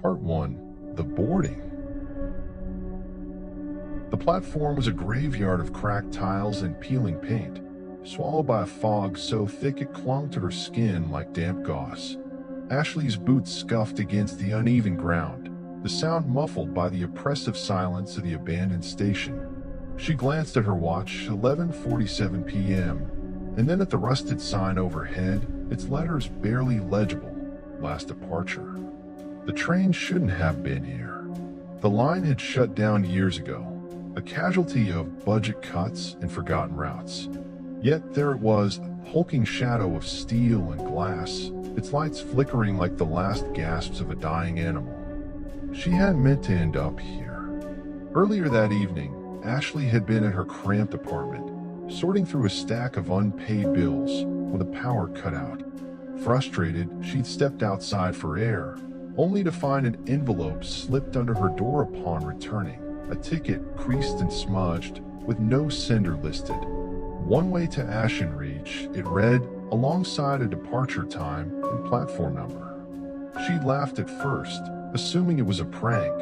Part 1. The Boarding. The platform was a graveyard of cracked tiles and peeling paint, swallowed by a fog so thick it clung to her skin like damp gauze. Ashley's boots scuffed against the uneven ground, the sound muffled by the oppressive silence of the abandoned station. She glanced at her watch, 11:47 p.m., and then at the rusted sign overhead, its letters barely legible. Last departure. The train shouldn't have been here. The line had shut down years ago, a casualty of budget cuts and forgotten routes. Yet there it was, a hulking shadow of steel and glass, its lights flickering like the last gasps of a dying animal. She hadn't meant to end up here. Earlier that evening, Ashley had been in her cramped apartment, sorting through a stack of unpaid bills when the power cut out. Frustrated, she'd stepped outside for air, only to find an envelope slipped under her door upon returning, a ticket creased and smudged, with no sender listed. One way to Ashenreach, it read, alongside a departure time and platform number. She laughed at first, assuming it was a prank,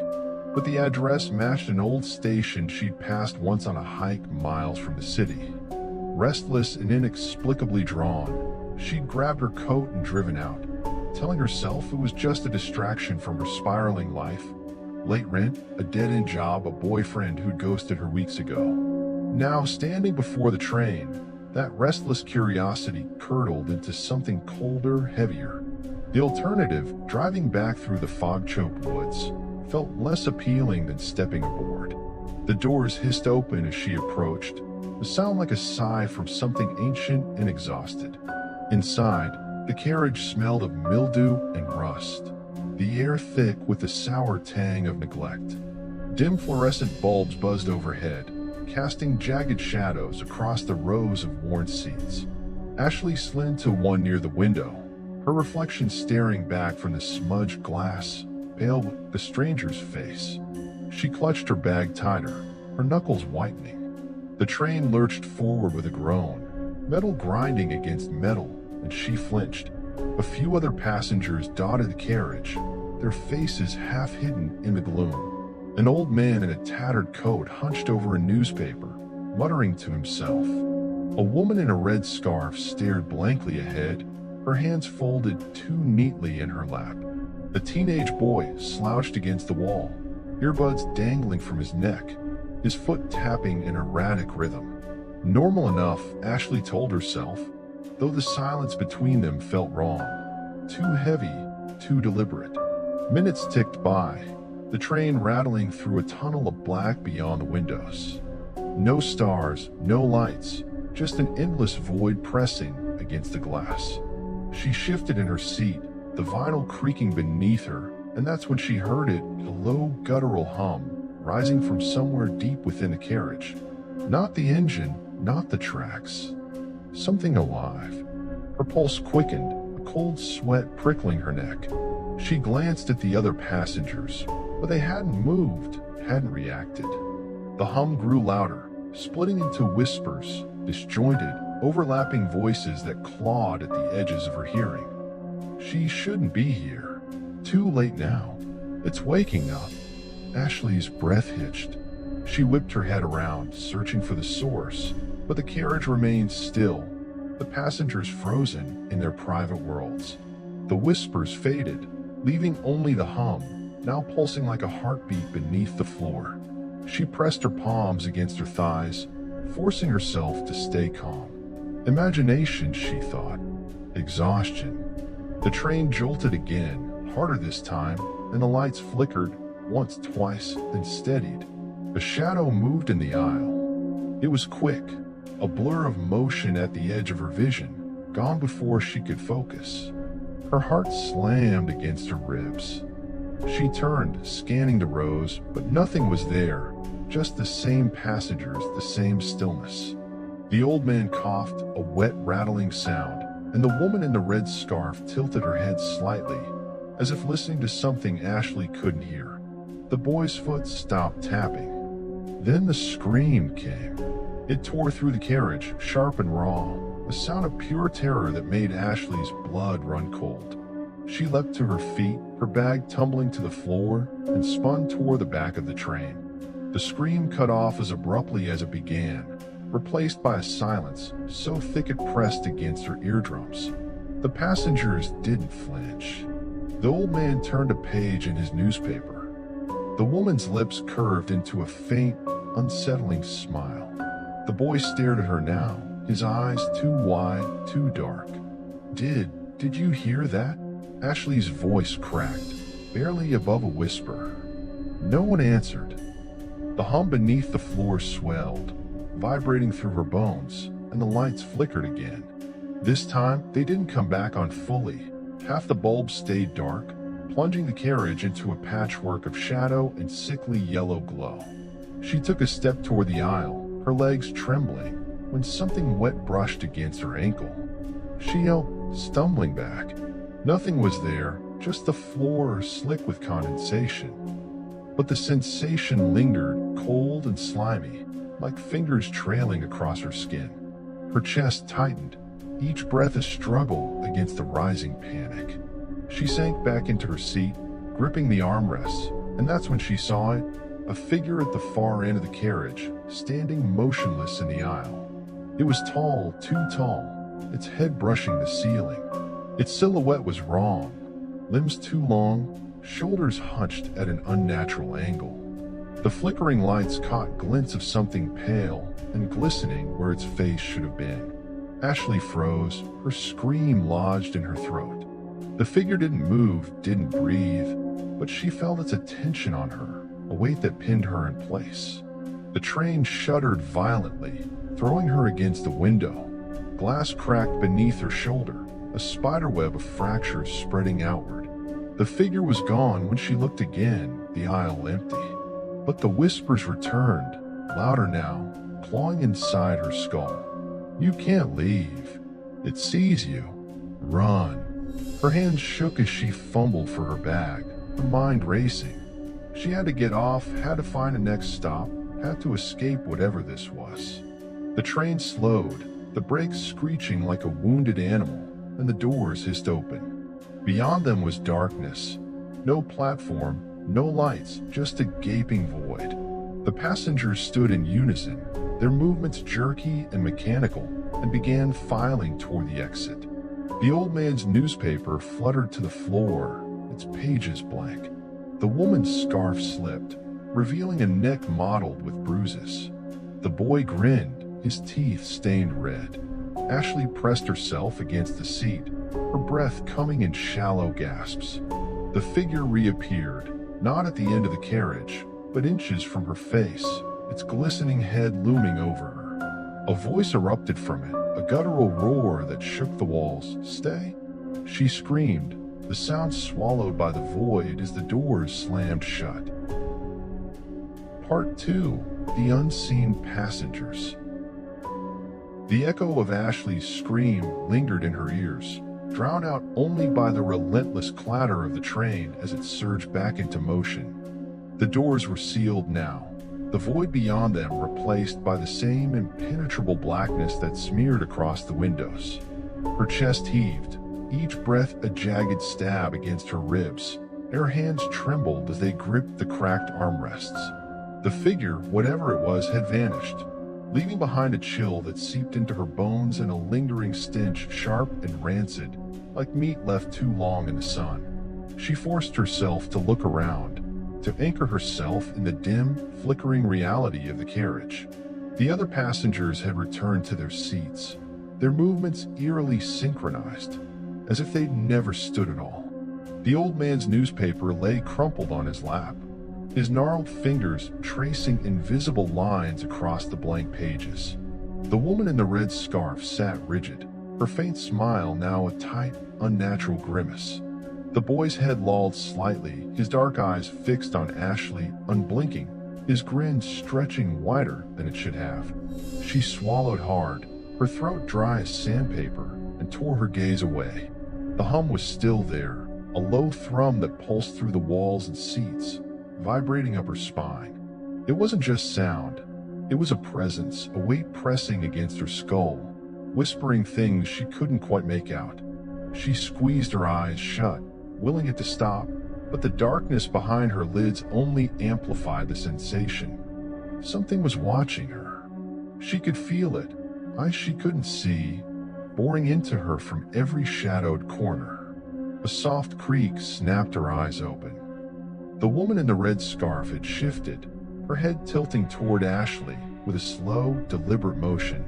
but the address matched an old station she'd passed once on a hike miles from the city. Restless and inexplicably drawn, she'd grabbed her coat and driven out, telling herself it was just a distraction from her spiraling life. Late rent, a dead-end job, a boyfriend who'd ghosted her weeks ago. Now, standing before the train, that restless curiosity curdled into something colder, heavier. The alternative, driving back through the fog-choked woods, felt less appealing than stepping aboard. The doors hissed open as she approached, a sound like a sigh from something ancient and exhausted. Inside, the carriage smelled of mildew and rust, the air thick with the sour tang of neglect. Dim fluorescent bulbs buzzed overhead, casting jagged shadows across the rows of worn seats. Ashley slid to one near the window, her reflection staring back from the smudged glass, pale with the stranger's face. She clutched her bag tighter, her knuckles whitening. The train lurched forward with a groan, metal grinding against metal, and she flinched. A few other passengers dotted the carriage, their faces half hidden in the gloom. An old man in a tattered coat hunched over a newspaper, muttering to himself. A woman in a red scarf stared blankly ahead, her hands folded too neatly in her lap. A teenage boy slouched against the wall, earbuds dangling from his neck, his foot tapping in erratic rhythm. Normal enough, Ashley told herself, though the silence between them felt wrong. Too heavy, too deliberate. Minutes ticked by, the train rattling through a tunnel of black beyond the windows. No stars, no lights, just an endless void pressing against the glass. She shifted in her seat, the vinyl creaking beneath her, and that's when she heard it, a low guttural hum, rising from somewhere deep within the carriage. Not the engine, not the tracks. Something alive. Her pulse quickened, a cold sweat prickling her neck. She glanced at the other passengers, but they hadn't moved, hadn't reacted. The hum grew louder, splitting into whispers, disjointed, overlapping voices that clawed at the edges of her hearing. She shouldn't be here. Too late now. It's waking up. Ashley's breath hitched. She whipped her head around, searching for the source, but the carriage remained still, the passengers frozen in their private worlds. The whispers faded, leaving only the hum, now pulsing like a heartbeat beneath the floor. She pressed her palms against her thighs, forcing herself to stay calm. Imagination, she thought. Exhaustion. The train jolted again, harder this time, and the lights flickered, once, twice, then steadied. A shadow moved in the aisle. It was quick, a blur of motion at the edge of her vision, gone before she could focus. Her heart slammed against her ribs. She turned, scanning the rows, but nothing was there, just the same passengers, the same stillness. The old man coughed, a wet, rattling sound, and the woman in the red scarf tilted her head slightly, as if listening to something Ashley couldn't hear. The boy's foot stopped tapping. Then the scream came. It tore through the carriage, sharp and raw, a sound of pure terror that made Ashley's blood run cold. She leapt to her feet, her bag tumbling to the floor, and spun toward the back of the train. The scream cut off as abruptly as it began, replaced by a silence so thick it pressed against her eardrums. The passengers didn't flinch. The old man turned a page in his newspaper. The woman's lips curved into a faint, unsettling smile. The boy stared at her now, his eyes too wide, too dark. Did you hear that? Ashley's voice cracked, barely above a whisper. No one answered. The hum beneath the floor swelled, vibrating through her bones, and the lights flickered again. This time, they didn't come back on fully. Half the bulbs stayed dark, plunging the carriage into a patchwork of shadow and sickly yellow glow. She took a step toward the aisle, her legs trembling, when something wet brushed against her ankle. She yelped, stumbling back. Nothing was there, just the floor slick with condensation. But the sensation lingered, cold and slimy, like fingers trailing across her skin. Her chest tightened, each breath a struggle against the rising panic. She sank back into her seat, gripping the armrests, and that's when she saw it, a figure at the far end of the carriage, standing motionless in the aisle. It was tall, too tall, its head brushing the ceiling. Its silhouette was wrong, limbs too long, shoulders hunched at an unnatural angle. The flickering lights caught glints of something pale and glistening where its face should have been. Ashley froze, her scream lodged in her throat. The figure didn't move, didn't breathe, but she felt its attention on her, a weight that pinned her in place. The train shuddered violently, throwing her against the window. Glass cracked beneath her shoulder, a spiderweb of fractures spreading outward. The figure was gone when she looked again, the aisle empty. But the whispers returned, louder now, clawing inside her skull. You can't leave. It sees you. Run. Her hands shook as she fumbled for her bag, her mind racing. She had to get off, had to find a next stop, had to escape whatever this was. The train slowed, the brakes screeching like a wounded animal, and the doors hissed open. Beyond them was darkness. No platform, no lights, just a gaping void. The passengers stood in unison, their movements jerky and mechanical, and began filing toward the exit. The old man's newspaper fluttered to the floor, its pages blank. The woman's scarf slipped, revealing a neck mottled with bruises. The boy grinned, his teeth stained red. Ashley pressed herself against the seat, her breath coming in shallow gasps. The figure reappeared, not at the end of the carriage, but inches from her face, its glistening head looming over her. A voice erupted from it, a guttural roar that shook the walls. Stay? She screamed, the sound swallowed by the void as the doors slammed shut. Part 2. The Unseen Passengers. The echo of Ashley's scream lingered in her ears, drowned out only by the relentless clatter of the train as it surged back into motion. The doors were sealed now, the void beyond them replaced by the same impenetrable blackness that smeared across the windows. Her chest heaved, each breath a jagged stab against her ribs, and her hands trembled as they gripped the cracked armrests. The figure, whatever it was, had vanished, leaving behind a chill that seeped into her bones and a lingering stench sharp and rancid, like meat left too long in the sun. She forced herself to look around, to anchor herself in the dim, flickering reality of the carriage. The other passengers had returned to their seats, their movements eerily synchronized, as if they'd never stood at all. The old man's newspaper lay crumpled on his lap, his gnarled fingers tracing invisible lines across the blank pages. The woman in the red scarf sat rigid, her faint smile now a tight, unnatural grimace. The boy's head lolled slightly, his dark eyes fixed on Ashley, unblinking, his grin stretching wider than it should have. She swallowed hard, her throat dry as sandpaper, and tore her gaze away. The hum was still there, a low thrum that pulsed through the walls and seats, vibrating up her spine. It wasn't just sound. It was a presence, a weight pressing against her skull, whispering things she couldn't quite make out. She squeezed her eyes shut, willing it to stop, but the darkness behind her lids only amplified the sensation. Something was watching her. She could feel it, eyes she couldn't see, boring into her from every shadowed corner. A soft creak snapped her eyes open. The woman in the red scarf had shifted, her head tilting toward Ashley with a slow, deliberate motion.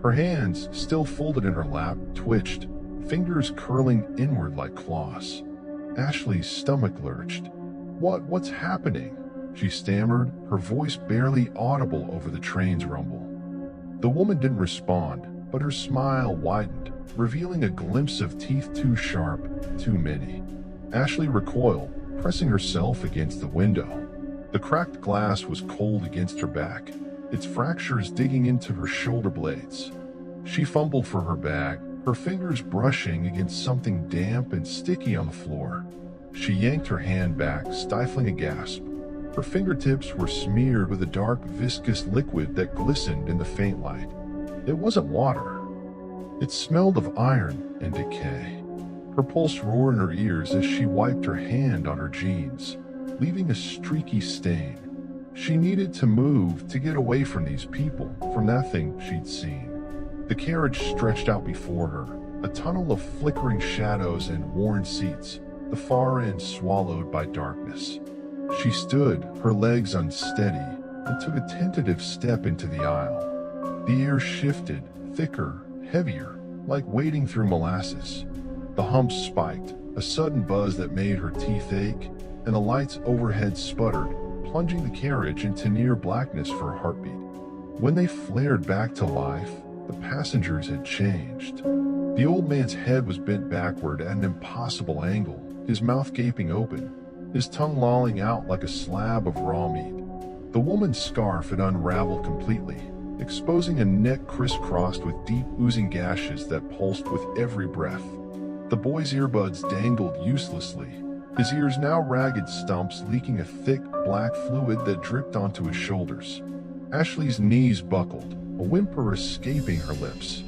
Her hands, still folded in her lap, twitched, fingers curling inward like claws. Ashley's stomach lurched. What's happening?" she stammered, her voice barely audible over the train's rumble. The woman didn't respond, but her smile widened, revealing a glimpse of teeth too sharp, too many. Ashley recoiled, pressing herself against the window. The cracked glass was cold against her back, its fractures digging into her shoulder blades. She fumbled for her bag, her fingers brushing against something damp and sticky on the floor. She yanked her hand back, stifling a gasp. Her fingertips were smeared with a dark, viscous liquid that glistened in the faint light. It wasn't water. It smelled of iron and decay. Her pulse roared in her ears as she wiped her hand on her jeans, leaving a streaky stain. She needed to move to get away from these people, from that thing she'd seen. The carriage stretched out before her, a tunnel of flickering shadows and worn seats, the far end swallowed by darkness. She stood, her legs unsteady, and took a tentative step into the aisle. The air shifted, thicker, heavier, like wading through molasses. The humps spiked, a sudden buzz that made her teeth ache, and the lights overhead sputtered, plunging the carriage into near blackness for a heartbeat. When they flared back to life, the passengers had changed. The old man's head was bent backward at an impossible angle, his mouth gaping open, his tongue lolling out like a slab of raw meat. The woman's scarf had unraveled completely, exposing a neck crisscrossed with deep oozing gashes that pulsed with every breath. The boy's earbuds dangled uselessly, his ears now ragged stumps leaking a thick, black fluid that dripped onto his shoulders. Ashley's knees buckled, a whimper escaping her lips.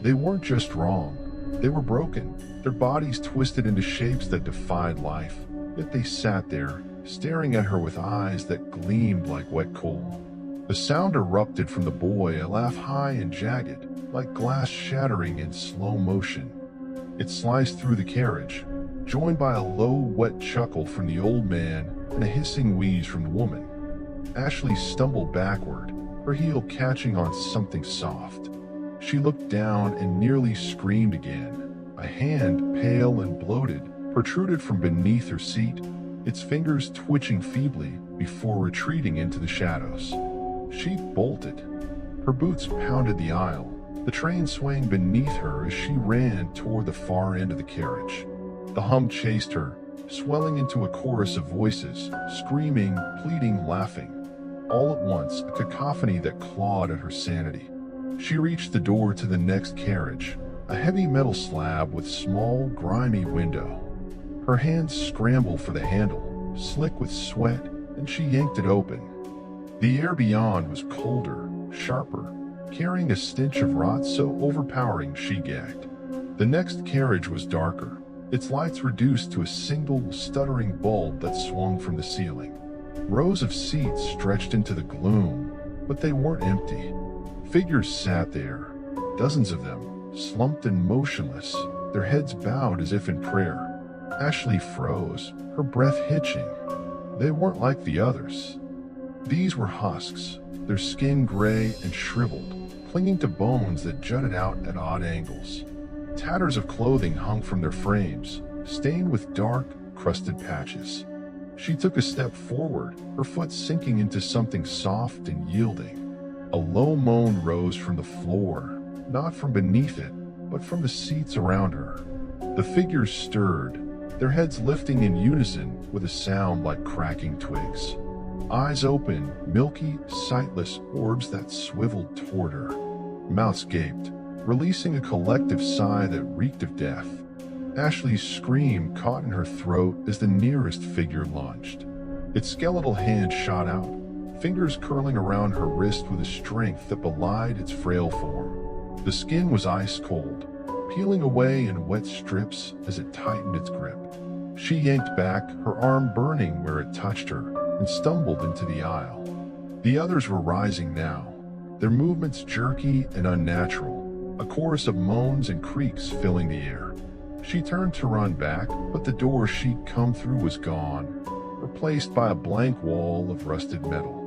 They weren't just wrong, they were broken, their bodies twisted into shapes that defied life, yet they sat there, staring at her with eyes that gleamed like wet coal. A sound erupted from the boy, a laugh high and jagged, like glass shattering in slow motion. It sliced through the carriage, joined by a low, wet chuckle from the old man and a hissing wheeze from the woman. Ashley stumbled backward, her heel catching on something soft. She looked down and nearly screamed again. A hand, pale and bloated, protruded from beneath her seat, its fingers twitching feebly before retreating into the shadows. She bolted. Her boots pounded the aisle, the train swaying beneath her as she ran toward the far end of the carriage. The hum chased her, swelling into a chorus of voices, screaming, pleading, laughing. All at once, a cacophony that clawed at her sanity. She reached the door to the next carriage, a heavy metal slab with small, grimy window. Her hands scrambled for the handle, slick with sweat, and she yanked it open. The air beyond was colder, sharper, carrying a stench of rot so overpowering she gagged. The next carriage was darker, its lights reduced to a single, stuttering bulb that swung from the ceiling. Rows of seats stretched into the gloom, but they weren't empty. Figures sat there, dozens of them, slumped and motionless, their heads bowed as if in prayer. Ashley froze, her breath hitching. They weren't like the others. These were husks, their skin gray and shriveled, clinging to bones that jutted out at odd angles. Tatters of clothing hung from their frames, stained with dark, crusted patches. She took a step forward, her foot sinking into something soft and yielding. A low moan rose from the floor, not from beneath it, but from the seats around her. The figures stirred, their heads lifting in unison with a sound like cracking twigs. Eyes open, milky, sightless orbs that swiveled toward her. Mouths gaped, releasing a collective sigh that reeked of death. Ashley's scream caught in her throat as the nearest figure lunged. Its skeletal hand shot out, fingers curling around her wrist with a strength that belied its frail form. The skin was ice cold, peeling away in wet strips as it tightened its grip. She yanked back, her arm burning where it touched her, and stumbled into the aisle. The others were rising now, their movements jerky and unnatural, a chorus of moans and creaks filling the air. She turned to run back, but the door she'd come through was gone, replaced by a blank wall of rusted metal.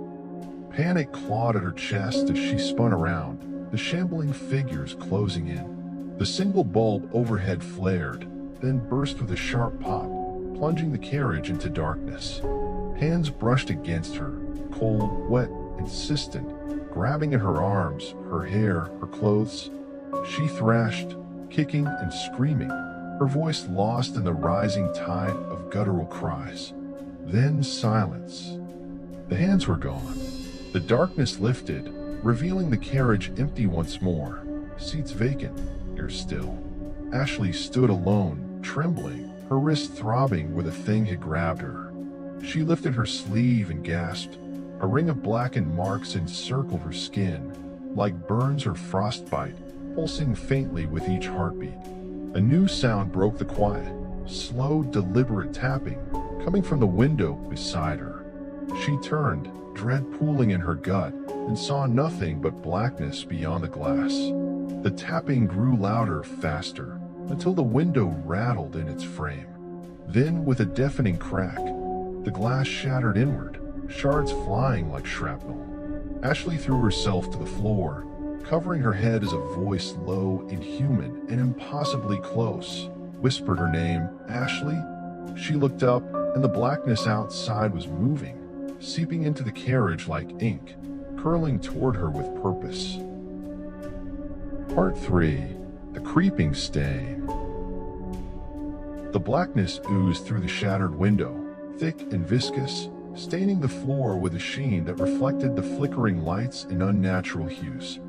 Panic clawed at her chest as she spun around, the shambling figures closing in. The single bulb overhead flared, then burst with a sharp pop, plunging the carriage into darkness. Hands brushed against her, cold, wet, insistent, grabbing at her arms, her hair, her clothes. She thrashed, kicking and screaming, her voice lost in the rising tide of guttural cries. Then silence. The hands were gone. The darkness lifted, revealing the carriage empty once more, seats vacant, air still. Ashley stood alone, trembling, her wrist throbbing where the thing had grabbed her. She lifted her sleeve and gasped. A ring of blackened marks encircled her skin, like burns or frostbite, pulsing faintly with each heartbeat. A new sound broke the quiet, slow, deliberate tapping, coming from the window beside her. She turned, dread pooling in her gut, and saw nothing but blackness beyond the glass. The tapping grew louder, faster, until the window rattled in its frame. Then, with a deafening crack, the glass shattered inward, shards flying like shrapnel. Ashley threw herself to the floor, covering her head as a voice, low, inhuman, and impossibly close, whispered her name, Ashley. She looked up, and the blackness outside was moving, seeping into the carriage like ink, curling toward her with purpose. Part 3. The Creeping Stain. The blackness oozed through the shattered window, thick and viscous, staining the floor with a sheen that reflected the flickering lights in unnatural hues.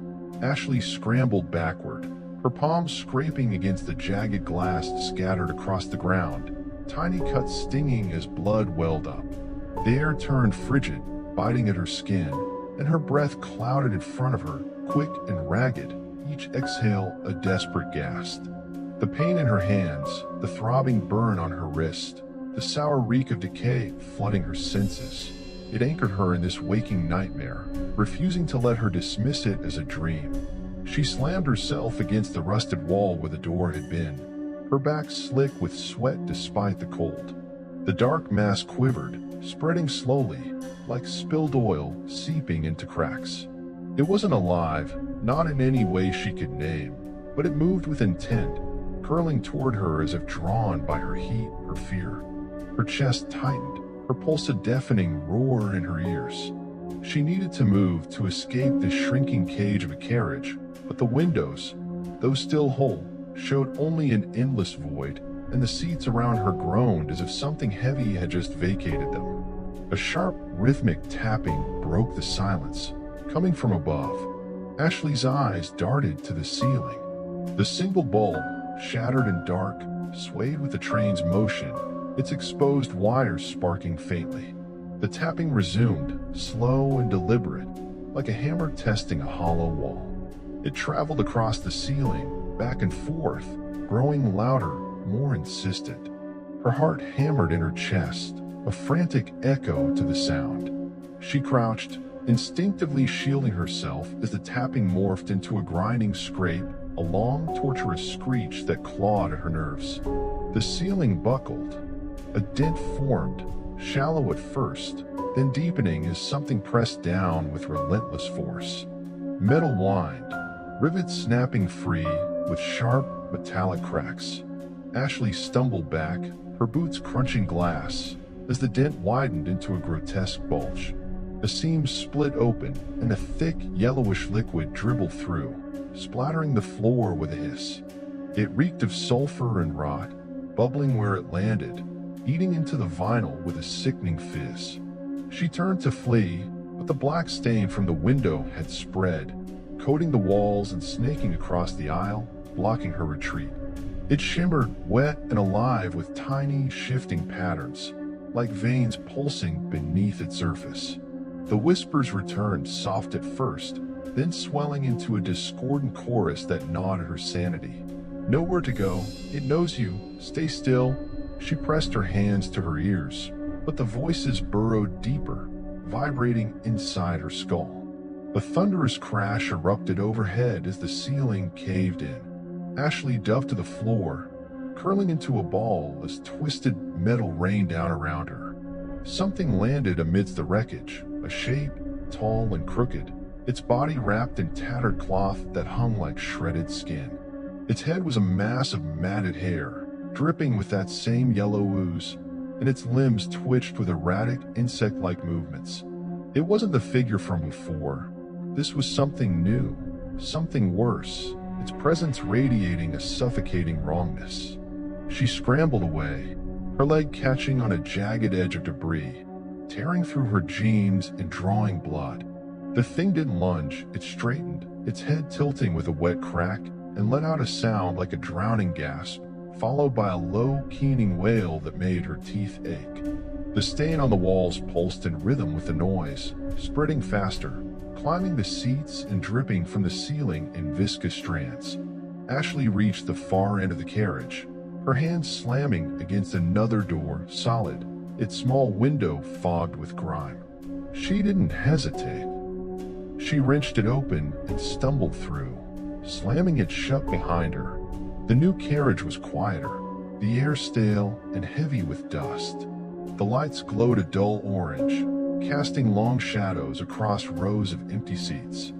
Ashley scrambled backward, her palms scraping against the jagged glass scattered across the ground, tiny cuts stinging as blood welled up. The air turned frigid, biting at her skin, and her breath clouded in front of her, quick and ragged, each exhale a desperate gasp. The pain in her hands, the throbbing burn on her wrist, the sour reek of decay flooding her senses. It anchored her in this waking nightmare, refusing to let her dismiss it as a dream. She slammed herself against the rusted wall where the door had been, her back slick with sweat despite the cold. The dark mass quivered, spreading slowly, like spilled oil seeping into cracks. It wasn't alive, not in any way she could name, but it moved with intent, curling toward her as if drawn by her heat, her fear. Her chest tightened, her pulse a deafening roar in her ears. She needed to move to escape this shrinking cage of a carriage, but the windows, though still whole, showed only an endless void, and the seats around her groaned as if something heavy had just vacated them. A sharp, rhythmic tapping broke the silence, coming from above. Ashley's eyes darted to the ceiling. The single bulb, shattered and dark, swayed with the train's motion, its exposed wires sparking faintly. The tapping resumed, slow and deliberate, like a hammer testing a hollow wall. It traveled across the ceiling, back and forth, growing louder, more insistent. Her heart hammered in her chest, a frantic echo to the sound. She crouched, instinctively shielding herself as the tapping morphed into a grinding scrape, a long, torturous screech that clawed at her nerves. The ceiling buckled. A dent formed, shallow at first, then deepening as something pressed down with relentless force. Metal whined, rivets snapping free with sharp, metallic cracks. Ashley stumbled back, her boots crunching glass, as the dent widened into a grotesque bulge. The seams split open, and a thick, yellowish liquid dribbled through, splattering the floor with a hiss. It reeked of sulfur and rot, bubbling where it landed, eating into the vinyl with a sickening fizz. She turned to flee, but the black stain from the window had spread, coating the walls and snaking across the aisle, blocking her retreat. It shimmered, wet and alive with tiny, shifting patterns, like veins pulsing beneath its surface. The whispers returned, soft at first, then swelling into a discordant chorus that gnawed at her sanity. Nowhere to go, it knows you, stay still. She pressed her hands to her ears, but the voices burrowed deeper, vibrating inside her skull. A thunderous crash erupted overhead as the ceiling caved in. Ashley dove to the floor, curling into a ball as twisted metal rained down around her. Something landed amidst the wreckage, a shape, tall and crooked, its body wrapped in tattered cloth that hung like shredded skin. Its head was a mass of matted hair, dripping with that same yellow ooze, and its limbs twitched with erratic, insect-like movements. It wasn't the figure from before. This was something new, something worse, its presence radiating a suffocating wrongness. She scrambled away, her leg catching on a jagged edge of debris, tearing through her jeans and drawing blood. The thing didn't lunge, it straightened, its head tilting with a wet crack, and let out a sound like a drowning gasp, followed by a low, keening wail that made her teeth ache. The stain on the walls pulsed in rhythm with the noise, spreading faster, climbing the seats and dripping from the ceiling in viscous strands. Ashley reached the far end of the carriage, her hand slamming against another door, solid, its small window fogged with grime. She didn't hesitate. She wrenched it open and stumbled through, slamming it shut behind her. The new carriage was quieter, the air stale and heavy with dust. The lights glowed a dull orange, casting long shadows across rows of empty seats.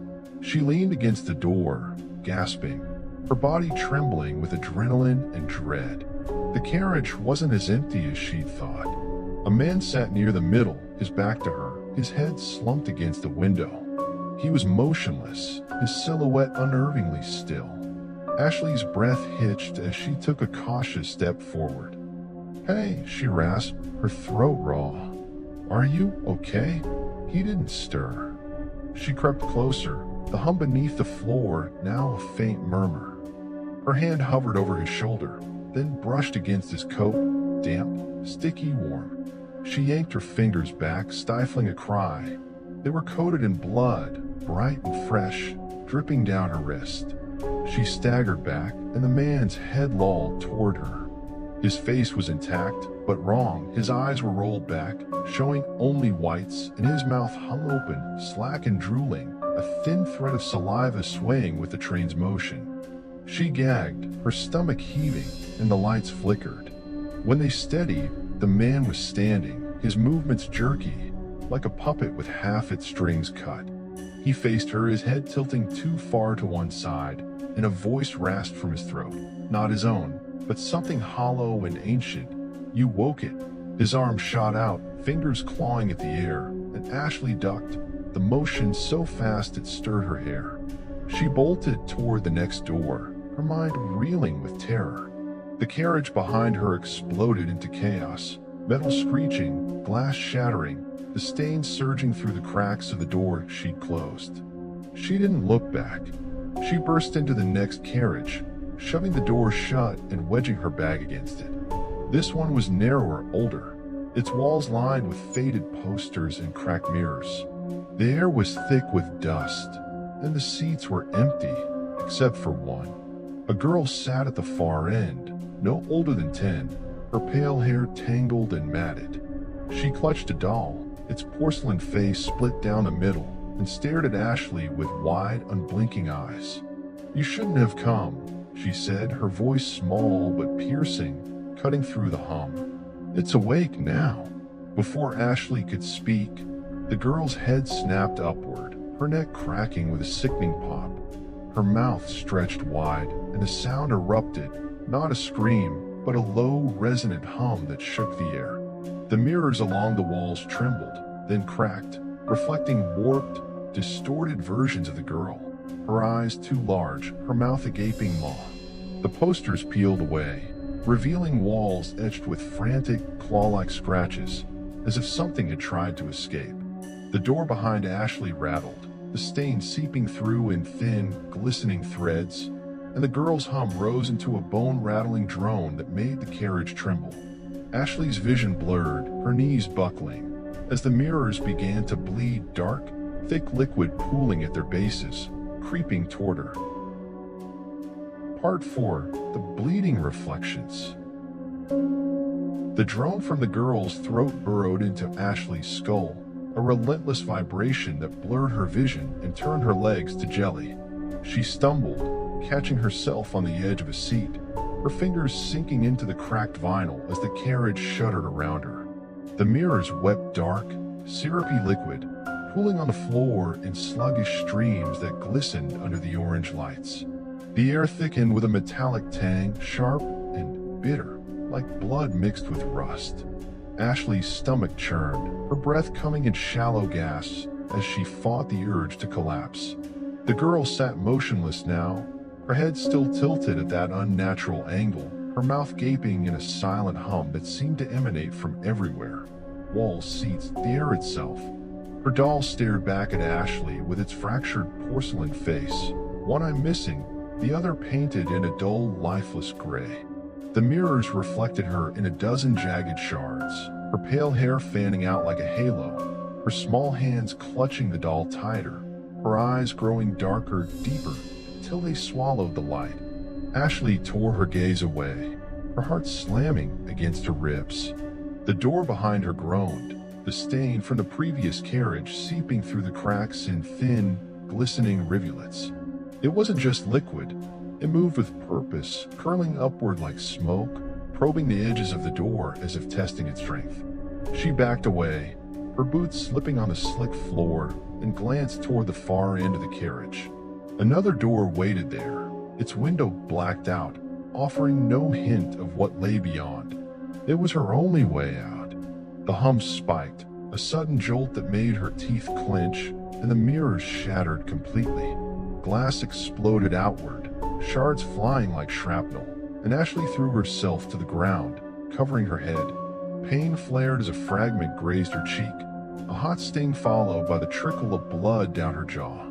She leaned against the door, gasping, her body trembling with adrenaline and dread. The carriage wasn't as empty as she'd thought. A man sat near the middle, his back to her, his head slumped against the window. He was motionless, his silhouette unnervingly still. Ashley's breath hitched as she took a cautious step forward. "Hey," she rasped, her throat raw. "Are you okay?" He didn't stir. She crept closer, the hum beneath the floor now a faint murmur. Her hand hovered over his shoulder, then brushed against his coat, damp, sticky warm. She yanked her fingers back, stifling a cry. They were coated in blood, bright and fresh, dripping down her wrist. She staggered back, and the man's head lolled toward her. His face was intact, but wrong. His eyes were rolled back, showing only whites, and his mouth hung open, slack and drooling, a thin thread of saliva swaying with the train's motion. She gagged, her stomach heaving, and the lights flickered. When they steadied, the man was standing, his movements jerky, like a puppet with half its strings cut. He faced her, his head tilting too far to one side, and a voice rasped from his throat, not his own, but something hollow and ancient. "You woke it." His arm shot out, fingers clawing at the air, and Ashley ducked, the motion so fast it stirred her hair. She bolted toward the next door, her mind reeling with terror. The carriage behind her exploded into chaos, metal screeching, glass shattering, the stains surging through the cracks of the door she'd closed. She didn't look back. She burst into the next carriage, shoving the door shut and wedging her bag against it. This one was narrower, older, its walls lined with faded posters and cracked mirrors. The air was thick with dust, and the seats were empty, except for one. A girl sat at the far end, no older than 10, her pale hair tangled and matted. She clutched a doll, its porcelain face split down the middle, and stared at Ashley with wide, unblinking eyes. "You shouldn't have come," she said, her voice small but piercing, cutting through the hum. "It's awake now." Before Ashley could speak, the girl's head snapped upward, her neck cracking with a sickening pop. Her mouth stretched wide, and a sound erupted, not a scream, but a low, resonant hum that shook the air. The mirrors along the walls trembled, then cracked, reflecting warped, distorted versions of the girl. Her eyes too large, her mouth a gaping maw. The posters peeled away, revealing walls etched with frantic, claw-like scratches, as if something had tried to escape. The door behind Ashley rattled, the stain seeping through in thin, glistening threads, and the girl's hum rose into a bone-rattling drone that made the carriage tremble. Ashley's vision blurred, her knees buckling, as the mirrors began to bleed dark, thick liquid pooling at their bases, creeping toward her. Part 4. The Bleeding Reflections. The drone from the girl's throat burrowed into Ashley's skull, a relentless vibration that blurred her vision and turned her legs to jelly. She stumbled, catching herself on the edge of a seat, her fingers sinking into the cracked vinyl as the carriage shuddered around her. The mirrors wept dark, syrupy liquid, pooling on the floor in sluggish streams that glistened under the orange lights. The air thickened with a metallic tang, sharp and bitter, like blood mixed with rust. Ashley's stomach churned, her breath coming in shallow gasps as she fought the urge to collapse. The girl sat motionless now, her head still tilted at that unnatural angle, her mouth gaping in a silent hum that seemed to emanate from everywhere. Walls, seats, the air itself. Her doll stared back at Ashley with its fractured porcelain face, one eye missing, the other painted in a dull, lifeless gray. The mirrors reflected her in a dozen jagged shards, her pale hair fanning out like a halo, her small hands clutching the doll tighter, her eyes growing darker, deeper, till they swallowed the light. Ashley tore her gaze away, her heart slamming against her ribs. The door behind her groaned, the stain from the previous carriage seeping through the cracks in thin, glistening rivulets. It wasn't just liquid. It moved with purpose, curling upward like smoke, probing the edges of the door as if testing its strength. She backed away, her boots slipping on the slick floor, and glanced toward the far end of the carriage. Another door waited there, its window blacked out, offering no hint of what lay beyond. It was her only way out. The hum spiked, a sudden jolt that made her teeth clench, and the mirrors shattered completely. Glass exploded outward, shards flying like shrapnel, and Ashley threw herself to the ground, covering her head. Pain flared as a fragment grazed her cheek, a hot sting followed by the trickle of blood down her jaw.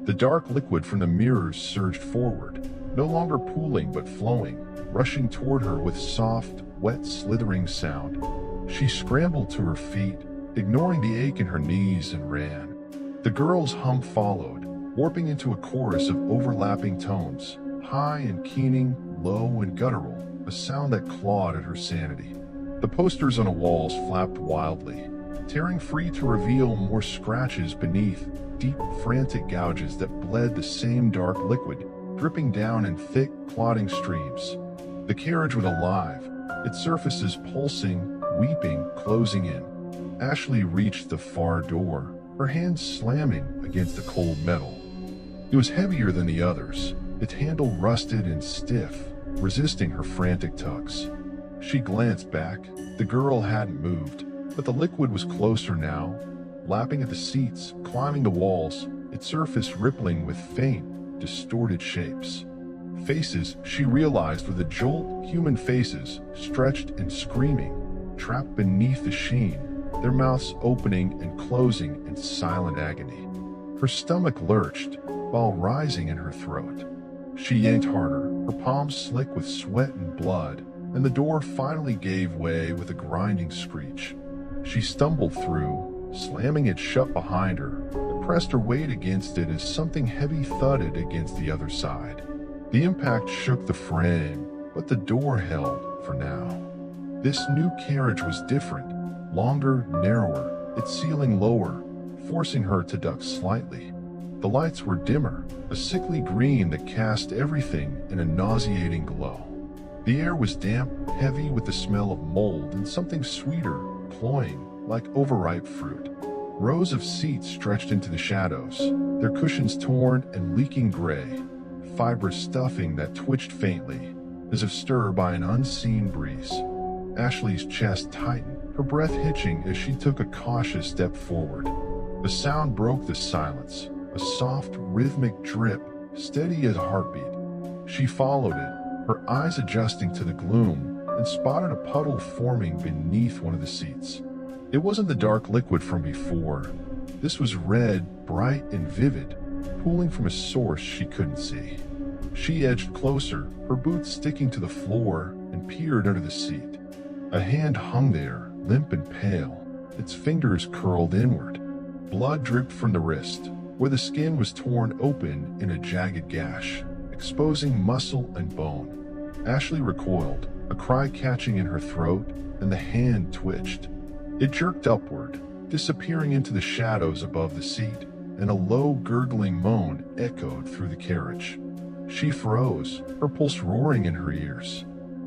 The dark liquid from the mirrors surged forward, no longer pooling but flowing, rushing toward her with soft, wet, slithering sound. She scrambled to her feet, ignoring the ache in her knees, and ran. The girl's hum followed, warping into a chorus of overlapping tones, high and keening, low and guttural, a sound that clawed at her sanity. The posters on the walls flapped wildly, tearing free to reveal more scratches beneath, deep, frantic gouges that bled the same dark liquid, dripping down in thick, clotting streams. The carriage was alive, its surfaces pulsing, weeping, closing in. Ashley reached the far door, her hands slamming against the cold metal. It was heavier than the others, its handle rusted and stiff, resisting her frantic tugs. She glanced back. The girl hadn't moved, but the liquid was closer now, lapping at the seats, climbing the walls, its surface rippling with faint, distorted shapes. Faces, she realized with a jolt, human faces, stretched and screaming, trapped beneath the sheen, their mouths opening and closing in silent agony. Her stomach lurched, while rising in her throat. She yanked harder, her palms slick with sweat and blood, and the door finally gave way with a grinding screech. She stumbled through, slamming it shut behind her, and pressed her weight against it as something heavy thudded against the other side. The impact shook the frame, but the door held for now. This new carriage was different, longer, narrower, its ceiling lower, forcing her to duck slightly. The lights were dimmer, a sickly green that cast everything in a nauseating glow. The air was damp, heavy with the smell of mold and something sweeter, cloying, like overripe fruit. Rows of seats stretched into the shadows, their cushions torn and leaking gray, fibrous stuffing that twitched faintly, as if stirred by an unseen breeze. Ashley's chest tightened, her breath hitching as she took a cautious step forward. The sound broke the silence, a soft, rhythmic drip, steady as a heartbeat. She followed it, her eyes adjusting to the gloom, and spotted a puddle forming beneath one of the seats. It wasn't the dark liquid from before. This was red, bright, and vivid, pooling from a source she couldn't see. She edged closer, her boots sticking to the floor, and peered under the seat. A hand hung there, limp and pale, its fingers curled inward. Blood dripped from the wrist, where the skin was torn open in a jagged gash, exposing muscle and bone. Ashley recoiled, a cry catching in her throat, and the hand twitched. It jerked upward, disappearing into the shadows above the seat, and a low gurgling moan echoed through the carriage. She froze, her pulse roaring in her ears.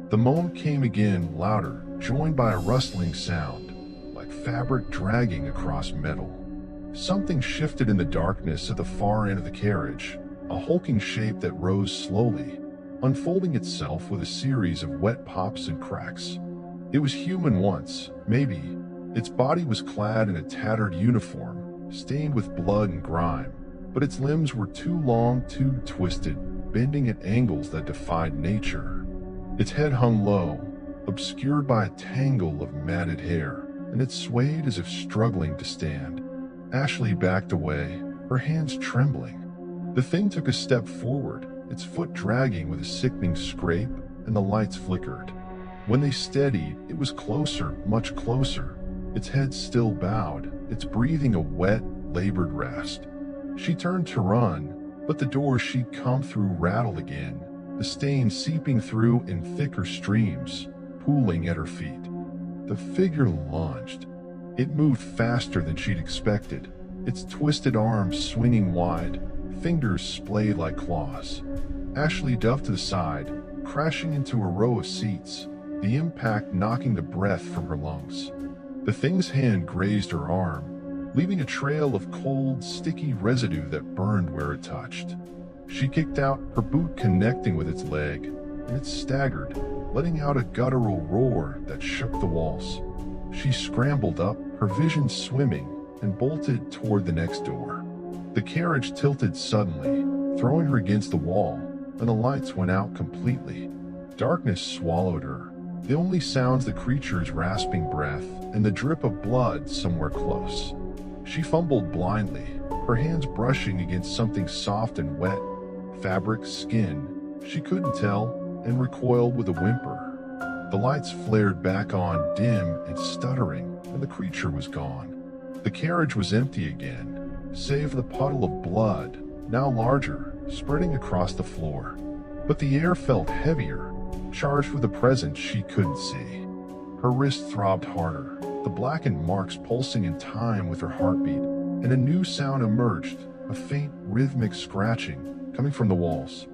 The moan came again, louder, joined by a rustling sound, like fabric dragging across metal. Something shifted in the darkness at the far end of the carriage, a hulking shape that rose slowly, unfolding itself with a series of wet pops and cracks. It was human once, maybe. Its body was clad in a tattered uniform, stained with blood and grime, but its limbs were too long, too twisted, bending at angles that defied nature. Its head hung low, obscured by a tangle of matted hair, and it swayed as if struggling to stand. Ashley backed away, her hands trembling. The thing took a step forward, its foot dragging with a sickening scrape, and the lights flickered. When they steadied, it was closer, much closer. Its head still bowed, its breathing a wet, labored rest. She turned to run, but the door she'd come through rattled again, the stain seeping through in thicker streams, pooling at her feet. The figure lunged. It moved faster than she'd expected, its twisted arms swinging wide, fingers splayed like claws. Ashley dove to the side, crashing into a row of seats, the impact knocking the breath from her lungs. The thing's hand grazed her arm, leaving a trail of cold, sticky residue that burned where it touched. She kicked out, her boot connecting with its leg, and it staggered, letting out a guttural roar that shook the walls. She scrambled up, her vision swimming, and bolted toward the next door. The carriage tilted suddenly, throwing her against the wall, and the lights went out completely. Darkness swallowed her, the only sounds the creature's rasping breath and the drip of blood somewhere close. She fumbled blindly, her hands brushing against something soft and wet, fabric, skin, she couldn't tell, and recoiled with a whimper. The lights flared back on, dim and stuttering, and the creature was gone. The carriage was empty again, save the puddle of blood, now larger, spreading across the floor. But the air felt heavier, charged with a presence she couldn't see. Her wrist throbbed harder, the blackened marks pulsing in time with her heartbeat, and a new sound emerged, a faint, rhythmic scratching coming from the walls.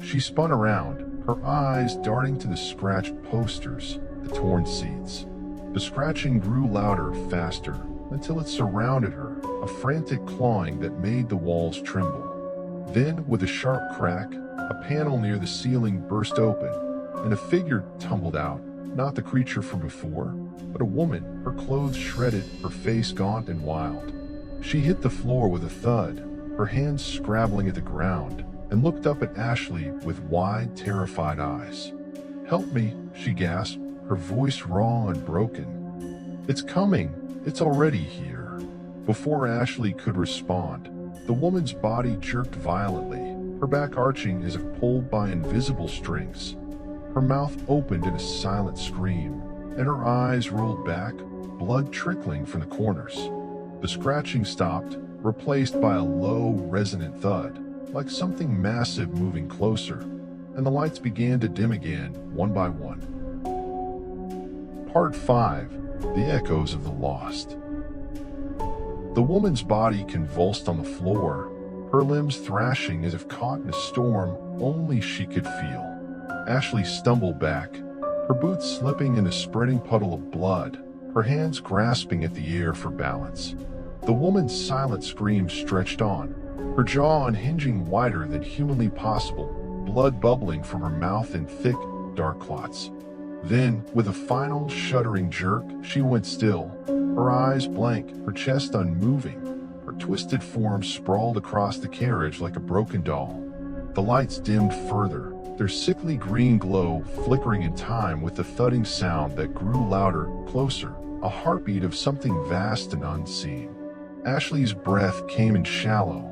She spun around, her eyes darting to the scratched posters, the torn seats. The scratching grew louder, faster, until it surrounded her, a frantic clawing that made the walls tremble. Then, with a sharp crack, a panel near the ceiling burst open, and a figure tumbled out, not the creature from before, but a woman, her clothes shredded, her face gaunt and wild. She hit the floor with a thud, her hands scrabbling at the ground, and looked up at Ashley with wide, terrified eyes. "Help me," she gasped, her voice raw and broken. "It's coming. It's already here." Before Ashley could respond, the woman's body jerked violently, her back arching as if pulled by invisible strings. Her mouth opened in a silent scream, and her eyes rolled back, blood trickling from the corners. The scratching stopped, replaced by a low, resonant thud, like something massive moving closer, and the lights began to dim again, one by one. Part 5. The Echoes of the Lost. The woman's body convulsed on the floor, her limbs thrashing as if caught in a storm only she could feel. Ashley stumbled back, her boots slipping in a spreading puddle of blood, her hands grasping at the air for balance. The woman's silent scream stretched on, her jaw unhinging wider than humanly possible, blood bubbling from her mouth in thick, dark clots. Then, with a final, shuddering jerk, she went still, her eyes blank, her chest unmoving, her twisted form sprawled across the carriage like a broken doll. The lights dimmed further, their sickly green glow flickering in time with the thudding sound that grew louder, closer, a heartbeat of something vast and unseen. Ashley's breath came in shallow,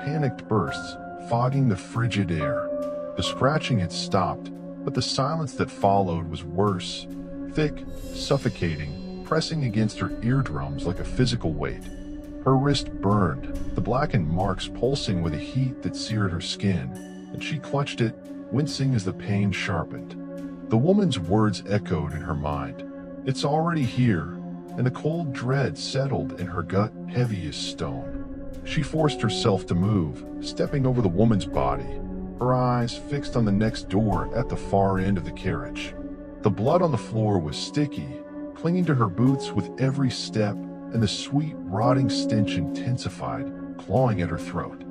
panicked bursts, fogging the frigid air. The scratching had stopped, but the silence that followed was worse, thick, suffocating, pressing against her eardrums like a physical weight. Her wrist burned, the blackened marks pulsing with a heat that seared her skin, and she clutched it, wincing as the pain sharpened. The woman's words echoed in her mind. It's already here, and a cold dread settled in her gut, heavy as stone. She forced herself to move, stepping over the woman's body, her eyes fixed on the next door at the far end of the carriage. The blood on the floor was sticky, clinging to her boots with every step, and the sweet, rotting stench intensified, clawing at her throat.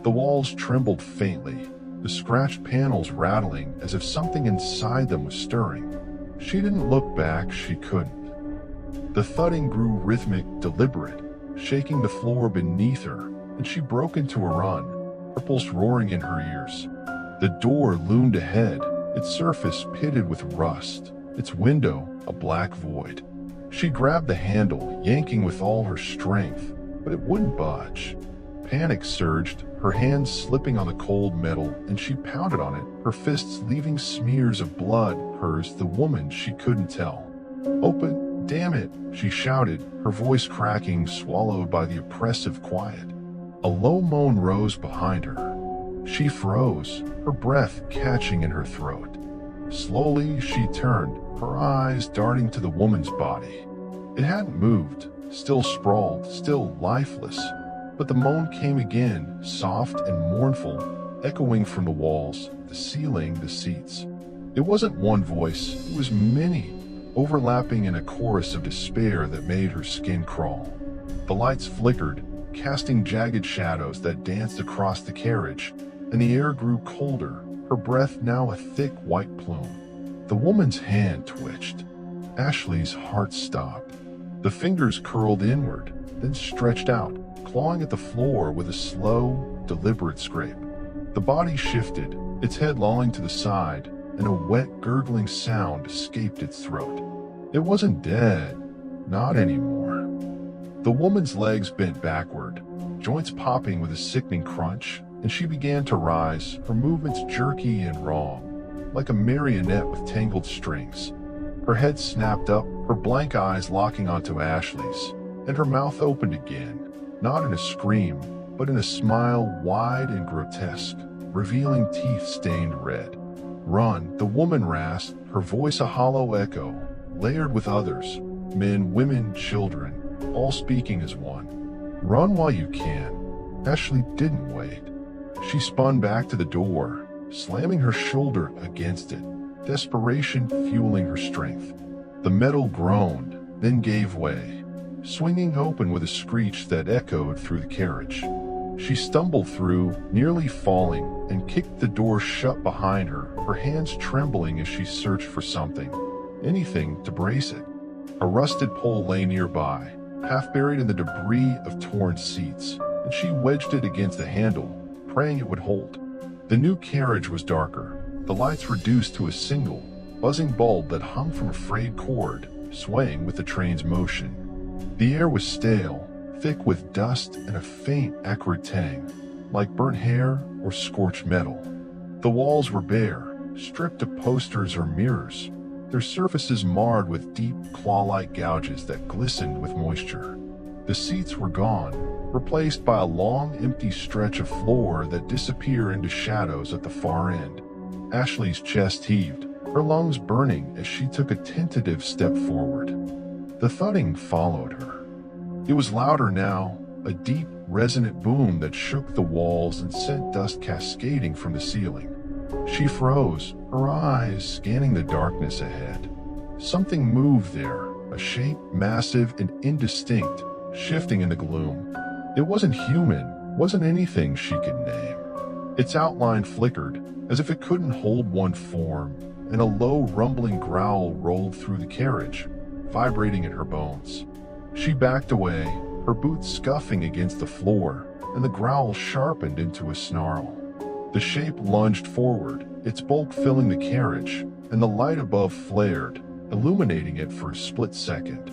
The walls trembled faintly, the scratched panels rattling as if something inside them was stirring. She didn't look back, she couldn't. The thudding grew rhythmic, deliberate, shaking the floor beneath her, and she broke into a run, her pulse roaring in her ears. The door loomed ahead, its surface pitted with rust, its window a black void. She grabbed the handle, yanking with all her strength, but it wouldn't budge. Panic surged, her hands slipping on the cold metal, and she pounded on it, her fists leaving smears of blood. Hers, the woman, she couldn't tell. "Open, damn it," she shouted, her voice cracking, swallowed by the oppressive quiet. A low moan rose behind her. She froze, her breath catching in her throat. Slowly, she turned, her eyes darting to the woman's body. It hadn't moved, still sprawled, still lifeless. But the moan came again, soft and mournful, echoing from the walls, the ceiling, the seats. It wasn't one voice, it was many, overlapping in a chorus of despair that made her skin crawl. The lights flickered, casting jagged shadows that danced across the carriage, and the air grew colder, her breath now a thick white plume. The woman's hand twitched. Ashley's heart stopped. The fingers curled inward, then stretched out, clawing at the floor with a slow, deliberate scrape. The body shifted, its head lolling to the side, and a wet, gurgling sound escaped its throat. It wasn't dead. Not anymore. The woman's legs bent backward, joints popping with a sickening crunch, and she began to rise, her movements jerky and wrong, like a marionette with tangled strings. Her head snapped up, her blank eyes locking onto Ashley's, and her mouth opened again, not in a scream, but in a smile wide and grotesque, revealing teeth stained red. "Run," the woman rasped, her voice a hollow echo, layered with others, men, women, children, all speaking as one. "Run while you can." Ashley didn't wait. She spun back to the door, slamming her shoulder against it, desperation fueling her strength. The metal groaned, then gave way, swinging open with a screech that echoed through the carriage. She stumbled through, nearly falling, and kicked the door shut behind her, her hands trembling as she searched for something, anything to brace it. A rusted pole lay nearby, half buried in the debris of torn seats, and she wedged it against the handle, praying it would hold. The new carriage was darker, the lights reduced to a single, buzzing bulb that hung from a frayed cord, swaying with the train's motion. The air was stale, thick with dust and a faint, acrid tang, like burnt hair or scorched metal. The walls were bare, stripped of posters or mirrors, their surfaces marred with deep, claw-like gouges that glistened with moisture. The seats were gone, replaced by a long, empty stretch of floor that disappeared into shadows at the far end. Ashley's chest heaved, her lungs burning as she took a tentative step forward. The thudding followed her. It was louder now, a deep, resonant boom that shook the walls and sent dust cascading from the ceiling. She froze, her eyes scanning the darkness ahead. Something moved there, a shape massive and indistinct, shifting in the gloom. It wasn't human, wasn't anything she could name. Its outline flickered, as if it couldn't hold one form, and a low, rumbling growl rolled through the carriage, vibrating in her bones. She backed away, her boots scuffing against the floor, and the growl sharpened into a snarl. The shape lunged forward, its bulk filling the carriage, and the light above flared, illuminating it for a split second.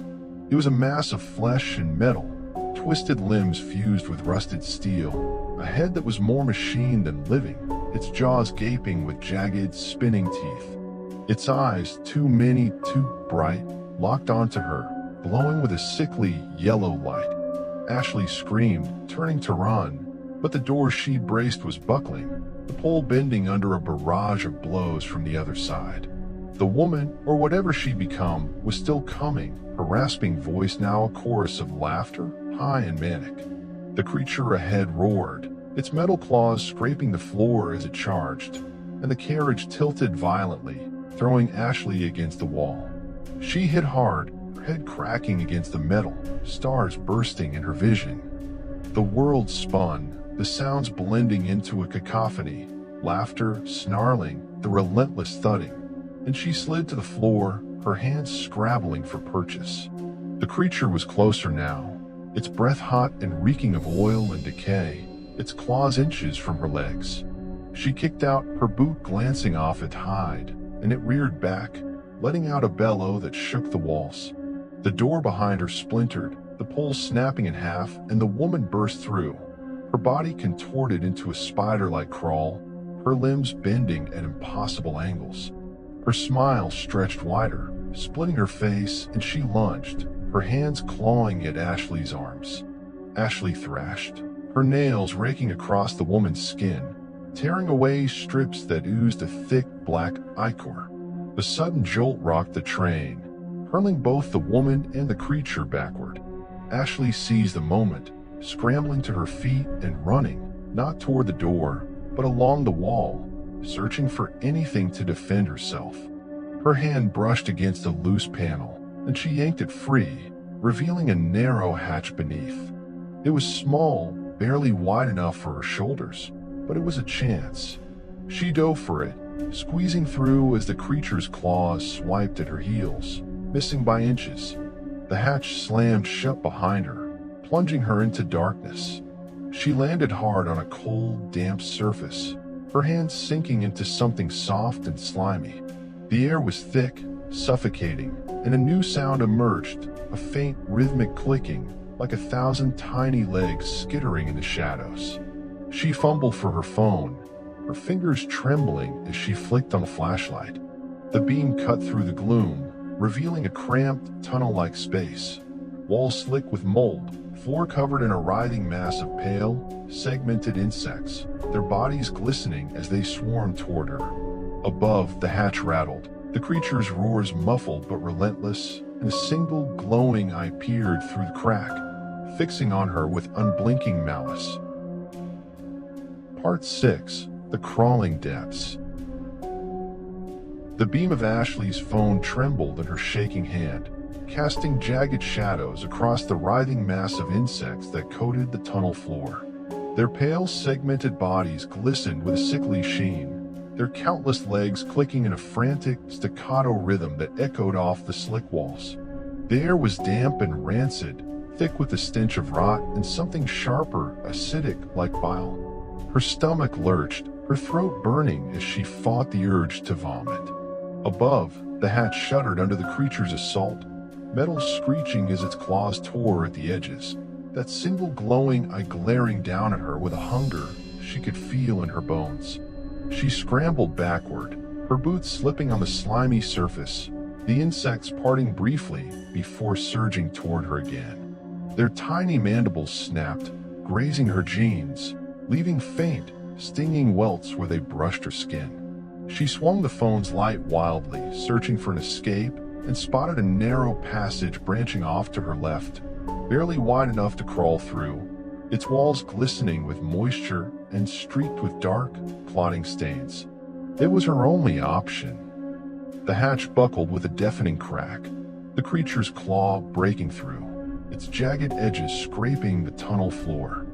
It was a mass of flesh and metal, twisted limbs fused with rusted steel, a head that was more machine than living, its jaws gaping with jagged, spinning teeth. Its eyes, too many, too bright, locked onto her, glowing with a sickly, yellow light. Ashley screamed, turning to run, but the door she braced was buckling, the pole bending under a barrage of blows from the other side. The woman, or whatever she'd become, was still coming, her rasping voice now a chorus of laughter, high and manic. The creature ahead roared, its metal claws scraping the floor as it charged, and the carriage tilted violently, throwing Ashley against the wall. She hit hard, her head cracking against the metal, stars bursting in her vision. The world spun, the sounds blending into a cacophony, laughter, snarling, the relentless thudding, and she slid to the floor, her hands scrabbling for purchase. The creature was closer now, its breath hot and reeking of oil and decay, its claws inches from her legs. She kicked out, her boot glancing off its hide, and it reared back, letting out a bellow that shook the walls. The door behind her splintered, the poles snapping in half, and the woman burst through, her body contorted into a spider-like crawl, her limbs bending at impossible angles. Her smile stretched wider, splitting her face, and she lunged, her hands clawing at Ashley's arms. Ashley thrashed, her nails raking across the woman's skin, tearing away strips that oozed a thick black ichor. The sudden jolt rocked the train, hurling both the woman and the creature backward. Ashley seized the moment, scrambling to her feet and running, not toward the door, but along the wall, searching for anything to defend herself. Her hand brushed against a loose panel, and she yanked it free, revealing a narrow hatch beneath. It was small, barely wide enough for her shoulders, but it was a chance. She dove for it, squeezing through as the creature's claws swiped at her heels, missing by inches. The hatch slammed shut behind her, plunging her into darkness. She landed hard on a cold, damp surface, her hands sinking into something soft and slimy. The air was thick, suffocating, and a new sound emerged, a faint, rhythmic clicking, like 1,000 tiny legs skittering in the shadows. She fumbled for her phone, her fingers trembling as she flicked on the flashlight. The beam cut through the gloom, revealing a cramped, tunnel-like space. Walls slick with mold, floor covered in a writhing mass of pale, segmented insects, their bodies glistening as they swarmed toward her. Above, the hatch rattled, the creature's roars muffled but relentless, and a single glowing eye peered through the crack, fixing on her with unblinking malice. Part 6. The Crawling Depths. The beam of Ashley's phone trembled in her shaking hand, casting jagged shadows across the writhing mass of insects that coated the tunnel floor. Their pale, segmented bodies glistened with a sickly sheen, their countless legs clicking in a frantic, staccato rhythm that echoed off the slick walls. The air was damp and rancid, thick with the stench of rot and something sharper, acidic, like bile. Her stomach lurched, her throat burning as she fought the urge to vomit. Above, the hatch shuddered under the creature's assault, metal screeching as its claws tore at the edges, that single glowing eye glaring down at her with a hunger she could feel in her bones. She scrambled backward, her boots slipping on the slimy surface, the insects parting briefly before surging toward her again. Their tiny mandibles snapped, grazing her jeans, leaving faint, stinging welts where they brushed her skin. She swung the phone's light wildly, searching for an escape, and spotted a narrow passage branching off to her left, barely wide enough to crawl through, its walls glistening with moisture and streaked with dark, clotting stains. It was her only option. The hatch buckled with a deafening crack, the creature's claw breaking through, its jagged edges scraping the tunnel floor.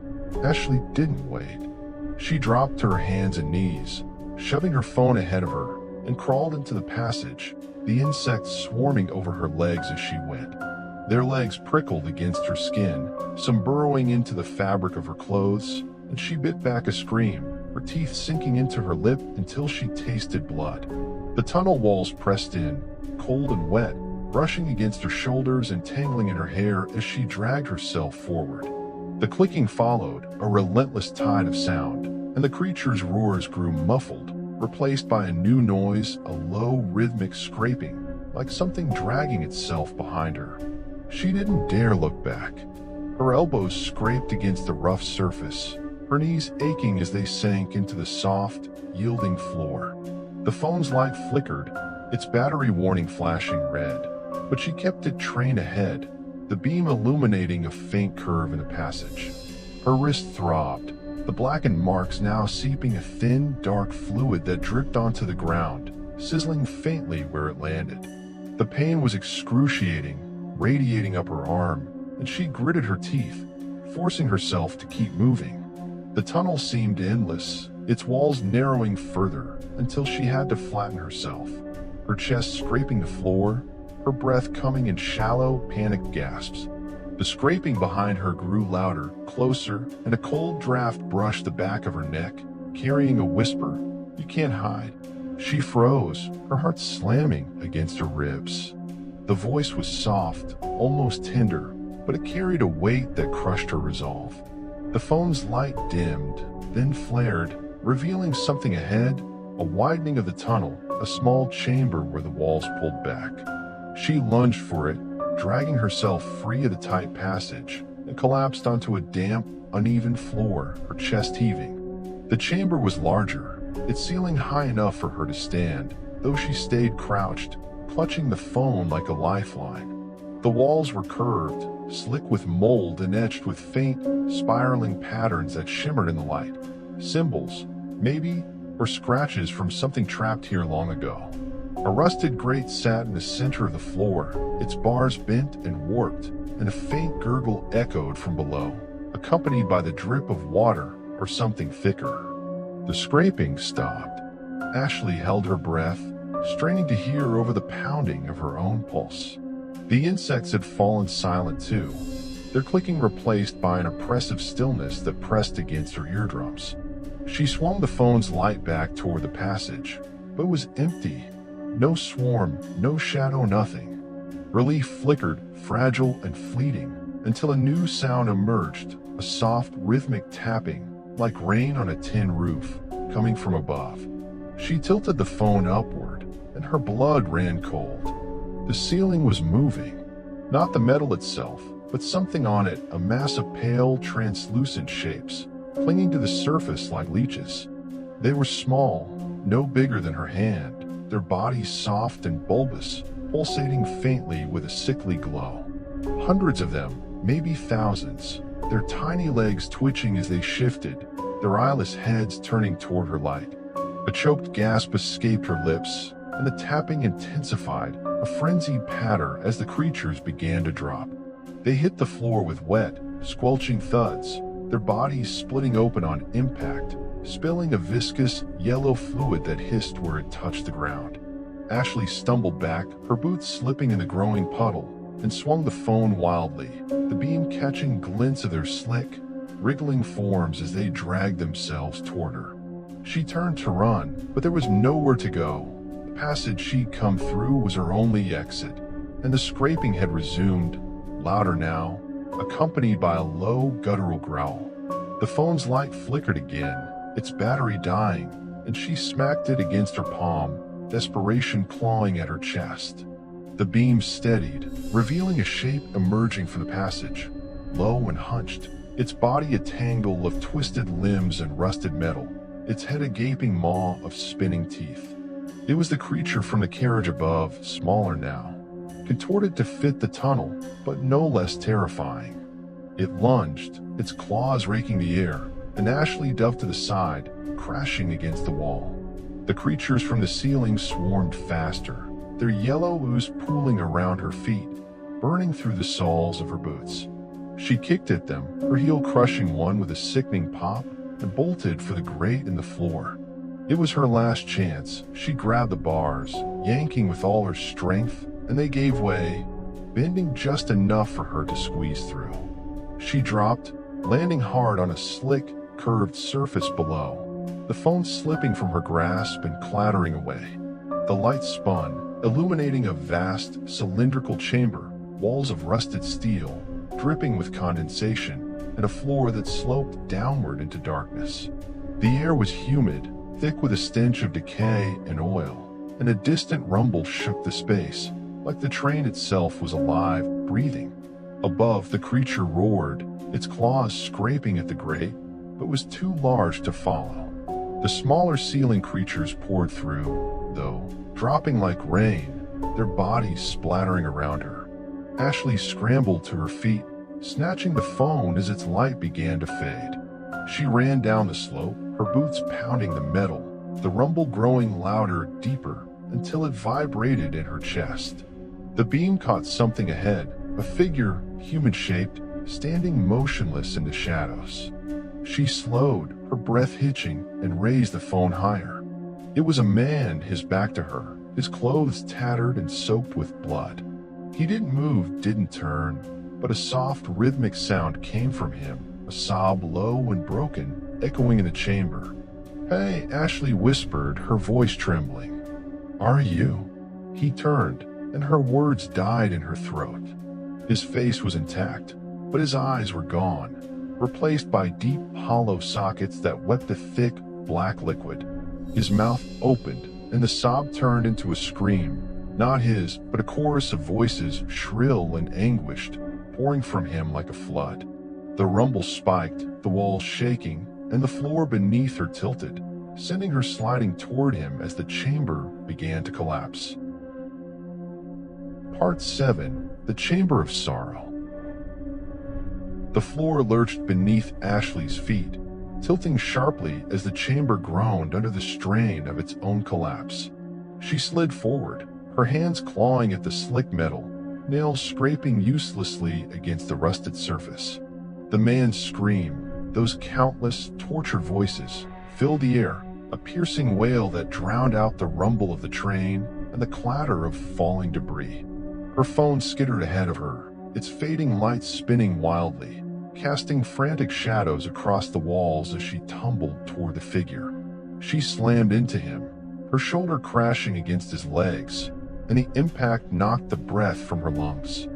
Ashley didn't wait. She dropped to her hands and knees, shoving her phone ahead of her, and crawled into the passage, the insects swarming over her legs as she went. Their legs prickled against her skin, some burrowing into the fabric of her clothes, and she bit back a scream, her teeth sinking into her lip until she tasted blood. The tunnel walls pressed in, cold and wet, brushing against her shoulders and tangling in her hair as she dragged herself forward. The clicking followed, a relentless tide of sound, and the creature's roars grew muffled, replaced by a new noise, a low, rhythmic scraping, like something dragging itself behind her. She didn't dare look back. Her elbows scraped against the rough surface, her knees aching as they sank into the soft, yielding floor. The phone's light flickered, its battery warning flashing red, but she kept it trained ahead, the beam illuminating a faint curve in the passage. Her wrist throbbed, the blackened marks now seeping a thin, dark fluid that dripped onto the ground, sizzling faintly where it landed. The pain was excruciating, radiating up her arm, and she gritted her teeth, forcing herself to keep moving. The tunnel seemed endless, its walls narrowing further until she had to flatten herself, her chest scraping the floor, her breath coming in shallow, panicked gasps. The scraping behind her grew louder, closer, and a cold draft brushed the back of her neck, carrying a whisper, "You can't hide." She froze, her heart slamming against her ribs. The voice was soft, almost tender, but it carried a weight that crushed her resolve. The phone's light dimmed, then flared, revealing something ahead, a widening of the tunnel, a small chamber where the walls pulled back. She lunged for it, dragging herself free of the tight passage, and collapsed onto a damp, uneven floor, her chest heaving. The chamber was larger, its ceiling high enough for her to stand, though she stayed crouched, clutching the phone like a lifeline. The walls were curved, slick with mold and etched with faint, spiraling patterns that shimmered in the light. Symbols, maybe, or scratches from something trapped here long ago. A rusted grate sat in the center of the floor, its bars bent and warped, and a faint gurgle echoed from below, accompanied by the drip of water or something thicker. The scraping stopped. Ashley held her breath, straining to hear over the pounding of her own pulse. The insects had fallen silent too, their clicking replaced by an oppressive stillness that pressed against her eardrums. She swung the phone's light back toward the passage, but it was empty. No swarm, no shadow, nothing. Relief flickered, fragile and fleeting, until a new sound emerged, a soft, rhythmic tapping, like rain on a tin roof, coming from above. She tilted the phone upward, and her blood ran cold. The ceiling was moving, not the metal itself, but something on it, a mass of pale, translucent shapes, clinging to the surface like leeches. They were small, no bigger than her hand, their bodies soft and bulbous, pulsating faintly with a sickly glow. Hundreds of them, maybe thousands, their tiny legs twitching as they shifted, their eyeless heads turning toward her light. A choked gasp escaped her lips, and the tapping intensified, a frenzied patter as the creatures began to drop. They hit the floor with wet, squelching thuds, their bodies splitting open on impact, spilling a viscous, yellow fluid that hissed where it touched the ground. Ashley stumbled back, her boots slipping in the growing puddle, and swung the phone wildly, the beam catching glints of their slick, wriggling forms as they dragged themselves toward her. She turned to run, but there was nowhere to go. The passage she'd come through was her only exit, and the scraping had resumed, louder now, accompanied by a low, guttural growl. The phone's light flickered again, its battery dying, and she smacked it against her palm, desperation clawing at her chest. The beam steadied, revealing a shape emerging from the passage, low and hunched, its body a tangle of twisted limbs and rusted metal, its head a gaping maw of spinning teeth. It was the creature from the carriage above, smaller now, contorted to fit the tunnel, but no less terrifying. It lunged, its claws raking the air, and Ashley dove to the side, crashing against the wall. The creatures from the ceiling swarmed faster, their yellow ooze pooling around her feet, burning through the soles of her boots. She kicked at them, her heel crushing one with a sickening pop, and bolted for the grate in the floor. It was her last chance. She grabbed the bars, yanking with all her strength, and they gave way, bending just enough for her to squeeze through. She dropped, landing hard on a slick, curved surface below, the phone slipping from her grasp and clattering away. The light spun, illuminating a vast, cylindrical chamber, walls of rusted steel, dripping with condensation, and a floor that sloped downward into darkness. The air was humid, thick with a stench of decay and oil, and a distant rumble shook the space, like the train itself was alive, breathing. Above, the creature roared, its claws scraping at the grate, but was too large to follow. The smaller ceiling creatures poured through, though, dropping like rain, their bodies splattering around her. Ashley scrambled to her feet, snatching the phone as its light began to fade. She ran down the slope, her boots pounding the metal, the rumble growing louder, deeper, until it vibrated in her chest. The beam caught something ahead, a figure, human-shaped, standing motionless in the shadows. She slowed, her breath hitching, and raised the phone higher. It was a man, his back to her, his clothes tattered and soaked with blood. He didn't move, didn't turn, but a soft, rhythmic sound came from him, a sob low and broken, echoing in the chamber. "Hey," Ashley whispered, her voice trembling. "Are you?" He turned, and her words died in her throat. His face was intact, but his eyes were gone, replaced by deep, hollow sockets that wept a thick, black liquid. His mouth opened, and the sob turned into a scream, not his, but a chorus of voices, shrill and anguished, pouring from him like a flood. The rumble spiked, the walls shaking, and the floor beneath her tilted, sending her sliding toward him as the chamber began to collapse. Part 7. The Chamber of Sorrow. The floor lurched beneath Ashley's feet, tilting sharply as the chamber groaned under the strain of its own collapse. She slid forward, her hands clawing at the slick metal, nails scraping uselessly against the rusted surface. The man's scream, those countless, tortured voices, filled the air, a piercing wail that drowned out the rumble of the train and the clatter of falling debris. Her phone skittered ahead of her, its fading lights spinning wildly, casting frantic shadows across the walls as she tumbled toward the figure. She slammed into him, her shoulder crashing against his legs, and the impact knocked the breath from her lungs.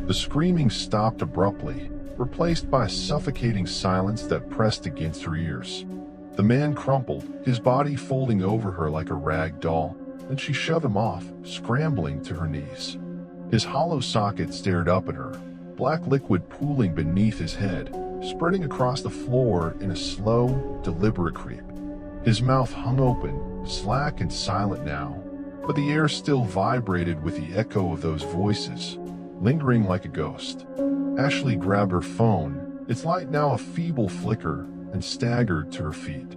The screaming stopped abruptly, replaced by a suffocating silence that pressed against her ears. The man crumpled, his body folding over her like a rag doll, and she shoved him off, scrambling to her knees. His hollow socket stared up at her, black liquid pooling beneath his head, spreading across the floor in a slow, deliberate creep. His mouth hung open, slack and silent now, but the air still vibrated with the echo of those voices, lingering like a ghost. Ashley grabbed her phone, its light now a feeble flicker, and staggered to her feet.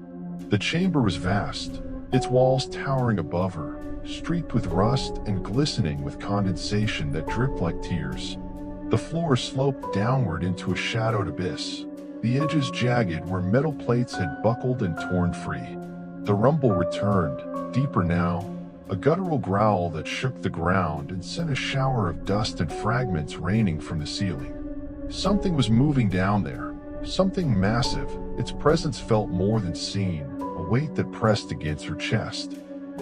The chamber was vast, its walls towering above her, streaked with rust and glistening with condensation that dripped like tears. The floor sloped downward into a shadowed abyss, the edges jagged where metal plates had buckled and torn free. The rumble returned, deeper now, a guttural growl that shook the ground and sent a shower of dust and fragments raining from the ceiling. Something was moving down there, something massive. Its presence felt more than seen, a weight that pressed against her chest.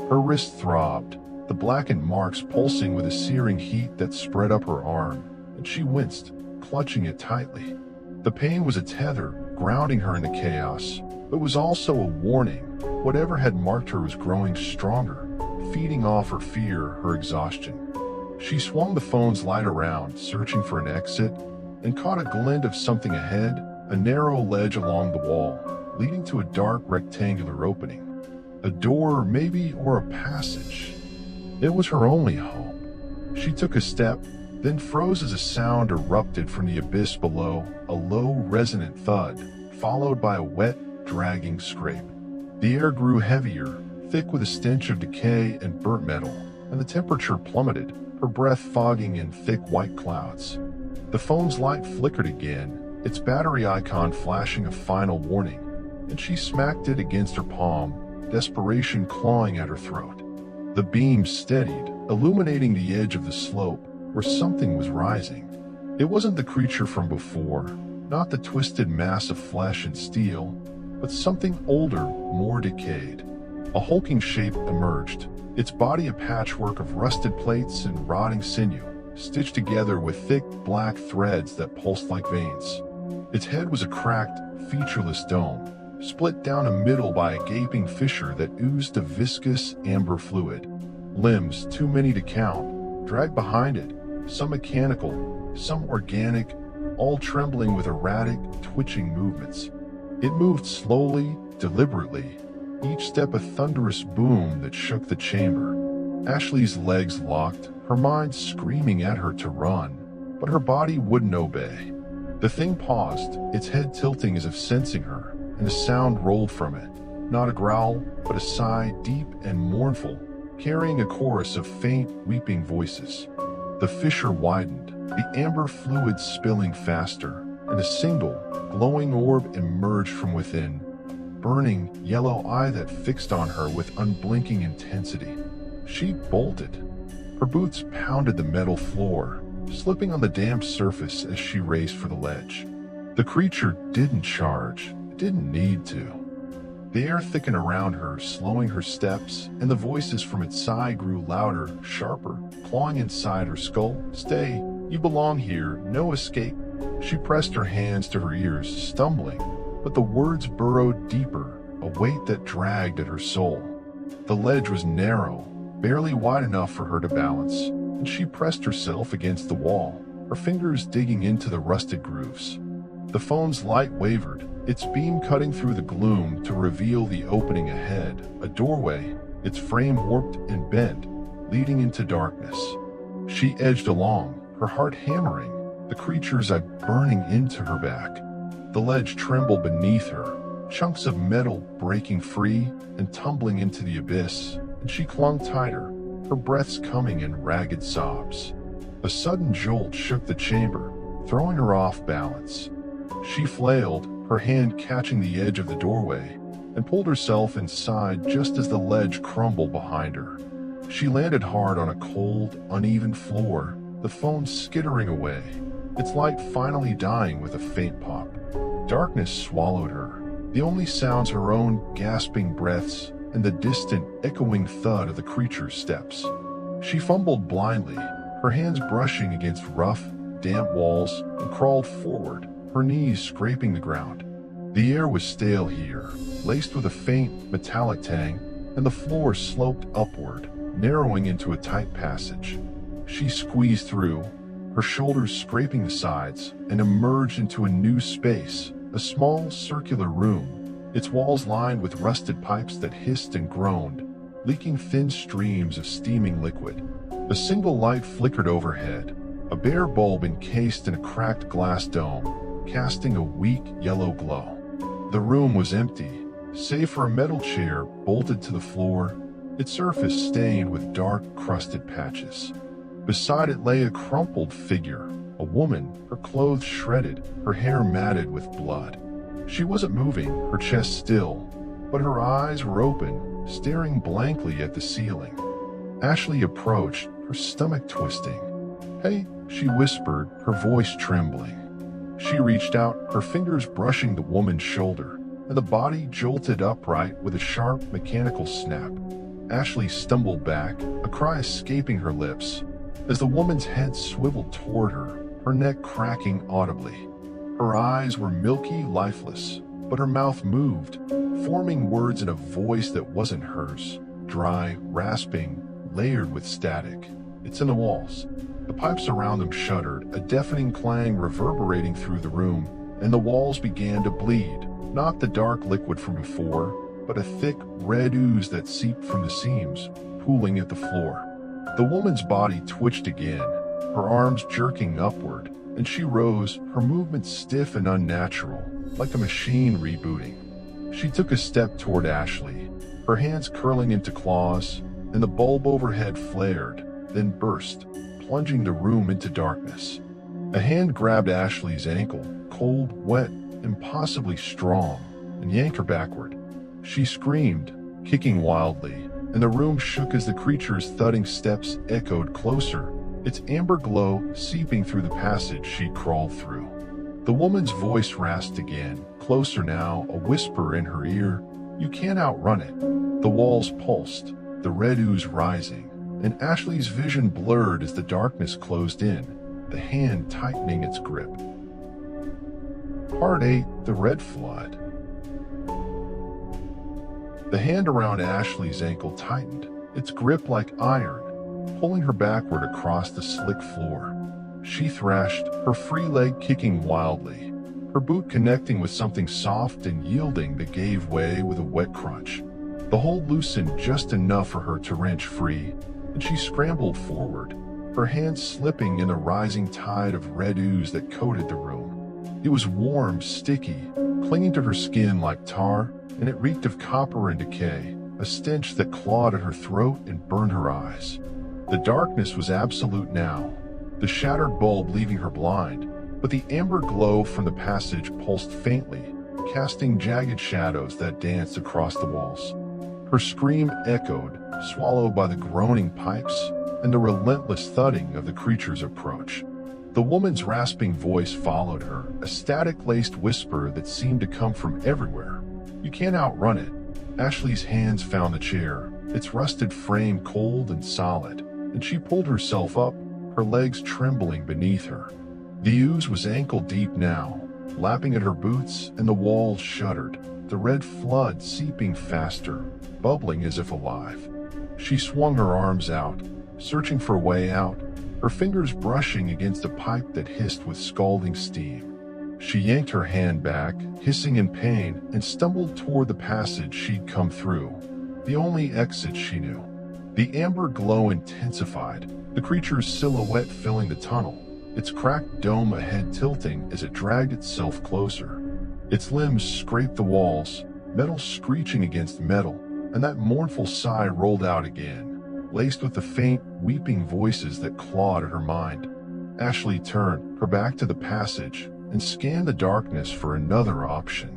Her wrist throbbed, the blackened marks pulsing with a searing heat that spread up her arm, and she winced, clutching it tightly. The pain was a tether, grounding her in the chaos, but was also a warning. Whatever had marked her was growing stronger, feeding off her fear, her exhaustion. She swung the phone's light around, searching for an exit, and caught a glint of something ahead, a narrow ledge along the wall, leading to a dark rectangular opening. A door, maybe, or a passage. It was her only hope. She took a step, then froze as a sound erupted from the abyss below, a low, resonant thud, followed by a wet, dragging scrape. The air grew heavier, thick with a stench of decay and burnt metal, and the temperature plummeted, her breath fogging in thick white clouds. The phone's light flickered again, its battery icon flashing a final warning, and she smacked it against her palm, desperation clawing at her throat. The beam steadied, illuminating the edge of the slope, where something was rising. It wasn't the creature from before, not the twisted mass of flesh and steel, but something older, more decayed. A hulking shape emerged, its body a patchwork of rusted plates and rotting sinew, stitched together with thick, black threads that pulsed like veins. Its head was a cracked, featureless dome, split down the middle by a gaping fissure that oozed a viscous, amber fluid. Limbs, too many to count, dragged behind it, some mechanical, some organic, all trembling with erratic, twitching movements. It moved slowly, deliberately, each step a thunderous boom that shook the chamber. Ashley's legs locked, her mind screaming at her to run, but her body wouldn't obey. The thing paused, its head tilting as if sensing her, and a sound rolled from it. Not a growl, but a sigh, deep and mournful, carrying a chorus of faint, weeping voices. The fissure widened, the amber fluid spilling faster, and a single, glowing orb emerged from within, a burning, yellow eye that fixed on her with unblinking intensity. She bolted. Her boots pounded the metal floor, slipping on the damp surface as she raced for the ledge. The creature didn't charge, it didn't need to. The air thickened around her, slowing her steps, and the voices from its side grew louder, sharper, clawing inside her skull. "Stay, you belong here, no escape." She pressed her hands to her ears, stumbling, but the words burrowed deeper, a weight that dragged at her soul. The ledge was narrow, barely wide enough for her to balance, and she pressed herself against the wall, her fingers digging into the rusted grooves. The phone's light wavered, its beam cutting through the gloom to reveal the opening ahead, a doorway, its frame warped and bent, leading into darkness. She edged along, her heart hammering, the creature's eye burning into her back. The ledge trembled beneath her, chunks of metal breaking free and tumbling into the abyss, and she clung tighter, her breaths coming in ragged sobs. A sudden jolt shook the chamber, throwing her off balance. She flailed, her hand catching the edge of the doorway, and pulled herself inside just as the ledge crumbled behind her. She landed hard on a cold, uneven floor, the phone skittering away, its light finally dying with a faint pop. Darkness swallowed her, the only sounds her own gasping breaths and the distant, echoing thud of the creature's steps. She fumbled blindly, her hands brushing against rough, damp walls, and crawled forward, her knees scraping the ground. The air was stale here, laced with a faint, metallic tang, and the floor sloped upward, narrowing into a tight passage. She squeezed through, her shoulders scraping the sides, and emerged into a new space, a small, circular room, its walls lined with rusted pipes that hissed and groaned, leaking thin streams of steaming liquid. A single light flickered overhead, a bare bulb encased in a cracked glass dome, casting a weak yellow glow. The room was empty, save for a metal chair bolted to the floor, its surface stained with dark, crusted patches. Beside it lay a crumpled figure, a woman, her clothes shredded, her hair matted with blood. She wasn't moving, her chest still, but her eyes were open, staring blankly at the ceiling. Ashley approached, her stomach twisting. "Hey," she whispered, her voice trembling. She reached out, her fingers brushing the woman's shoulder, and the body jolted upright with a sharp, mechanical snap. Ashley stumbled back, a cry escaping her lips, as the woman's head swiveled toward her, her neck cracking audibly. Her eyes were milky, lifeless, but her mouth moved, forming words in a voice that wasn't hers, dry, rasping, layered with static. "It's in the walls." The pipes around them shuddered, a deafening clang reverberating through the room, and the walls began to bleed, not the dark liquid from before, but a thick, red ooze that seeped from the seams, pooling at the floor. The woman's body twitched again, her arms jerking upward, and she rose, her movements stiff and unnatural, like a machine rebooting. She took a step toward Ashley, her hands curling into claws, and the bulb overhead flared, then burst, plunging the room into darkness. A hand grabbed Ashley's ankle, cold, wet, impossibly strong, and yanked her backward. She screamed, kicking wildly, and the room shook as the creature's thudding steps echoed closer, its amber glow seeping through the passage she crawled through. The woman's voice rasped again, closer now, a whisper in her ear. "You can't outrun it." The walls pulsed, the red ooze rising, and Ashley's vision blurred as the darkness closed in, the hand tightening its grip. Part 8. The Red Flood. The hand around Ashley's ankle tightened, its grip like iron, pulling her backward across the slick floor. She thrashed, her free leg kicking wildly, her boot connecting with something soft and yielding that gave way with a wet crunch. The hold loosened just enough for her to wrench free, and she scrambled forward, her hands slipping in the rising tide of red ooze that coated the room. It was warm, sticky, clinging to her skin like tar, and it reeked of copper and decay, a stench that clawed at her throat and burned her eyes. The darkness was absolute now, the shattered bulb leaving her blind, but the amber glow from the passage pulsed faintly, casting jagged shadows that danced across the walls. Her scream echoed, swallowed by the groaning pipes and the relentless thudding of the creature's approach. The woman's rasping voice followed her, a static-laced whisper that seemed to come from everywhere. "You can't outrun it." Ashley's hands found the chair, its rusted frame cold and solid, and she pulled herself up, her legs trembling beneath her. The ooze was ankle-deep now, lapping at her boots, and the walls shuddered, the red flood seeping faster, bubbling as if alive. She swung her arms out, searching for a way out, her fingers brushing against a pipe that hissed with scalding steam. She yanked her hand back, hissing in pain, and stumbled toward the passage she'd come through, the only exit she knew. The amber glow intensified, the creature's silhouette filling the tunnel, its cracked dome ahead tilting as it dragged itself closer. Its limbs scraped the walls, metal screeching against metal, and that mournful sigh rolled out again, laced with the faint, weeping voices that clawed at her mind. Ashley turned, her back to the passage, and scanned the darkness for another option.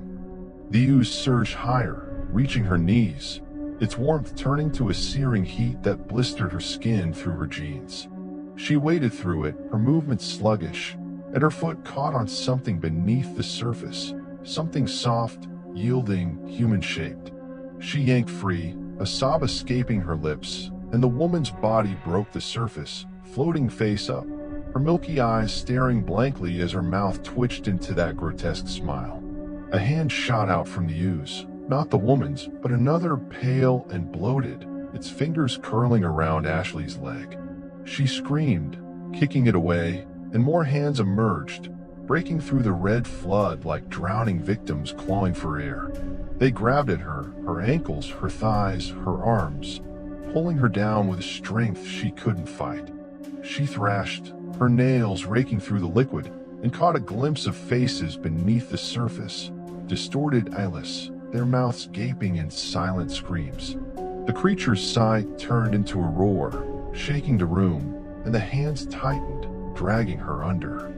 The ooze surged higher, reaching her knees, its warmth turning to a searing heat that blistered her skin through her jeans. She waded through it, her movements sluggish, and her foot caught on something beneath the surface, something soft, yielding, human-shaped. She yanked free, a sob escaping her lips, and the woman's body broke the surface, floating face up, her milky eyes staring blankly as her mouth twitched into that grotesque smile. A hand shot out from the ooze, not the woman's, but another, pale and bloated, its fingers curling around Ashley's leg. She screamed, kicking it away, and more hands emerged, breaking through the red flood like drowning victims clawing for air. They grabbed at her, her ankles, her thighs, her arms, pulling her down with a strength she couldn't fight. She thrashed, her nails raking through the liquid, and caught a glimpse of faces beneath the surface, distorted eyeless, their mouths gaping in silent screams. The creature's sigh turned into a roar, shaking the room, and the hands tightened, dragging her under.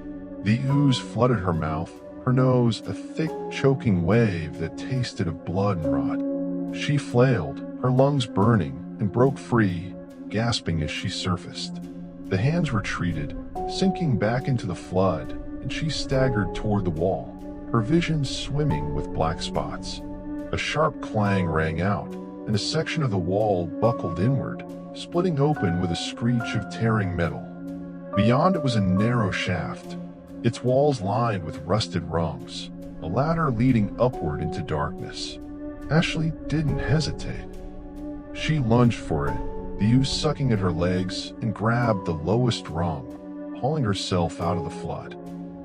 The ooze flooded her mouth, her nose a thick, choking wave that tasted of blood and rot. She flailed, her lungs burning, and broke free, gasping as she surfaced. The hands retreated, sinking back into the flood, and she staggered toward the wall, her vision swimming with black spots. A sharp clang rang out, and a section of the wall buckled inward, splitting open with a screech of tearing metal. Beyond it was a narrow shaft, its walls lined with rusted rungs, a ladder leading upward into darkness. Ashley didn't hesitate. She lunged for it, the ooze sucking at her legs, and grabbed the lowest rung, hauling herself out of the flood.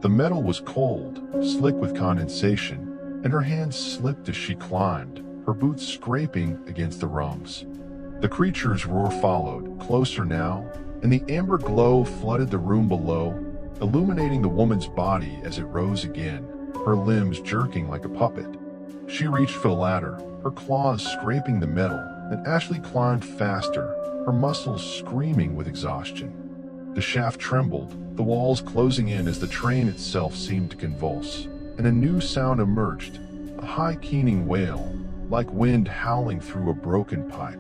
The metal was cold, slick with condensation, and her hands slipped as she climbed, her boots scraping against the rungs. The creature's roar followed, closer now, and the amber glow flooded the room below, illuminating the woman's body as it rose again, her limbs jerking like a puppet. She reached for the ladder, her claws scraping the metal, and Ashley climbed faster, her muscles screaming with exhaustion. The shaft trembled, the walls closing in as the train itself seemed to convulse, and a new sound emerged, a high keening wail, like wind howling through a broken pipe.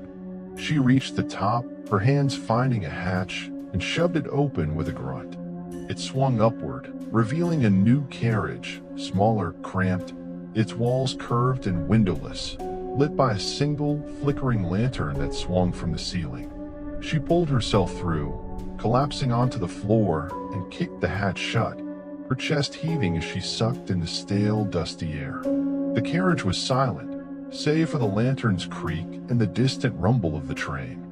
She reached the top, her hands finding a hatch, and shoved it open with a grunt. It swung upward, revealing a new carriage, smaller, cramped, its walls curved and windowless, lit by a single, flickering lantern that swung from the ceiling. She pulled herself through, collapsing onto the floor, and kicked the hatch shut, her chest heaving as she sucked in the stale, dusty air. The carriage was silent, save for the lantern's creak and the distant rumble of the train.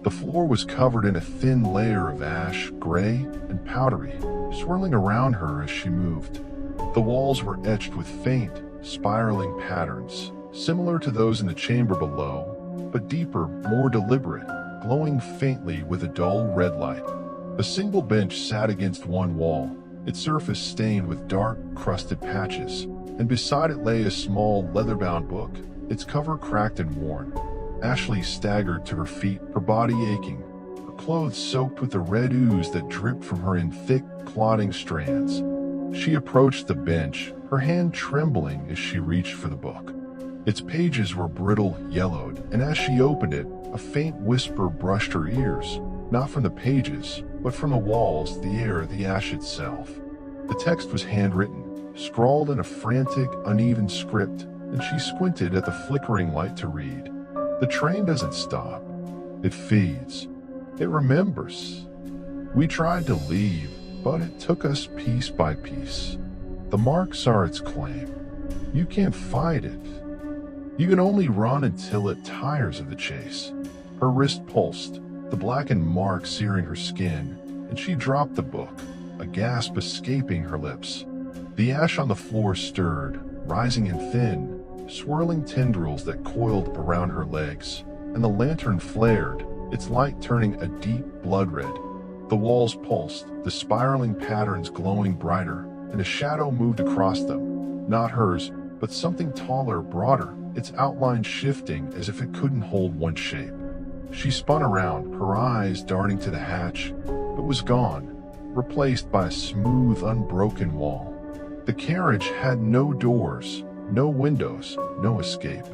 The floor was covered in a thin layer of ash, gray and powdery, swirling around her as she moved. The walls were etched with faint, spiraling patterns, similar to those in the chamber below, but deeper, more deliberate, glowing faintly with a dull red light. A single bench sat against one wall, its surface stained with dark, crusted patches, and beside it lay a small, leather-bound book, its cover cracked and worn. Ashley staggered to her feet, her body aching, her clothes soaked with the red ooze that dripped from her in thick, clotting strands. She approached the bench, her hand trembling as she reached for the book. Its pages were brittle, yellowed, and as she opened it, a faint whisper brushed her ears, not from the pages, but from the walls, the air, the ash itself. The text was handwritten, scrawled in a frantic, uneven script, and she squinted at the flickering light to read. The train doesn't stop. It feeds. It remembers. We tried to leave, but it took us piece by piece. The marks are its claim. You can't fight it. You can only run until it tires of the chase. Her wrist pulsed, the blackened mark searing her skin, and she dropped the book, a gasp escaping her lips. The ash on the floor stirred, rising in thin, swirling tendrils that coiled around her legs, and the lantern flared, its light turning a deep blood red. The walls pulsed, the spiraling patterns glowing brighter, and a shadow moved across them, not hers, but something taller, broader, its outline shifting as if it couldn't hold one shape. She spun around, her eyes darting to the hatch, but was gone, replaced by a smooth, unbroken wall. The carriage had no doors, no windows, no escape.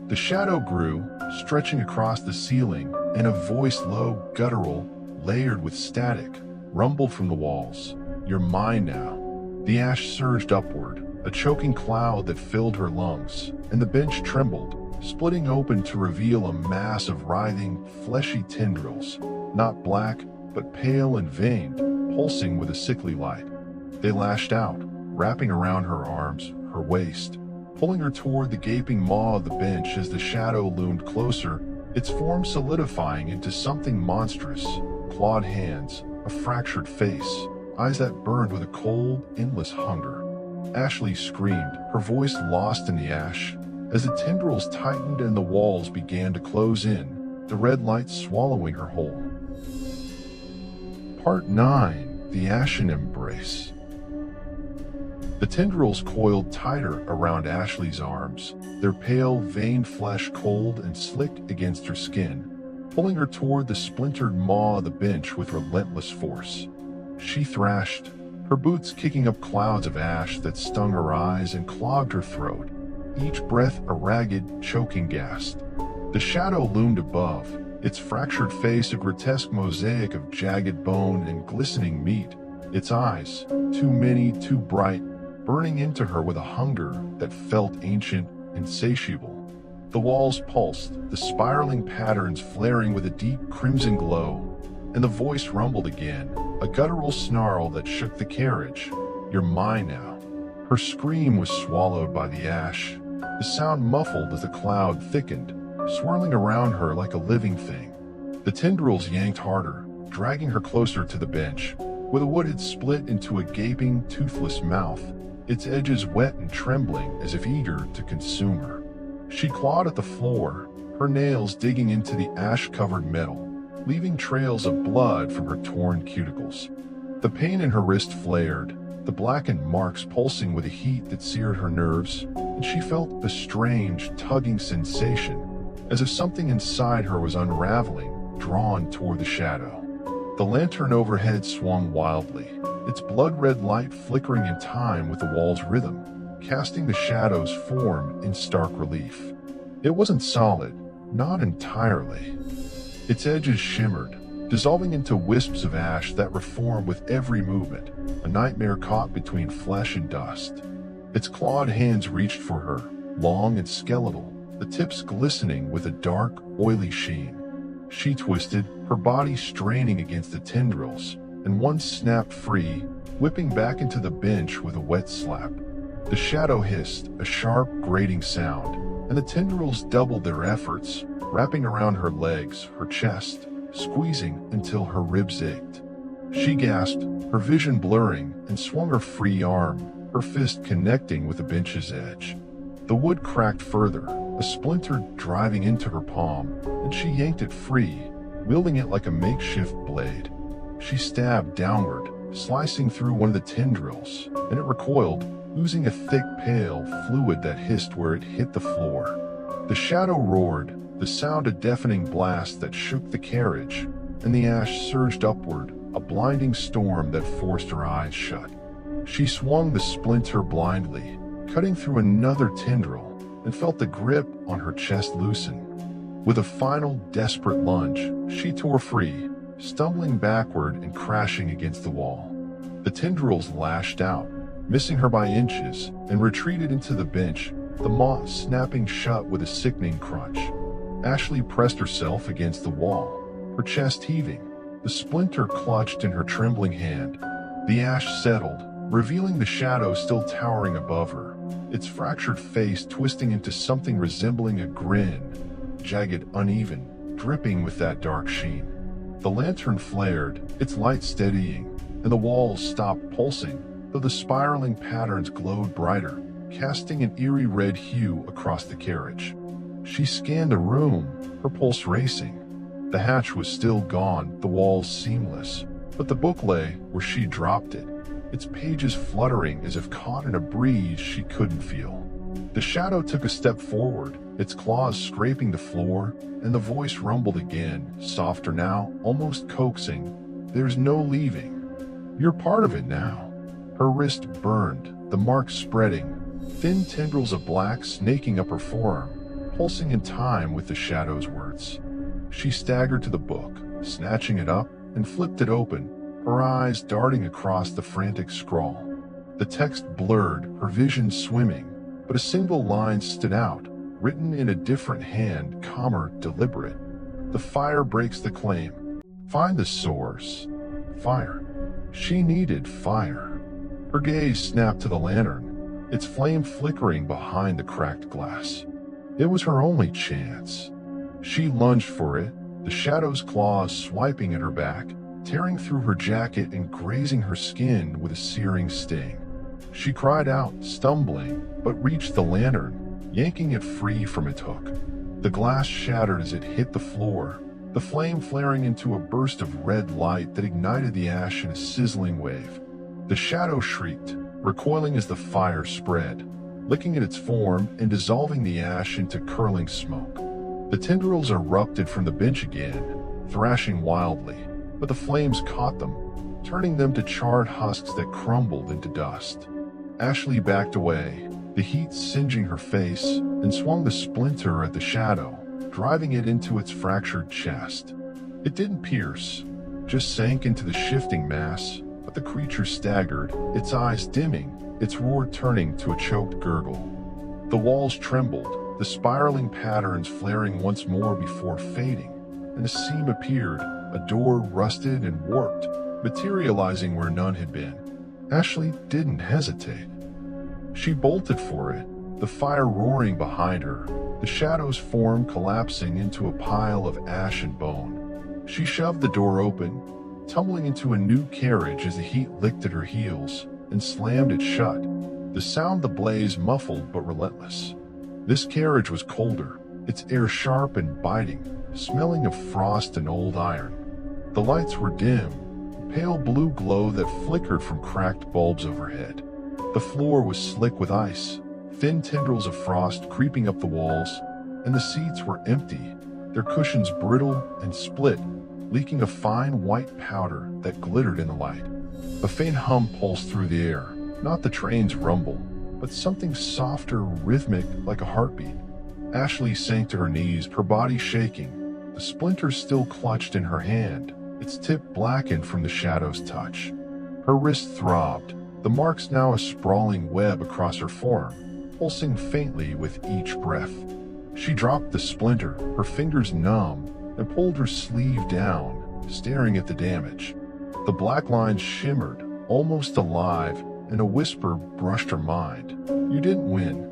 The shadow grew, stretching across the ceiling, and a voice, low, guttural, layered with static, rumbled from the walls. "You're mine now." The ash surged upward, a choking cloud that filled her lungs, and the bench trembled, splitting open to reveal a mass of writhing, fleshy tendrils, not black, but pale and veined, pulsing with a sickly light. They lashed out, wrapping around her arms, her waist, pulling her toward the gaping maw of the bench as the shadow loomed closer, its form solidifying into something monstrous. Clawed hands, a fractured face, eyes that burned with a cold, endless hunger. Ashley screamed, her voice lost in the ash, as the tendrils tightened and the walls began to close in, the red light swallowing her whole. Part 9. The Ashen Embrace. The tendrils coiled tighter around Ashley's arms, their pale, veined flesh cold and slick against her skin, pulling her toward the splintered maw of the bench with relentless force. She thrashed, her boots kicking up clouds of ash that stung her eyes and clogged her throat, each breath a ragged, choking gasp. The shadow loomed above, its fractured face a grotesque mosaic of jagged bone and glistening meat, its eyes, too many, too bright, burning into her with a hunger that felt ancient, insatiable. The walls pulsed, the spiraling patterns flaring with a deep crimson glow, and the voice rumbled again, a guttural snarl that shook the carriage. "You're mine now." Her scream was swallowed by the ash, the sound muffled as the cloud thickened, swirling around her like a living thing. The tendrils yanked harder, dragging her closer to the bench, where the wood had split into a gaping, toothless mouth, its edges wet and trembling as if eager to consume her. She clawed at the floor, her nails digging into the ash-covered metal, leaving trails of blood from her torn cuticles. The pain in her wrist flared, the blackened marks pulsing with a heat that seared her nerves, and she felt a strange, tugging sensation, as if something inside her was unraveling, drawn toward the shadow. The lantern overhead swung wildly, its blood-red light flickering in time with the wall's rhythm, casting the shadow's form in stark relief. It wasn't solid, not entirely. Its edges shimmered, dissolving into wisps of ash that reformed with every movement, a nightmare caught between flesh and dust. Its clawed hands reached for her, long and skeletal, the tips glistening with a dark, oily sheen. She twisted, her body straining against the tendrils, and one snapped free, whipping back into the bench with a wet slap. The shadow hissed, a sharp, grating sound, and the tendrils doubled their efforts, wrapping around her legs, her chest, squeezing until her ribs ached. She gasped, her vision blurring, and swung her free arm, her fist connecting with the bench's edge. The wood cracked further, a splinter driving into her palm, and she yanked it free, wielding it like a makeshift blade. She stabbed downward, slicing through one of the tendrils, and it recoiled, oozing a thick, pale fluid that hissed where it hit the floor. The shadow roared, the sound a deafening blast that shook the carriage, and the ash surged upward, a blinding storm that forced her eyes shut. She swung the splinter blindly, cutting through another tendril, and felt the grip on her chest loosen. With a final desperate lunge, she tore free, stumbling backward and crashing against the wall. The tendrils lashed out, missing her by inches, and retreated into the bench, the maw snapping shut with a sickening crunch. Ashley pressed herself against the wall, her chest heaving, the splinter clutched in her trembling hand. The ash settled, revealing the shadow still towering above her, its fractured face twisting into something resembling a grin, jagged, uneven, dripping with that dark sheen. The lantern flared, its light steadying, and the walls stopped pulsing, though the spiraling patterns glowed brighter, casting an eerie red hue across the carriage. She scanned the room, her pulse racing. The hatch was still gone, the walls seamless, but the book lay where she dropped it, its pages fluttering as if caught in a breeze she couldn't feel. The shadow took a step forward, its claws scraping the floor, and the voice rumbled again, softer now, almost coaxing. "There's no leaving. You're part of it now." Her wrist burned, the mark spreading, thin tendrils of black snaking up her forearm, pulsing in time with the shadow's words. She staggered to the book, snatching it up, and flipped it open, her eyes darting across the frantic scrawl. The text blurred, her vision swimming, but a single line stood out, written in a different hand, calmer, deliberate. "The fire breaks the claim. Find the source." Fire. She needed fire. Her gaze snapped to the lantern, its flame flickering behind the cracked glass. It was her only chance. She lunged for it, the shadow's claws swiping at her back, tearing through her jacket and grazing her skin with a searing sting. She cried out, stumbling, but reached the lantern, yanking it free from its hook. The glass shattered as it hit the floor, the flame flaring into a burst of red light that ignited the ash in a sizzling wave. The shadow shrieked, recoiling as the fire spread, licking at its form and dissolving the ash into curling smoke. The tendrils erupted from the bench again, thrashing wildly, but the flames caught them, turning them to charred husks that crumbled into dust. Ashley backed away, the heat singeing her face, and swung the splinter at the shadow, driving it into its fractured chest. It didn't pierce, just sank into the shifting mass, but the creature staggered, its eyes dimming, its roar turning to a choked gurgle. The walls trembled, the spiraling patterns flaring once more before fading, and a seam appeared, a door rusted and warped, materializing where none had been. Ashley didn't hesitate. She bolted for it, the fire roaring behind her, the shadow's form collapsing into a pile of ash and bone. She shoved the door open, tumbling into a new carriage as the heat licked at her heels, and slammed it shut, the sound the blaze muffled but relentless. This carriage was colder, its air sharp and biting, smelling of frost and old iron. The lights were dim, a pale blue glow that flickered from cracked bulbs overhead. The floor was slick with ice, thin tendrils of frost creeping up the walls, and the seats were empty, their cushions brittle and split, leaking a fine white powder that glittered in the light. A faint hum pulsed through the air, not the train's rumble, but something softer, rhythmic, like a heartbeat. Ashley sank to her knees, her body shaking, the splinter still clutched in her hand, its tip blackened from the shadow's touch. Her wrist throbbed, the marks now a sprawling web across her forearm, pulsing faintly with each breath. She dropped the splinter, her fingers numb, and pulled her sleeve down, staring at the damage. The black lines shimmered, almost alive, and a whisper brushed her mind. "You didn't win.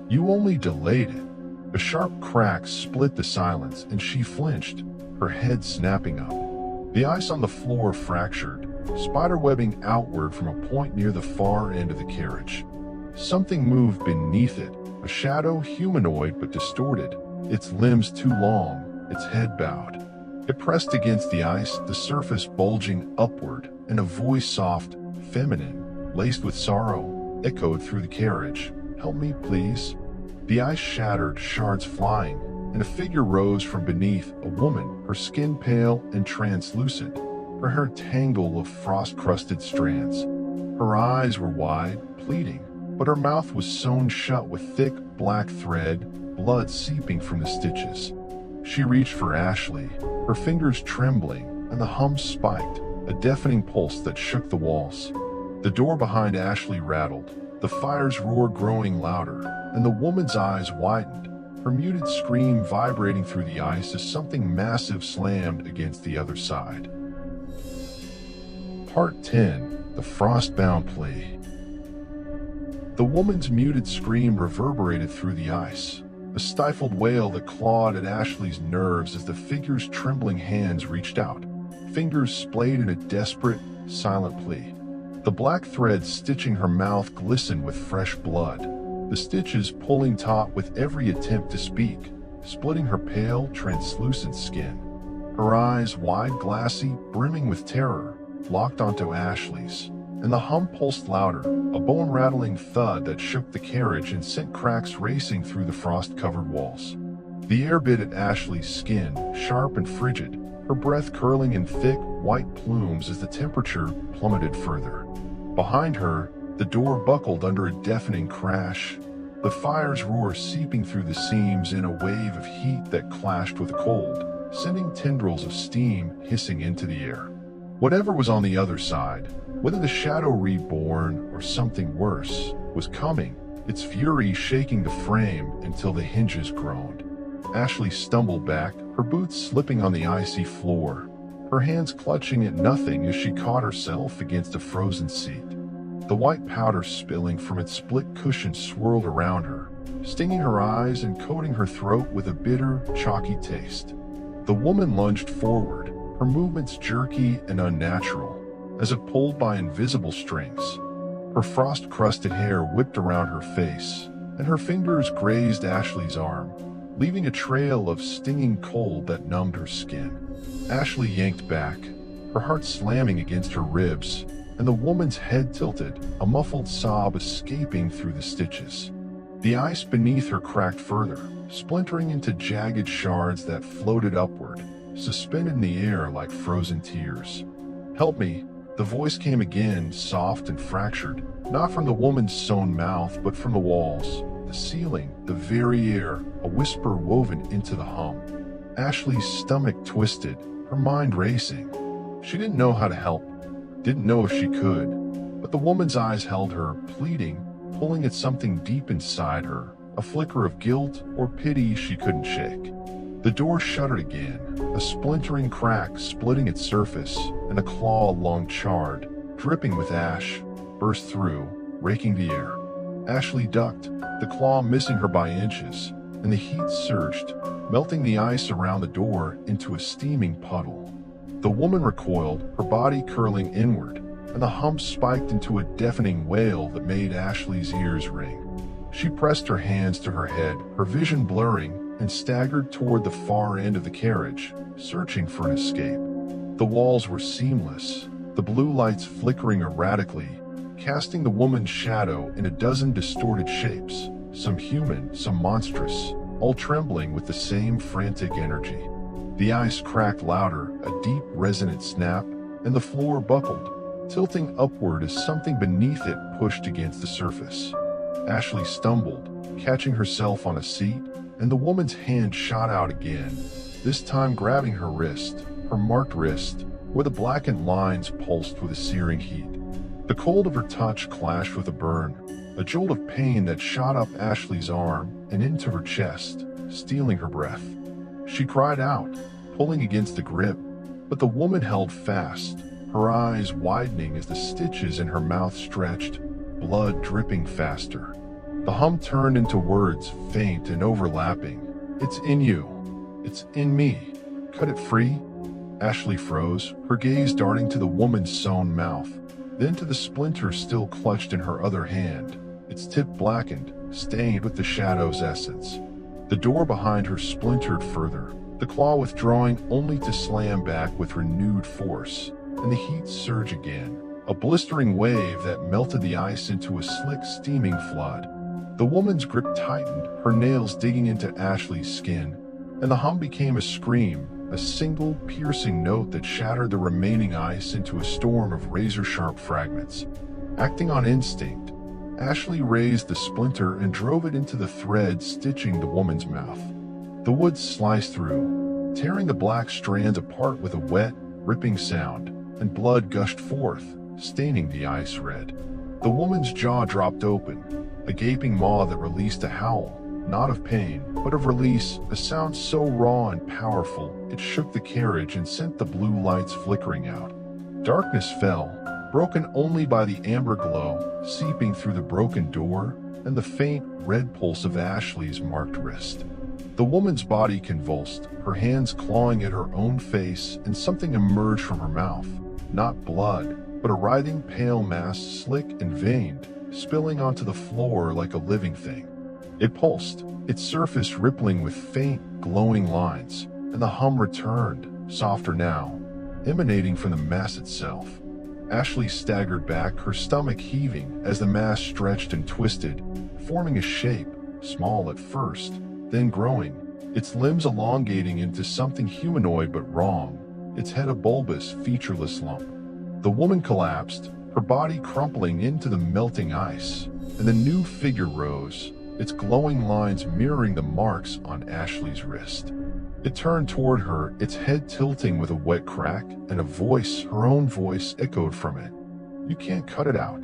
You only delayed it." A sharp crack split the silence, and she flinched, her head snapping up. The ice on the floor fractured, spiderwebbing outward from a point near the far end of the carriage. Something moved beneath it, a shadow, humanoid but distorted, its limbs too long, its head bowed. It pressed against the ice, the surface bulging upward, and a voice, soft, feminine, laced with sorrow, echoed through the carriage. "Help me, please." The ice shattered, shards flying, and a figure rose from beneath, a woman, her skin pale and translucent, her hair tangled of frost-crusted strands. Her eyes were wide, pleading, but her mouth was sewn shut with thick, black thread, blood seeping from the stitches. She reached for Ashley, her fingers trembling, and the hum spiked, a deafening pulse that shook the walls. The door behind Ashley rattled, the fire's roar growing louder, and the woman's eyes widened, her muted scream vibrating through the ice as something massive slammed against the other side. Part 10. The Frostbound Plea. The woman's muted scream reverberated through the ice, a stifled wail that clawed at Ashley's nerves as the figure's trembling hands reached out, fingers splayed in a desperate, silent plea. The black thread stitching her mouth glistened with fresh blood, the stitches pulling taut with every attempt to speak, splitting her pale, translucent skin. Her eyes, wide, glassy, brimming with terror, locked onto Ashley's, and the hum pulsed louder, a bone-rattling thud that shook the carriage and sent cracks racing through the frost-covered walls. The air bit at Ashley's skin, sharp and frigid, her breath curling in thick, white plumes as the temperature plummeted further. Behind her, the door buckled under a deafening crash, the fire's roar seeping through the seams in a wave of heat that clashed with cold, sending tendrils of steam hissing into the air. Whatever was on the other side, whether the shadow reborn or something worse, was coming, its fury shaking the frame until the hinges groaned. Ashley stumbled back, her boots slipping on the icy floor, her hands clutching at nothing as she caught herself against a frozen seat. The white powder spilling from its split cushion swirled around her, stinging her eyes and coating her throat with a bitter, chalky taste. The woman lunged forward, her movements jerky and unnatural, as if pulled by invisible strings. Her frost-crusted hair whipped around her face, and her fingers grazed Ashley's arm, leaving a trail of stinging cold that numbed her skin. Ashley yanked back, her heart slamming against her ribs, and the woman's head tilted, a muffled sob escaping through the stitches. The ice beneath her cracked further, splintering into jagged shards that floated upward, suspended in the air like frozen tears. "Help me," the voice came again, soft and fractured, not from the woman's sewn mouth but from the walls, the ceiling, the very air, a whisper woven into the hum. Ashley's stomach twisted, her mind racing. She didn't know how to help, didn't know if she could, but the woman's eyes held her, pleading, pulling at something deep inside her, a flicker of guilt or pity she couldn't shake. The door shuddered again, a splintering crack splitting its surface, and a claw long charred, dripping with ash, burst through, raking the air. Ashley ducked, the claw missing her by inches, and the heat surged, melting the ice around the door into a steaming puddle. The woman recoiled, her body curling inward, and the hum spiked into a deafening wail that made Ashley's ears ring. She pressed her hands to her head, her vision blurring, and staggered toward the far end of the carriage, searching for an escape. The walls were seamless, the blue lights flickering erratically, casting the woman's shadow in a dozen distorted shapes, some human, some monstrous, all trembling with the same frantic energy. The ice cracked louder, a deep, resonant snap, and the floor buckled, tilting upward as something beneath it pushed against the surface. Ashley stumbled, catching herself on a seat, and the woman's hand shot out again, this time grabbing her wrist, her marked wrist, where the blackened lines pulsed with a searing heat. The cold of her touch clashed with a burn, a jolt of pain that shot up Ashley's arm and into her chest, stealing her breath. She cried out, pulling against the grip, but the woman held fast, her eyes widening as the stitches in her mouth stretched, blood dripping faster. The hum turned into words, faint and overlapping. "It's in you. It's in me. Cut it free." Ashley froze, her gaze darting to the woman's sewn mouth, then to the splinter still clutched in her other hand, its tip blackened, stained with the shadow's essence. The door behind her splintered further, the claw withdrawing only to slam back with renewed force, and the heat surge again, a blistering wave that melted the ice into a slick, steaming flood. The woman's grip tightened, her nails digging into Ashley's skin, and the hum became a scream, a single, piercing note that shattered the remaining ice into a storm of razor-sharp fragments. Acting on instinct, Ashley raised the splinter and drove it into the thread stitching the woman's mouth. The wood sliced through, tearing the black strands apart with a wet, ripping sound, and blood gushed forth, staining the ice red. The woman's jaw dropped open, a gaping maw that released a howl, not of pain, but of release, a sound so raw and powerful it shook the carriage and sent the blue lights flickering out. Darkness fell, broken only by the amber glow seeping through the broken door and the faint red pulse of Ashley's marked wrist. The woman's body convulsed, her hands clawing at her own face, and something emerged from her mouth. Not blood, but a writhing pale mass, slick and veined, spilling onto the floor like a living thing. It pulsed, its surface rippling with faint, glowing lines, and the hum returned, softer now, emanating from the mass itself. Ashley staggered back, her stomach heaving as the mass stretched and twisted, forming a shape, small at first, then growing, its limbs elongating into something humanoid but wrong, its head a bulbous, featureless lump. The woman collapsed, her body crumpling into the melting ice, and the new figure rose, its glowing lines mirroring the marks on Ashley's wrist. It turned toward her, its head tilting with a wet crack, and a voice, her own voice, echoed from it. "You can't cut it out.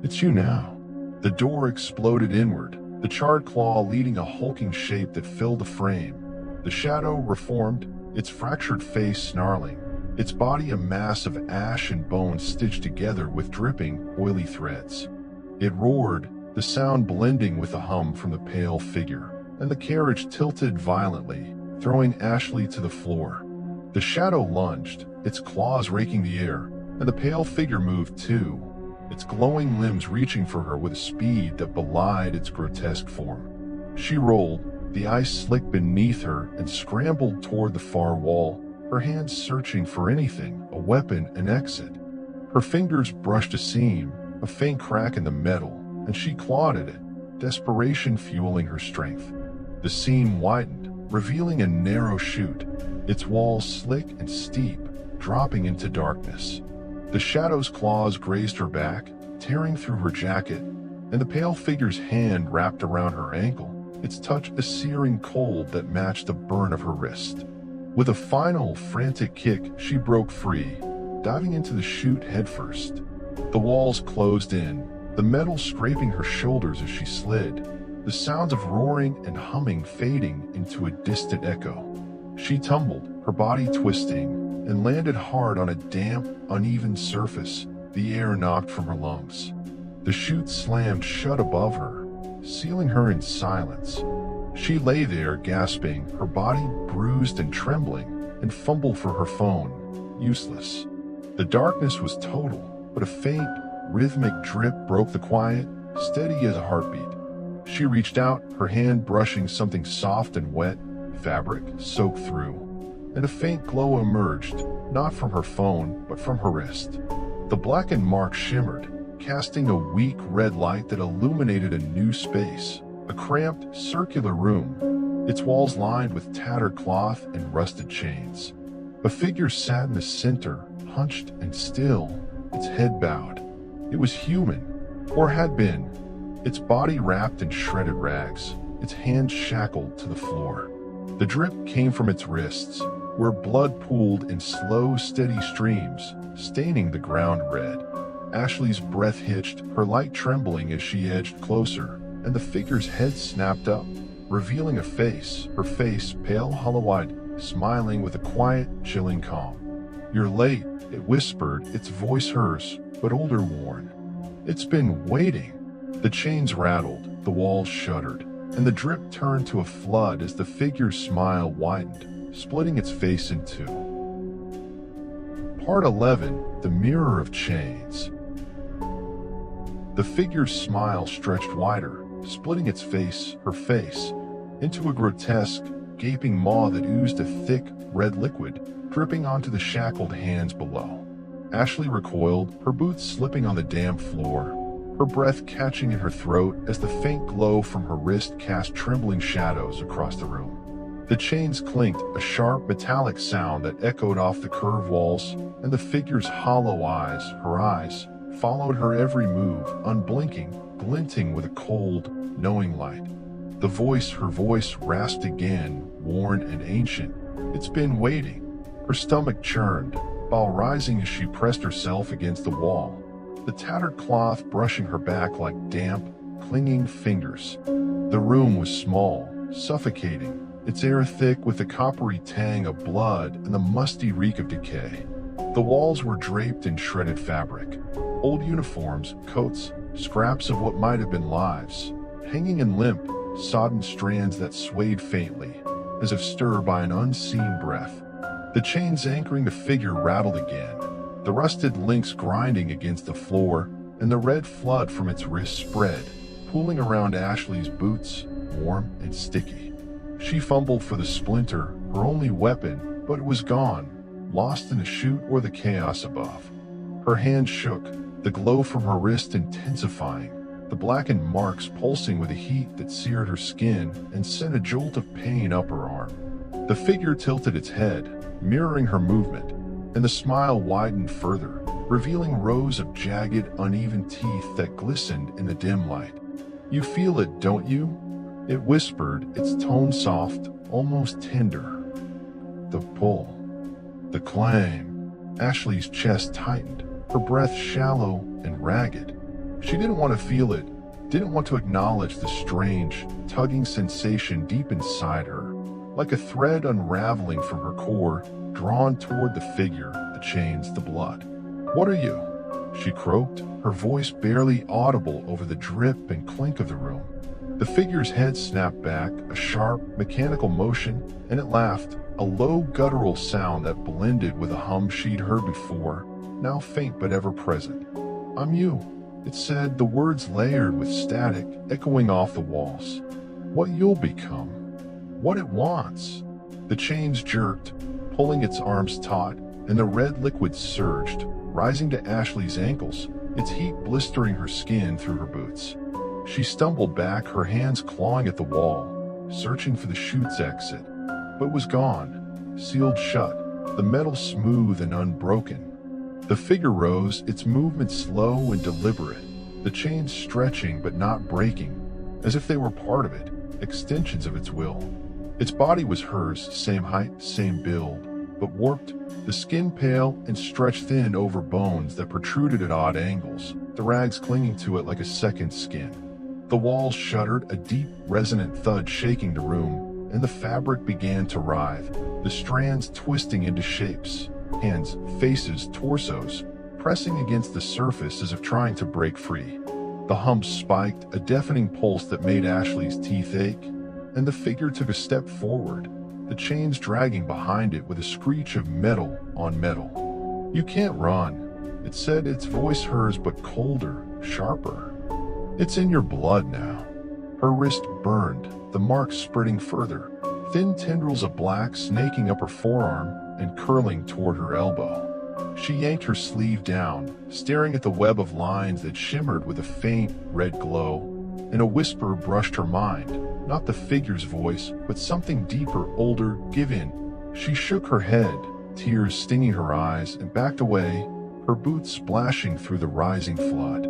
It's you now." The door exploded inward, the charred claw leading a hulking shape that filled the frame. The shadow reformed, its fractured face snarling, its body a mass of ash and bone stitched together with dripping, oily threads. It roared, the sound blending with the hum from the pale figure, and the carriage tilted violently, throwing Ashley to the floor. The shadow lunged, its claws raking the air, and the pale figure moved too, its glowing limbs reaching for her with a speed that belied its grotesque form. She rolled, the ice slick beneath her, and scrambled toward the far wall, her hands searching for anything, a weapon, an exit. Her fingers brushed a seam, a faint crack in the metal, and she clawed at it, desperation fueling her strength. The seam widened, revealing a narrow chute, its walls slick and steep, dropping into darkness. The shadow's claws grazed her back, tearing through her jacket, and the pale figure's hand wrapped around her ankle, its touch a searing cold that matched the burn of her wrist. With a final, frantic kick, she broke free, diving into the chute headfirst. The walls closed in, the metal scraping her shoulders as she slid, the sounds of roaring and humming fading into a distant echo. She tumbled, her body twisting, and landed hard on a damp, uneven surface, the air knocked from her lungs. The chute slammed shut above her, sealing her in silence. She lay there gasping, her body bruised and trembling, and fumbled for her phone, useless. The darkness was total, but a faint, rhythmic drip broke the quiet, steady as a heartbeat. She reached out, her hand brushing something soft and wet, fabric soaked through, and a faint glow emerged, not from her phone, but from her wrist. The blackened mark shimmered, casting a weak red light that illuminated a new space, a cramped, circular room, its walls lined with tattered cloth and rusted chains. A figure sat in the center, hunched and still, its head bowed. It was human, or had been, its body wrapped in shredded rags, its hands shackled to the floor. The drip came from its wrists, where blood pooled in slow, steady streams, staining the ground red. Ashley's breath hitched, her light trembling as she edged closer, and the figure's head snapped up, revealing a face, her face pale, hollow-eyed, smiling with a quiet, chilling calm. "You're late," it whispered, its voice hers, but older, worn. "It's been waiting." The chains rattled, the walls shuddered, and the drip turned to a flood as the figure's smile widened, splitting its face in two. Part 11. The Mirror of Chains. The figure's smile stretched wider, splitting its face, her face, into a grotesque, gaping maw that oozed a thick, red liquid, dripping onto the shackled hands below. Ashley recoiled, her boots slipping on the damp floor, her breath catching in her throat as the faint glow from her wrist cast trembling shadows across the room. The chains clinked, a sharp, metallic sound that echoed off the curved walls, and the figure's hollow eyes, her eyes, followed her every move, unblinking, glinting with a cold, knowing light. Her voice rasped again, worn and ancient. "It's been waiting." Her stomach churned, while rising as she pressed herself against the wall, the tattered cloth brushing her back like damp, clinging fingers. The room was small, suffocating, its air thick with the coppery tang of blood and the musty reek of decay. The walls were draped in shredded fabric, old uniforms, coats, scraps of what might have been lives, hanging in limp, sodden strands that swayed faintly, as if stirred by an unseen breath. The chains anchoring the figure rattled again, the rusted links grinding against the floor, and the red flood from its wrist spread, pooling around Ashley's boots, warm and sticky. She fumbled for the splinter, her only weapon, but it was gone, lost in the chute or the chaos above. Her hand shook, the glow from her wrist intensifying, the blackened marks pulsing with a heat that seared her skin and sent a jolt of pain up her arm. The figure tilted its head, mirroring her movement, and the smile widened further, revealing rows of jagged, uneven teeth that glistened in the dim light. "You feel it, don't you?" it whispered, its tone soft, almost tender. The pull. The clang. Ashley's chest tightened, her breath shallow and ragged. She didn't want to feel it, didn't want to acknowledge the strange, tugging sensation deep inside her, like a thread unraveling from her core, drawn toward the figure, the chains, the blood. "What are you?" she croaked, her voice barely audible over the drip and clink of the room. The figure's head snapped back, a sharp, mechanical motion, and it laughed, a low, guttural sound that blended with a hum she'd heard before, now faint but ever present. "I'm you," it said, the words layered with static, echoing off the walls. "What you'll become. What it wants." The chains jerked, pulling its arms taut, and the red liquid surged, rising to Ashley's ankles, its heat blistering her skin through her boots. She stumbled back, her hands clawing at the wall, searching for the chute's exit, but was gone, sealed shut, the metal smooth and unbroken. The figure rose, its movement slow and deliberate, the chains stretching but not breaking, as if they were part of it, extensions of its will. Its body was hers, same height, same build, but warped, the skin pale and stretched thin over bones that protruded at odd angles, the rags clinging to it like a second skin. The walls shuddered, a deep, resonant thud shaking the room, and the fabric began to writhe, the strands twisting into shapes, hands, faces, torsos, pressing against the surface as if trying to break free. The hump spiked, a deafening pulse that made Ashley's teeth ache, and the figure took a step forward, the chains dragging behind it with a screech of metal on metal. "You can't run," it said, its voice hers but colder, sharper. "It's in your blood now." Her wrist burned, the marks spreading further, thin tendrils of black snaking up her forearm and curling toward her elbow. She yanked her sleeve down, staring at the web of lines that shimmered with a faint, red glow, and a whisper brushed her mind, not the figure's voice, but something deeper, older. "Give in." She shook her head, tears stinging her eyes, and backed away, her boots splashing through the rising flood.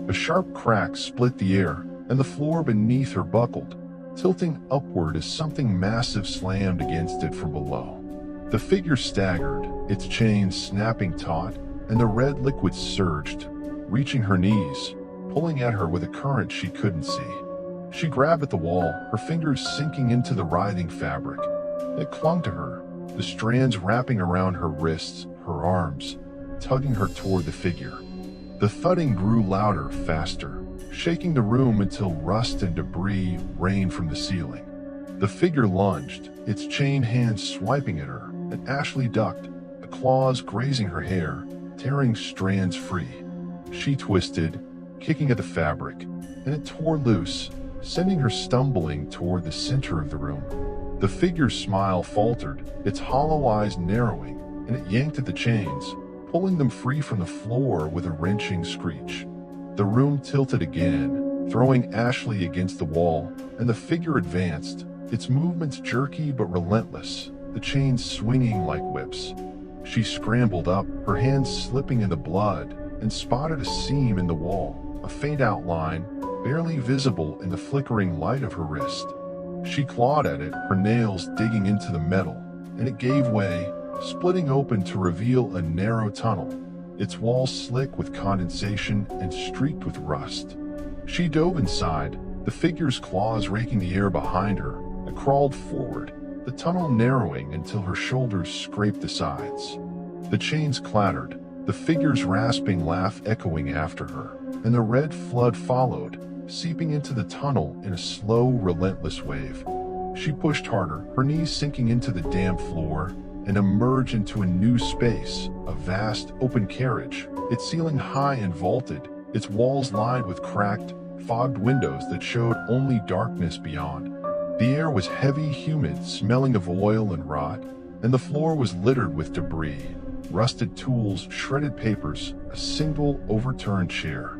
A sharp crack split the air, and the floor beneath her buckled, tilting upward as something massive slammed against it from below. The figure staggered, its chains snapping taut, and the red liquid surged, reaching her knees, pulling at her with a current she couldn't see. She grabbed at the wall, her fingers sinking into the writhing fabric. It clung to her, the strands wrapping around her wrists, her arms, tugging her toward the figure. The thudding grew louder, faster, shaking the room until rust and debris rained from the ceiling. The figure lunged, its chained hands swiping at her, and Ashley ducked, the claws grazing her hair, tearing strands free. She twisted, kicking at the fabric, and it tore loose, sending her stumbling toward the center of the room. The figure's smile faltered, its hollow eyes narrowing, and it yanked at the chains, pulling them free from the floor with a wrenching screech. The room tilted again, throwing Ashley against the wall, and the figure advanced, its movements jerky but relentless, the chains swinging like whips. She scrambled up, her hands slipping in the blood, and spotted a seam in the wall, a faint outline, barely visible in the flickering light of her wrist. She clawed at it, her nails digging into the metal, and it gave way, splitting open to reveal a narrow tunnel, its walls slick with condensation and streaked with rust. She dove inside, the figure's claws raking the air behind her, and crawled forward, the tunnel narrowing until her shoulders scraped the sides. The chains clattered, the figure's rasping laugh echoing after her, and the red flood followed, seeping into the tunnel in a slow, relentless wave. She pushed harder, her knees sinking into the damp floor, and emerged into a new space, a vast, open carriage, its ceiling high and vaulted, its walls lined with cracked, fogged windows that showed only darkness beyond. The air was heavy, humid, smelling of oil and rot, and the floor was littered with debris, rusted tools, shredded papers, a single overturned chair.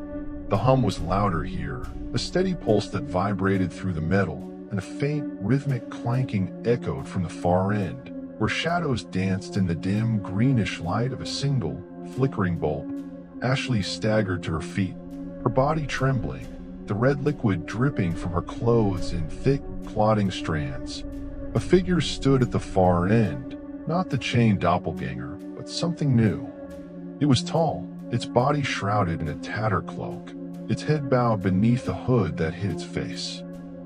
The hum was louder here, a steady pulse that vibrated through the metal, and a faint, rhythmic clanking echoed from the far end, where shadows danced in the dim, greenish light of a single, flickering bulb. Ashley staggered to her feet, her body trembling, the red liquid dripping from her clothes in thick, clotting strands. A figure stood at the far end, not the chained doppelganger, but something new. It was tall, its body shrouded in a tattered cloak, its head bowed beneath a hood that hid its face.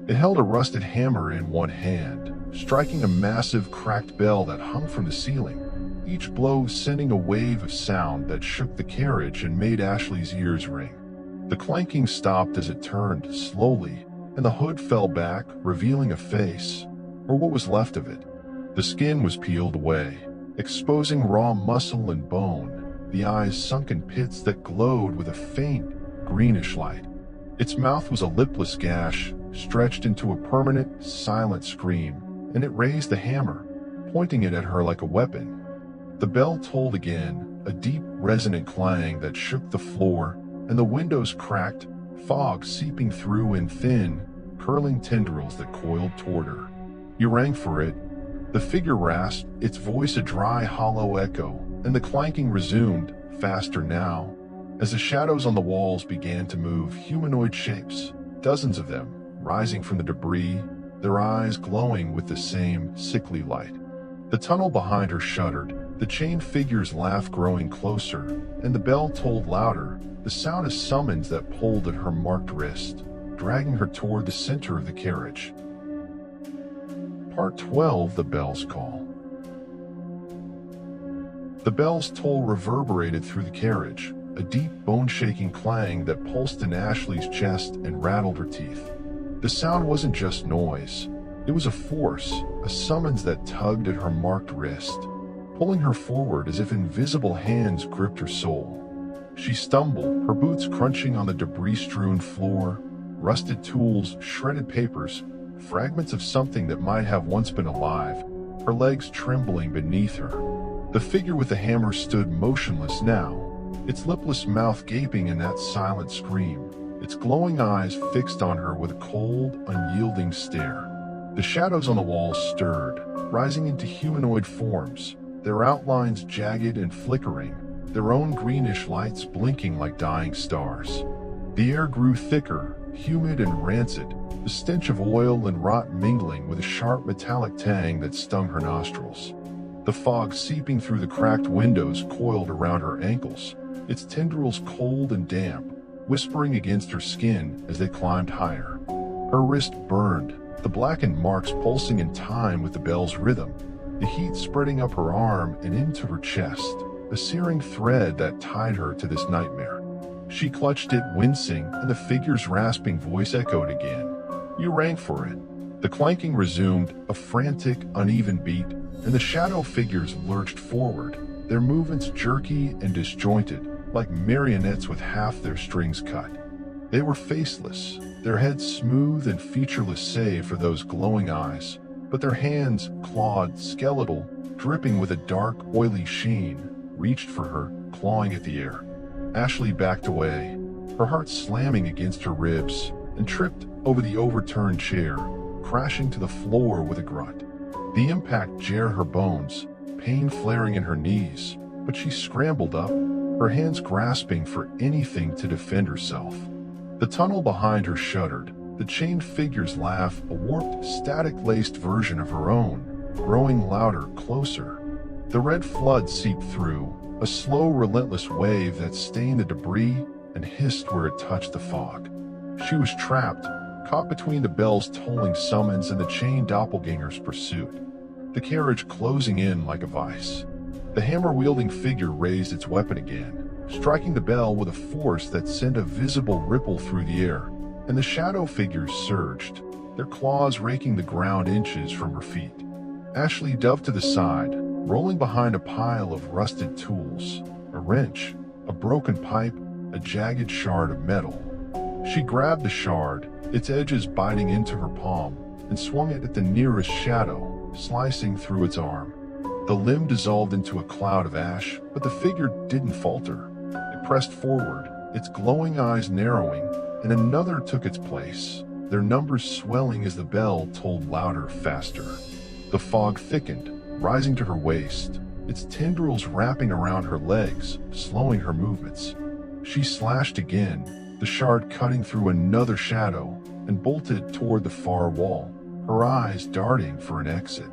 It held a rusted hammer in one hand, striking a massive cracked bell that hung from the ceiling, each blow sending a wave of sound that shook the carriage and made Ashley's ears ring. The clanking stopped as it turned slowly, and the hood fell back, revealing a face, or what was left of it. The skin was peeled away, exposing raw muscle and bone, the eyes sunk in pits that glowed with a faint, greenish light. Its mouth was a lipless gash, stretched into a permanent, silent scream, and it raised the hammer, pointing it at her like a weapon. The bell tolled again, a deep, resonant clang that shook the floor, and the windows cracked, fog seeping through in thin, curling tendrils that coiled toward her. "You rang for it," the figure rasped, its voice a dry, hollow echo, and the clanking resumed, faster now, as the shadows on the walls began to move, humanoid shapes, dozens of them, rising from the debris, their eyes glowing with the same sickly light. The tunnel behind her shuddered, the chained figure's laugh growing closer, and the bell tolled louder, the sound of summons that pulled at her marked wrist, dragging her toward the center of the carriage. Part 12, The Bell's Call. The bell's toll reverberated through the carriage, a deep, bone-shaking clang that pulsed in Ashley's chest and rattled her teeth. The sound wasn't just noise. It was a force, a summons that tugged at her marked wrist, pulling her forward as if invisible hands gripped her soul. She stumbled, her boots crunching on the debris-strewn floor, rusted tools, shredded papers, fragments of something that might have once been alive, her legs trembling beneath her. The figure with the hammer stood motionless now, its lipless mouth gaping in that silent scream, its glowing eyes fixed on her with a cold, unyielding stare. The shadows on the walls stirred, rising into humanoid forms, their outlines jagged and flickering, their own greenish lights blinking like dying stars. The air grew thicker, humid and rancid, the stench of oil and rot mingling with a sharp metallic tang that stung her nostrils. The fog seeping through the cracked windows coiled around her ankles, its tendrils cold and damp, whispering against her skin as they climbed higher. Her wrist burned, the blackened marks pulsing in time with the bell's rhythm, the heat spreading up her arm and into her chest, a searing thread that tied her to this nightmare. She clutched it, wincing, and the figure's rasping voice echoed again. "You rang for it." The clanking resumed, a frantic, uneven beat, and the shadow figures lurched forward, their movements jerky and disjointed, like marionettes with half their strings cut. They were faceless, their heads smooth and featureless save for those glowing eyes, but their hands, clawed, skeletal, dripping with a dark, oily sheen, reached for her, clawing at the air. Ashley backed away, her heart slamming against her ribs, and tripped over the overturned chair, crashing to the floor with a grunt. The impact jarred her bones, pain flaring in her knees, but she scrambled up, her hands grasping for anything to defend herself. The tunnel behind her shuddered, the chained figure's laugh a warped, static-laced version of her own, growing louder, closer. The red flood seeped through, a slow, relentless wave that stained the debris and hissed where it touched the fog. She was trapped, caught between the bell's tolling summons and the chained doppelganger's pursuit, the carriage closing in like a vice. The hammer-wielding figure raised its weapon again, striking the bell with a force that sent a visible ripple through the air, and the shadow figures surged, their claws raking the ground inches from her feet. Ashley dove to the side, rolling behind a pile of rusted tools, a wrench, a broken pipe, a jagged shard of metal. She grabbed the shard, its edges biting into her palm, and swung it at the nearest shadow, slicing through its arm. The limb dissolved into a cloud of ash, but the figure didn't falter. It pressed forward, its glowing eyes narrowing, and another took its place, their numbers swelling as the bell tolled louder, faster. The fog thickened, rising to her waist, its tendrils wrapping around her legs, slowing her movements. She slashed again, the shard cutting through another shadow, and bolted toward the far wall, her eyes darting for an exit.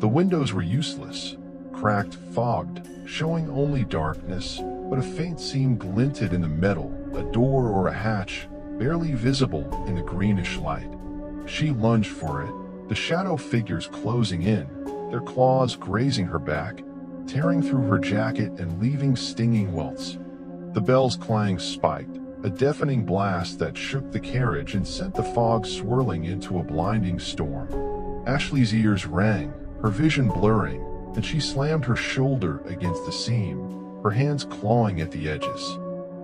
The windows were useless, cracked, fogged, showing only darkness, but a faint seam glinted in the metal, a door or a hatch, barely visible in the greenish light. She lunged for it, the shadow figures closing in, their claws grazing her back, tearing through her jacket and leaving stinging welts. The bell's clang spiked, a deafening blast that shook the carriage and sent the fog swirling into a blinding storm. Ashley's ears rang, her vision blurring, and she slammed her shoulder against the seam, her hands clawing at the edges.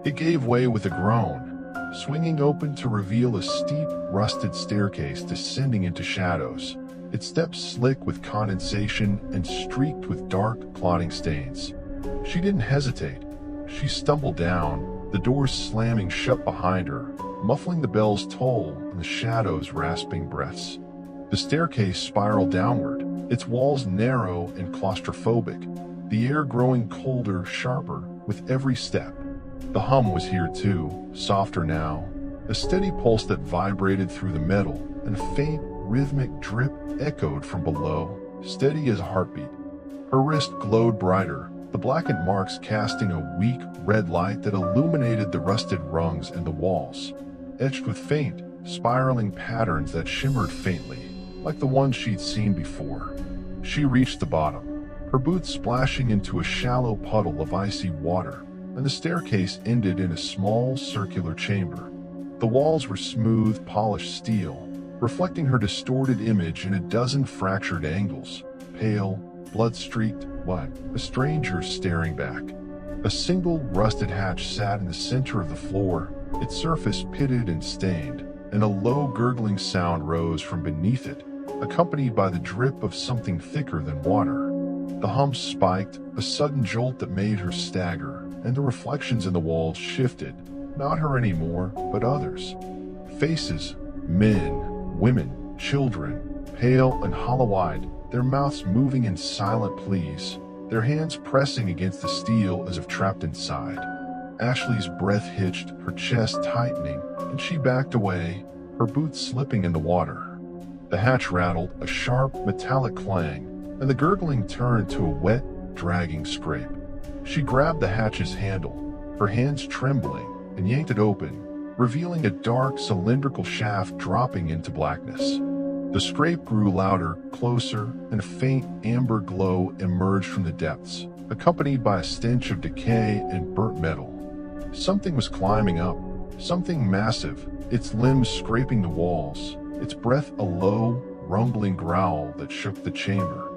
It gave way with a groan, swinging open to reveal a steep, rusted staircase descending into shadows, its steps slick with condensation and streaked with dark, clotting stains. She didn't hesitate. She stumbled down, the doors slamming shut behind her, muffling the bell's toll and the shadows' rasping breaths. The staircase spiraled downward, its walls narrow and claustrophobic, the air growing colder, sharper with every step. The hum was here too, softer now, a steady pulse that vibrated through the metal, and a faint, rhythmic drip echoed from below, steady as a heartbeat. Her wrist glowed brighter, the blackened marks casting a weak, red light that illuminated the rusted rungs and the walls, etched with faint, spiraling patterns that shimmered faintly, like the ones she'd seen before. She reached the bottom, her boots splashing into a shallow puddle of icy water, and the staircase ended in a small, circular chamber. The walls were smooth, polished steel, reflecting her distorted image in a dozen fractured angles, pale, blood-streaked, a stranger staring back. A single rusted hatch sat in the center of the floor, its surface pitted and stained, and a low gurgling sound rose from beneath it, accompanied by the drip of something thicker than water. The hum spiked, a sudden jolt that made her stagger, and the reflections in the walls shifted, not her anymore, but others. Faces, men, women, children, pale and hollow-eyed, their mouths moving in silent pleas, their hands pressing against the steel as if trapped inside. Ashley's breath hitched, her chest tightening, and she backed away, her boots slipping in the water. The hatch rattled, a sharp, metallic clang, and the gurgling turned to a wet, dragging scrape. She grabbed the hatch's handle, her hands trembling, and yanked it open, revealing a dark, cylindrical shaft dropping into blackness. The scrape grew louder, closer, and a faint amber glow emerged from the depths, accompanied by a stench of decay and burnt metal. Something was climbing up, something massive, its limbs scraping the walls, its breath a low, rumbling growl that shook the chamber.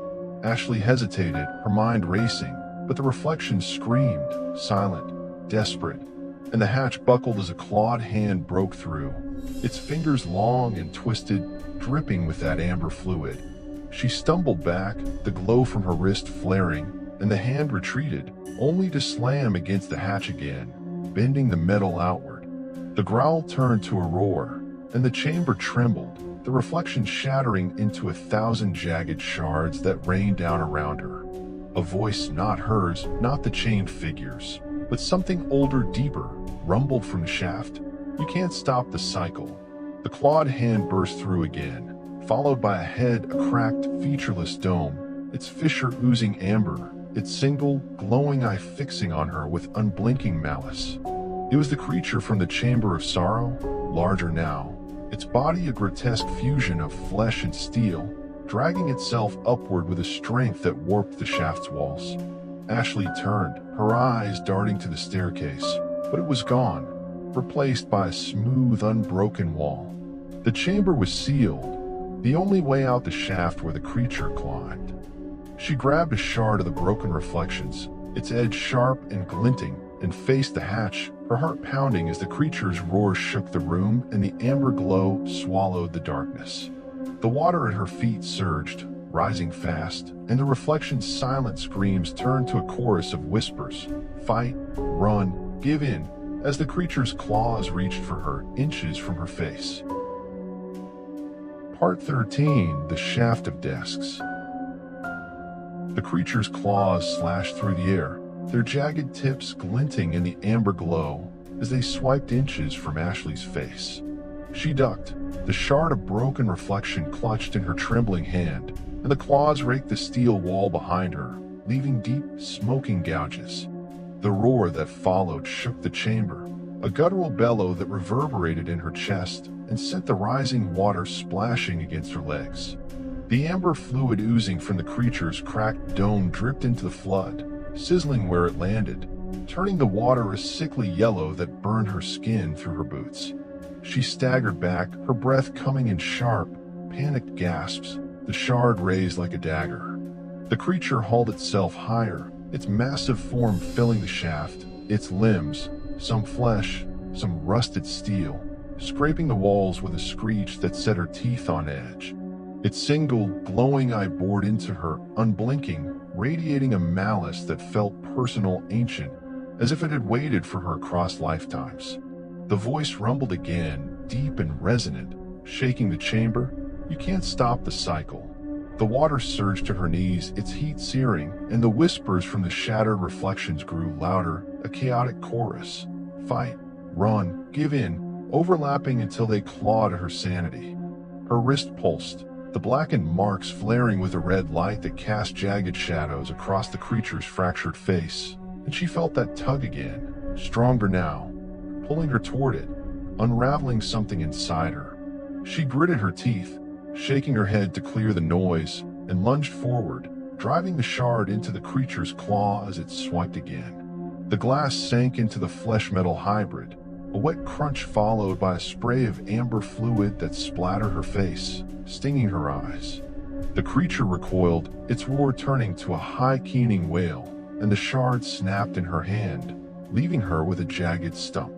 Ashley hesitated, her mind racing, but the reflection screamed, silent, desperate, and the hatch buckled as a clawed hand broke through, its fingers long and twisted, dripping with that amber fluid. She stumbled back, the glow from her wrist flaring, and the hand retreated, only to slam against the hatch again, bending the metal outward. The growl turned to a roar, and the chamber trembled, the reflection shattering into 1,000 jagged shards that rained down around her. A voice not hers, not the chained figures, but something older, deeper, rumbled from the shaft. You can't stop the cycle. The clawed hand burst through again, followed by a head, a cracked, featureless dome, its fissure oozing amber, its single, glowing eye fixing on her with unblinking malice. It was the creature from the Chamber of Sorrow, larger now, its body a grotesque fusion of flesh and steel, dragging itself upward with a strength that warped the shaft's walls. Ashley turned, her eyes darting to the staircase, but it was gone, replaced by a smooth, unbroken wall. The chamber was sealed, the only way out the shaft where the creature climbed. She grabbed a shard of the broken reflections, its edge sharp and glinting, and faced the hatch, her heart pounding as the creature's roar shook the room and the amber glow swallowed the darkness. The water at her feet surged, rising fast, and the reflection's silent screams turned to a chorus of whispers. Fight, run, give in, as the creature's claws reached for her, inches from her face. Part 13. The Shaft of Desks. The creature's claws slashed through the air, their jagged tips glinting in the amber glow as they swiped inches from Ashley's face. She ducked, the shard of broken reflection clutched in her trembling hand, and the claws raked the steel wall behind her, leaving deep, smoking gouges. The roar that followed shook the chamber, a guttural bellow that reverberated in her chest and sent the rising water splashing against her legs. The amber fluid oozing from the creature's cracked dome dripped into the flood, sizzling where it landed, turning the water a sickly yellow that burned her skin through her boots. She staggered back, her breath coming in sharp, panicked gasps, the shard raised like a dagger. The creature hauled itself higher, its massive form filling the shaft, its limbs, some flesh, some rusted steel, scraping the walls with a screech that set her teeth on edge. Its single, glowing eye bored into her, unblinking, radiating a malice that felt personal, ancient, as if it had waited for her across lifetimes. The voice rumbled again, deep and resonant, shaking the chamber. You can't stop the cycle. The water surged to her knees, its heat searing, and the whispers from the shattered reflections grew louder, a chaotic chorus. Fight, run, give in, overlapping until they clawed at her sanity. Her wrist pulsed, the blackened marks flaring with a red light that cast jagged shadows across the creature's fractured face, and she felt that tug again, stronger now, pulling her toward it, unraveling something inside her. She gritted her teeth, shaking her head to clear the noise, and lunged forward, driving the shard into the creature's claw as it swiped again. The glass sank into the flesh-metal hybrid, a wet crunch followed by a spray of amber fluid that splattered her face, stinging her eyes. The creature recoiled, its roar turning to a high keening wail, and the shard snapped in her hand, leaving her with a jagged stump.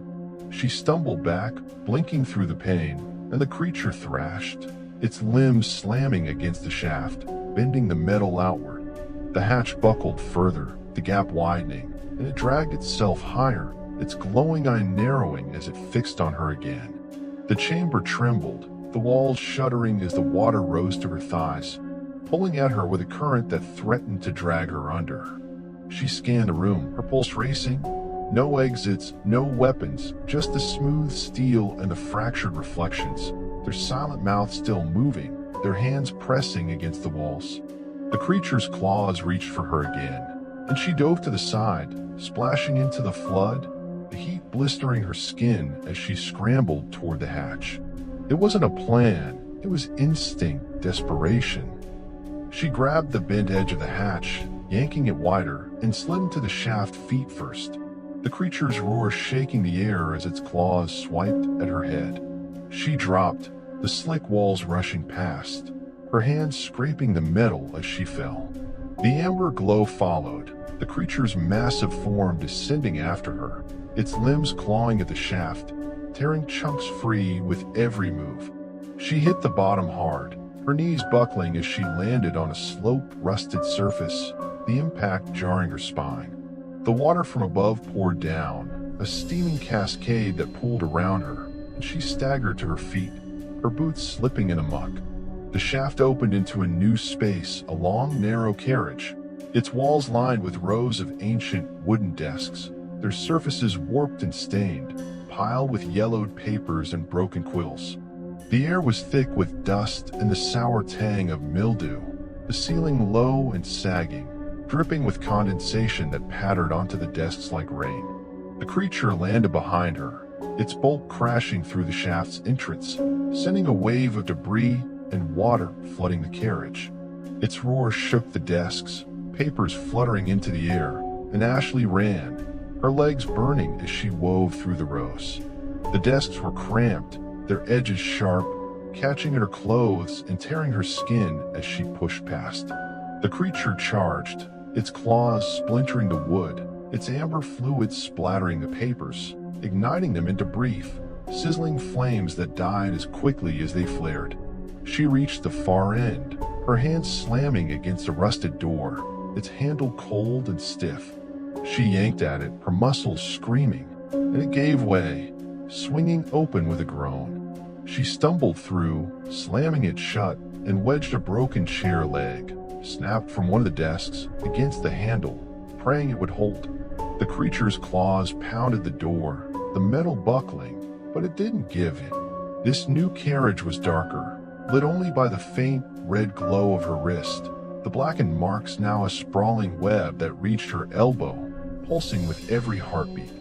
She stumbled back, blinking through the pain, and the creature thrashed, its limbs slamming against the shaft, bending the metal outward. The hatch buckled further, the gap widening, and it dragged itself higher, its glowing eye narrowing as it fixed on her again. The chamber trembled, the walls shuddering as the water rose to her thighs, pulling at her with a current that threatened to drag her under. She scanned the room, her pulse racing. No exits, no weapons, just the smooth steel and the fractured reflections, their silent mouths still moving, their hands pressing against the walls. The creature's claws reached for her again, and she dove to the side, splashing into the flood, the heat blistering her skin as she scrambled toward the hatch. It wasn't a plan, it was instinct, desperation. She grabbed the bent edge of the hatch, yanking it wider, and slid into the shaft feet first, the creature's roar shaking the air as its claws swiped at her head. She dropped, the slick walls rushing past, her hands scraping the metal as she fell. The amber glow followed, the creature's massive form descending after her, its limbs clawing at the shaft, tearing chunks free with every move. She hit the bottom hard, her knees buckling as she landed on a sloped, rusted surface, the impact jarring her spine. The water from above poured down, a steaming cascade that pooled around her, and she staggered to her feet, her boots slipping in a muck. The shaft opened into a new space, a long, narrow carriage, its walls lined with rows of ancient wooden desks, their surfaces warped and stained, piled with yellowed papers and broken quills. The air was thick with dust and the sour tang of mildew, the ceiling low and sagging, dripping with condensation that pattered onto the desks like rain. The creature landed behind her, its bulk crashing through the shaft's entrance, sending a wave of debris and water flooding the carriage. Its roar shook the desks, papers fluttering into the air, and Ashley ran, her legs burning as she wove through the rows. The desks were cramped, their edges sharp, catching at her clothes and tearing her skin as she pushed past. The creature charged, its claws splintering the wood, its amber fluid splattering the papers, igniting them into brief, sizzling flames that died as quickly as they flared. She reached the far end, her hands slamming against a rusted door, its handle cold and stiff. She yanked at it, her muscles screaming, and it gave way, swinging open with a groan. She stumbled through, slamming it shut, and wedged a broken chair leg, snapped from one of the desks, against the handle, praying it would hold. The creature's claws pounded the door, the metal buckling, but it didn't give in. This new carriage was darker, lit only by the faint red glow of her wrist, the blackened marks now a sprawling web that reached her elbow, pulsing with every heartbeat.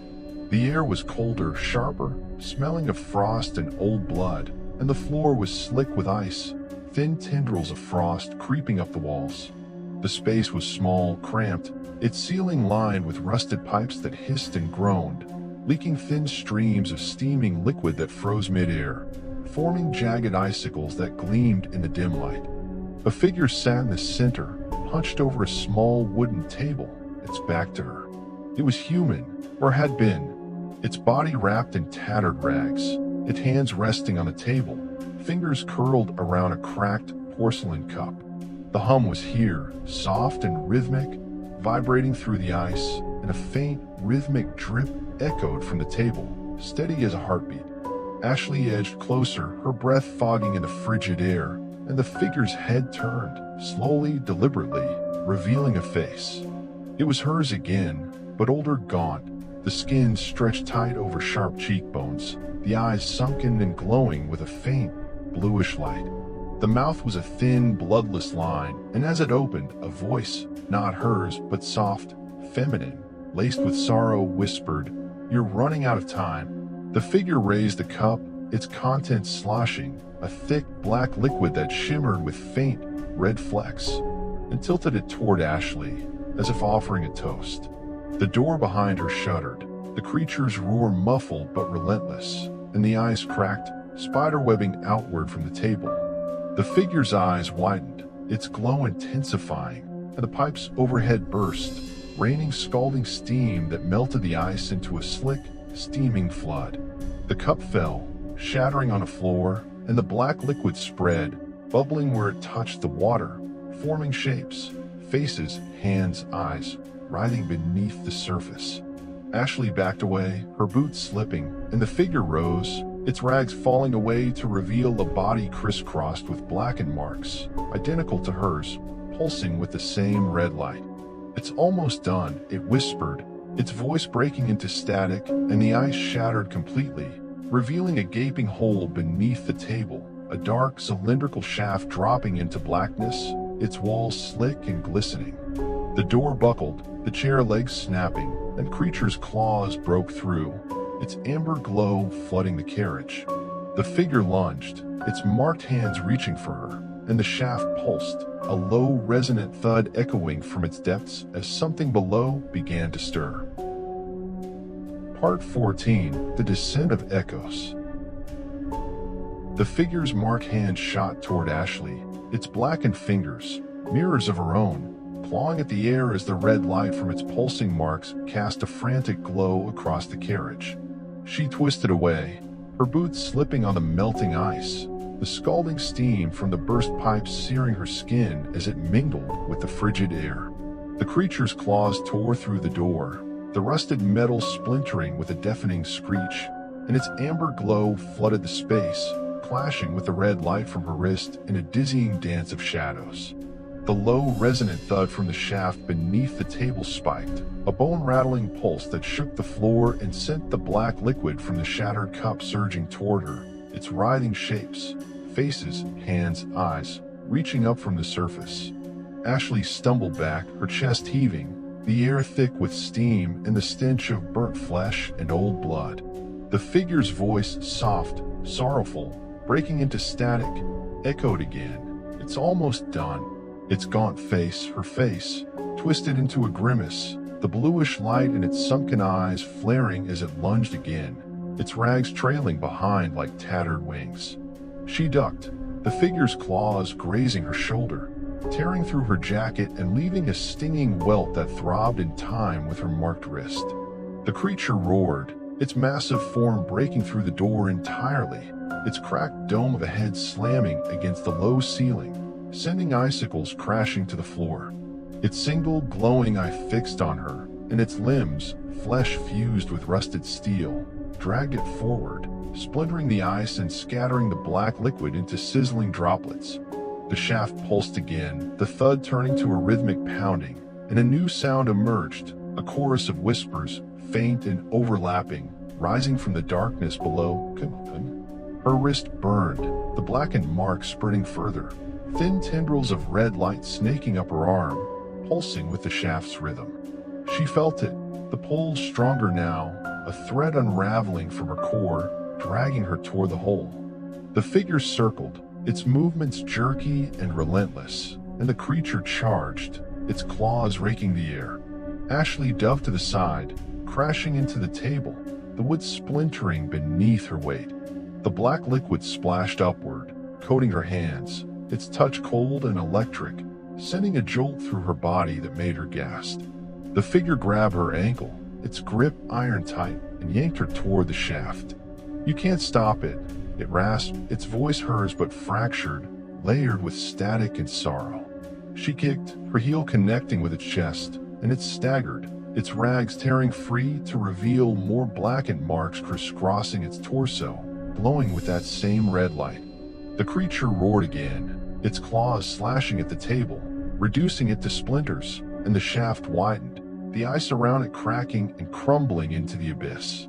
The air was colder, sharper, smelling of frost and old blood, and the floor was slick with ice, thin tendrils of frost creeping up the walls. The space was small, cramped, its ceiling lined with rusted pipes that hissed and groaned, leaking thin streams of steaming liquid that froze midair, forming jagged icicles that gleamed in the dim light. A figure sat in the center, hunched over a small wooden table, its back to her. It was human, or had been, its body wrapped in tattered rags, its hands resting on the table, fingers curled around a cracked porcelain cup. The hum was here, soft and rhythmic, vibrating through the ice, and a faint, rhythmic drip echoed from the table, steady as a heartbeat. Ashley edged closer, her breath fogging in the frigid air, and the figure's head turned, slowly, deliberately, revealing a face. It was hers again, but older, gaunt, the skin stretched tight over sharp cheekbones, the eyes sunken and glowing with a faint, bluish light. The mouth was a thin, bloodless line, and as it opened, a voice, not hers, but soft, feminine, laced with sorrow, whispered, "You're running out of time." The figure raised the cup, its contents sloshing, a thick, black liquid that shimmered with faint, red flecks, and tilted it toward Ashley, as if offering a toast. The door behind her shuddered, the creature's roar muffled but relentless, and the eyes cracked, spiderwebbing outward from the table. The figure's eyes widened, its glow intensifying, and the pipes overhead burst, raining scalding steam that melted the ice into a slick, steaming flood. The cup fell, shattering on the floor, and the black liquid spread, bubbling where it touched the water, forming shapes, faces, hands, eyes, writhing beneath the surface. Ashley backed away, her boots slipping, and the figure rose, its rags falling away to reveal a body crisscrossed with blackened marks, identical to hers, pulsing with the same red light. "It's almost done," it whispered, its voice breaking into static, and the ice shattered completely, revealing a gaping hole beneath the table, a dark, cylindrical shaft dropping into blackness, its walls slick and glistening. The door buckled, the chair legs snapping, and creature's claws broke through, its amber glow flooding the carriage. The figure lunged, its marked hands reaching for her, and the shaft pulsed, a low, resonant thud echoing from its depths as something below began to stir. Part 14. The Descent of Echoes. The figure's marked hand shot toward Ashley, its blackened fingers, mirrors of her own, clawing at the air as the red light from its pulsing marks cast a frantic glow across the carriage. She twisted away, her boots slipping on the melting ice, the scalding steam from the burst pipes searing her skin as it mingled with the frigid air. The creature's claws tore through the door, the rusted metal splintering with a deafening screech, and its amber glow flooded the space, clashing with the red light from her wrist in a dizzying dance of shadows. The low, resonant thud from the shaft beneath the table spiked, a bone-rattling pulse that shook the floor and sent the black liquid from the shattered cup surging toward her, its writhing shapes, faces, hands, eyes, reaching up from the surface. Ashley stumbled back, her chest heaving, the air thick with steam and the stench of burnt flesh and old blood. The figure's voice, soft, sorrowful, breaking into static, echoed again. "It's almost done." Its gaunt face, her face, twisted into a grimace, the bluish light in its sunken eyes flaring as it lunged again, its rags trailing behind like tattered wings. She ducked, the figure's claws grazing her shoulder, tearing through her jacket and leaving a stinging welt that throbbed in time with her marked wrist. The creature roared, its massive form breaking through the door entirely, its cracked dome of a head slamming against the low ceiling, sending icicles crashing to the floor. Its single glowing eye fixed on her, and its limbs, flesh fused with rusted steel, dragged it forward, splintering the ice and scattering the black liquid into sizzling droplets. The shaft pulsed again, the thud turning to a rhythmic pounding, and a new sound emerged, a chorus of whispers, faint and overlapping, rising from the darkness below. Her wrist burned, the blackened mark spreading further, thin tendrils of red light snaking up her arm, pulsing with the shaft's rhythm. She felt it, the pull stronger now, a thread unraveling from her core, dragging her toward the hole. The figure circled, its movements jerky and relentless, and the creature charged, its claws raking the air. Ashley dove to the side, crashing into the table, the wood splintering beneath her weight. The black liquid splashed upward, coating her hands, its touch cold and electric, sending a jolt through her body that made her gasp. The figure grabbed her ankle, its grip iron tight, and yanked her toward the shaft. "You can't stop it," it rasped, its voice hers but fractured, layered with static and sorrow. She kicked, her heel connecting with its chest, and it staggered, its rags tearing free to reveal more blackened marks crisscrossing its torso, glowing with that same red light. The creature roared again, its claws slashing at the table, reducing it to splinters, and the shaft widened, the ice around it cracking and crumbling into the abyss.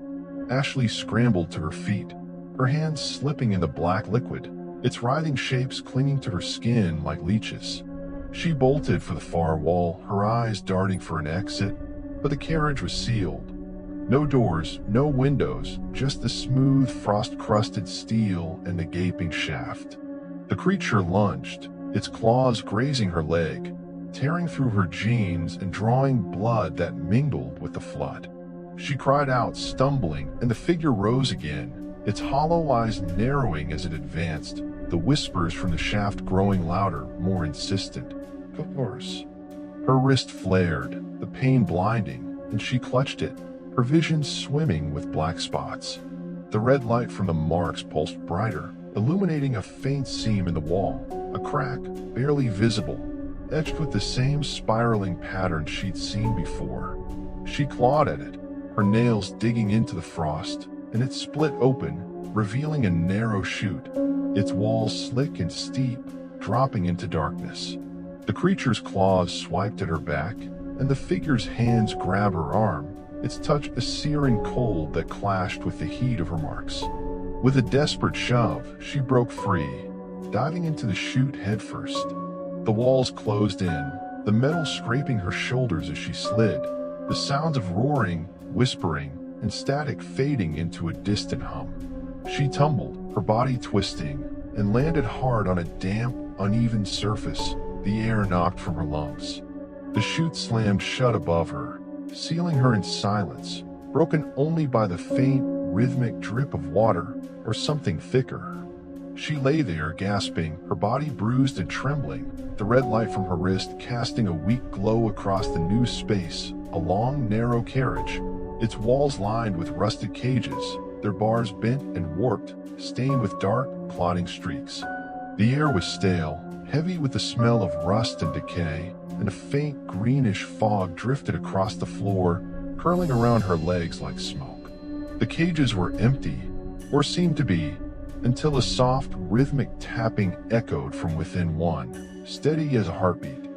Ashley scrambled to her feet, her hands slipping in the black liquid, its writhing shapes clinging to her skin like leeches. She bolted for the far wall, her eyes darting for an exit, but the carriage was sealed. No doors, no windows, just the smooth, frost-crusted steel and the gaping shaft. The creature lunged, its claws grazing her leg, tearing through her jeans and drawing blood that mingled with the flood. She cried out, stumbling, and the figure rose again, its hollow eyes narrowing as it advanced, the whispers from the shaft growing louder, more insistent. "Of course." Her wrist flared, the pain blinding, and she clutched it, her vision swimming with black spots. The red light from the marks pulsed brighter, illuminating a faint seam in the wall, a crack, barely visible, etched with the same spiraling pattern she'd seen before. She clawed at it, her nails digging into the frost, and it split open, revealing a narrow chute, its walls slick and steep, dropping into darkness. The creature's claws swiped at her back, and the figure's hands grabbed her arm, its touch a searing cold that clashed with the heat of her marks. With a desperate shove, she broke free, diving into the chute headfirst. The walls closed in, the metal scraping her shoulders as she slid, the sounds of roaring, whispering, and static fading into a distant hum. She tumbled, her body twisting, and landed hard on a damp, uneven surface, the air knocked from her lungs. The chute slammed shut above her, sealing her in silence, broken only by the faint, rhythmic drip of water or something thicker. She lay there, gasping, her body bruised and trembling, the red light from her wrist casting a weak glow across the new space, a long, narrow carriage, its walls lined with rusted cages, their bars bent and warped, stained with dark, clotting streaks. The air was stale, heavy with the smell of rust and decay, and a faint greenish fog drifted across the floor, curling around her legs like smoke. The cages were empty, or seemed to be, until a soft, rhythmic tapping echoed from within one, steady as a heartbeat.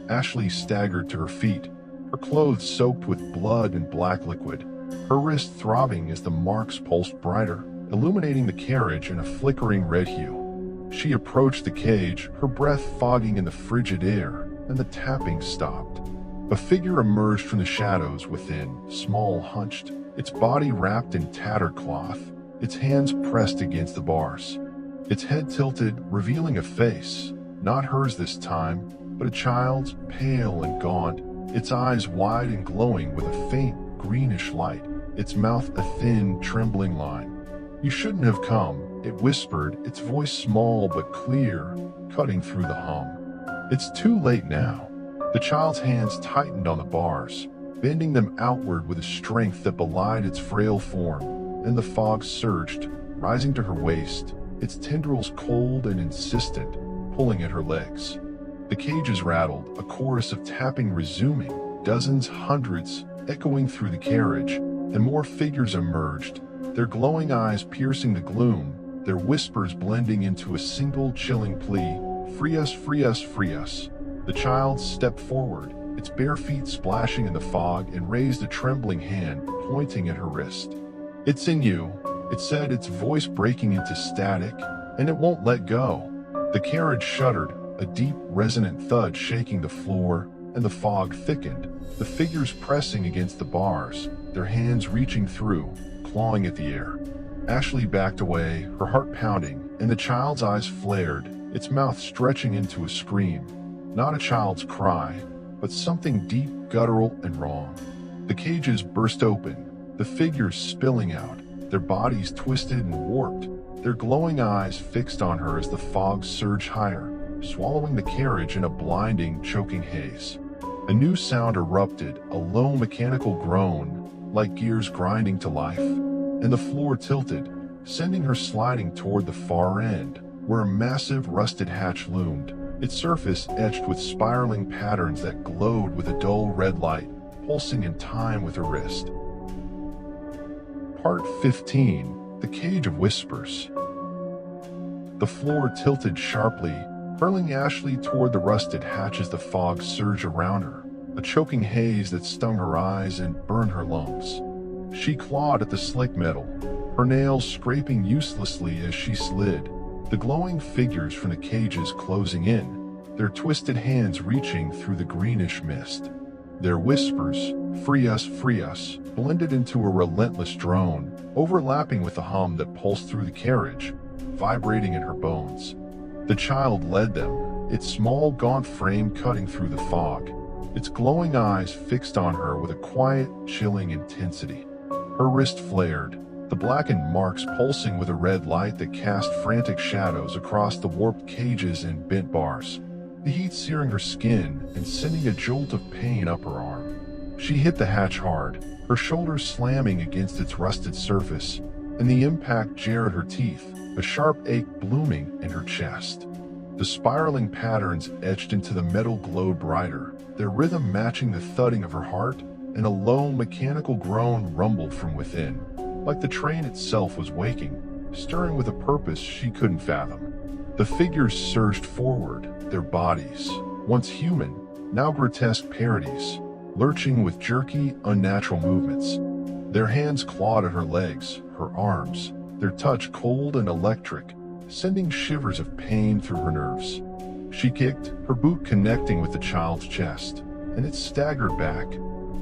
Ashley staggered to her feet, her clothes soaked with blood and black liquid, her wrist throbbing as the marks pulsed brighter, illuminating the carriage in a flickering red hue. She approached the cage, her breath fogging in the frigid air, and the tapping stopped. A figure emerged from the shadows within, small, hunched, its body wrapped in tattered cloth, its hands pressed against the bars. Its head tilted, revealing a face, not hers this time, but a child's, pale and gaunt, its eyes wide and glowing with a faint, greenish light, its mouth a thin, trembling line. "You shouldn't have come," it whispered, its voice small but clear, cutting through the hum. "It's too late now." The child's hands tightened on the bars, bending them outward with a strength that belied its frail form, and the fog surged, rising to her waist, its tendrils cold and insistent, pulling at her legs. The cages rattled, a chorus of tapping resuming, dozens, hundreds, echoing through the carriage, and more figures emerged, their glowing eyes piercing the gloom, their whispers blending into a single chilling plea, "Free us, free us, free us." The child stepped forward, its bare feet splashing in the fog, and raised a trembling hand, pointing at her wrist. "It's in you," it said, its voice breaking into static, "and it won't let go." The carriage shuddered, a deep, resonant thud shaking the floor, and the fog thickened, the figures pressing against the bars, their hands reaching through, clawing at the air. Ashley backed away, her heart pounding, and the child's eyes flared, its mouth stretching into a scream. Not a child's cry, but something deep, guttural, and wrong. The cages burst open, the figures spilling out, their bodies twisted and warped, their glowing eyes fixed on her as the fog surged higher, swallowing the carriage in a blinding, choking haze. A new sound erupted, a low mechanical groan, like gears grinding to life, and the floor tilted, sending her sliding toward the far end, where a massive rusted hatch loomed, its surface etched with spiraling patterns that glowed with a dull red light, pulsing in time with her wrist. Part 15. The Cage of Whispers. The floor tilted sharply, hurling Ashley toward the rusted hatch as the fog surged around her, a choking haze that stung her eyes and burned her lungs. She clawed at the slick metal, her nails scraping uselessly as she slid, the glowing figures from the cages closing in, their twisted hands reaching through the greenish mist. Their whispers, free us," blended into a relentless drone, overlapping with the hum that pulsed through the carriage, vibrating in her bones. The child led them, its small, gaunt frame cutting through the fog, its glowing eyes fixed on her with a quiet, chilling intensity. Her wrist flared, the blackened marks pulsing with a red light that cast frantic shadows across the warped cages and bent bars, the heat searing her skin and sending a jolt of pain up her arm. She hit the hatch hard, her shoulders slamming against its rusted surface, and the impact jarred her teeth, a sharp ache blooming in her chest. The spiraling patterns etched into the metal glowed brighter, their rhythm matching the thudding of her heart, and a low mechanical groan rumbled from within, like the train itself was waking, stirring with a purpose she couldn't fathom. The figures surged forward, their bodies, once human, now grotesque parodies, lurching with jerky, unnatural movements. Their hands clawed at her legs, her arms, their touch cold and electric, sending shivers of pain through her nerves. She kicked, her boot connecting with the child's chest, and it staggered back,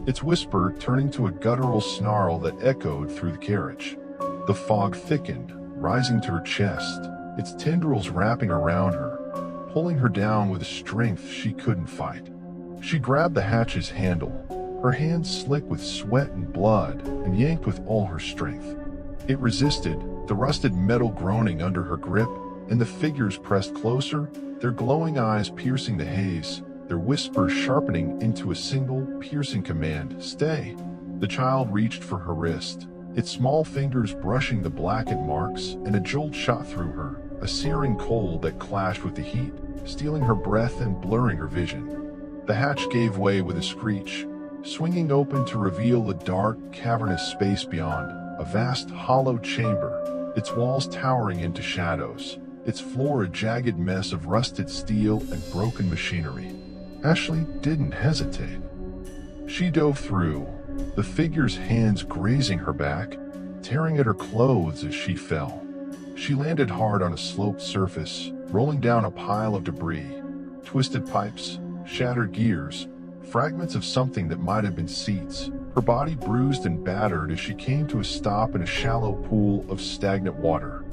its whisper turning to a guttural snarl that echoed through the carriage. The fog thickened, rising to her chest, its tendrils wrapping around her, pulling her down with a strength she couldn't fight. She grabbed the hatch's handle, her hands slick with sweat and blood, and yanked with all her strength. It resisted, the rusted metal groaning under her grip, and the figures pressed closer, their glowing eyes piercing the haze, their whispers sharpening into a single, piercing command, "Stay." The child reached for her wrist, its small fingers brushing the blackened marks, and a jolt shot through her, a searing cold that clashed with the heat, stealing her breath and blurring her vision. The hatch gave way with a screech, swinging open to reveal a dark, cavernous space beyond, a vast, hollow chamber, its walls towering into shadows, its floor a jagged mess of rusted steel and broken machinery. Ashley didn't hesitate. She dove through, the figure's hands grazing her back, tearing at her clothes as she fell. She landed hard on a sloped surface, rolling down a pile of debris, twisted pipes, shattered gears, fragments of something that might have been seats, her body bruised and battered as she came to a stop in a shallow pool of stagnant water.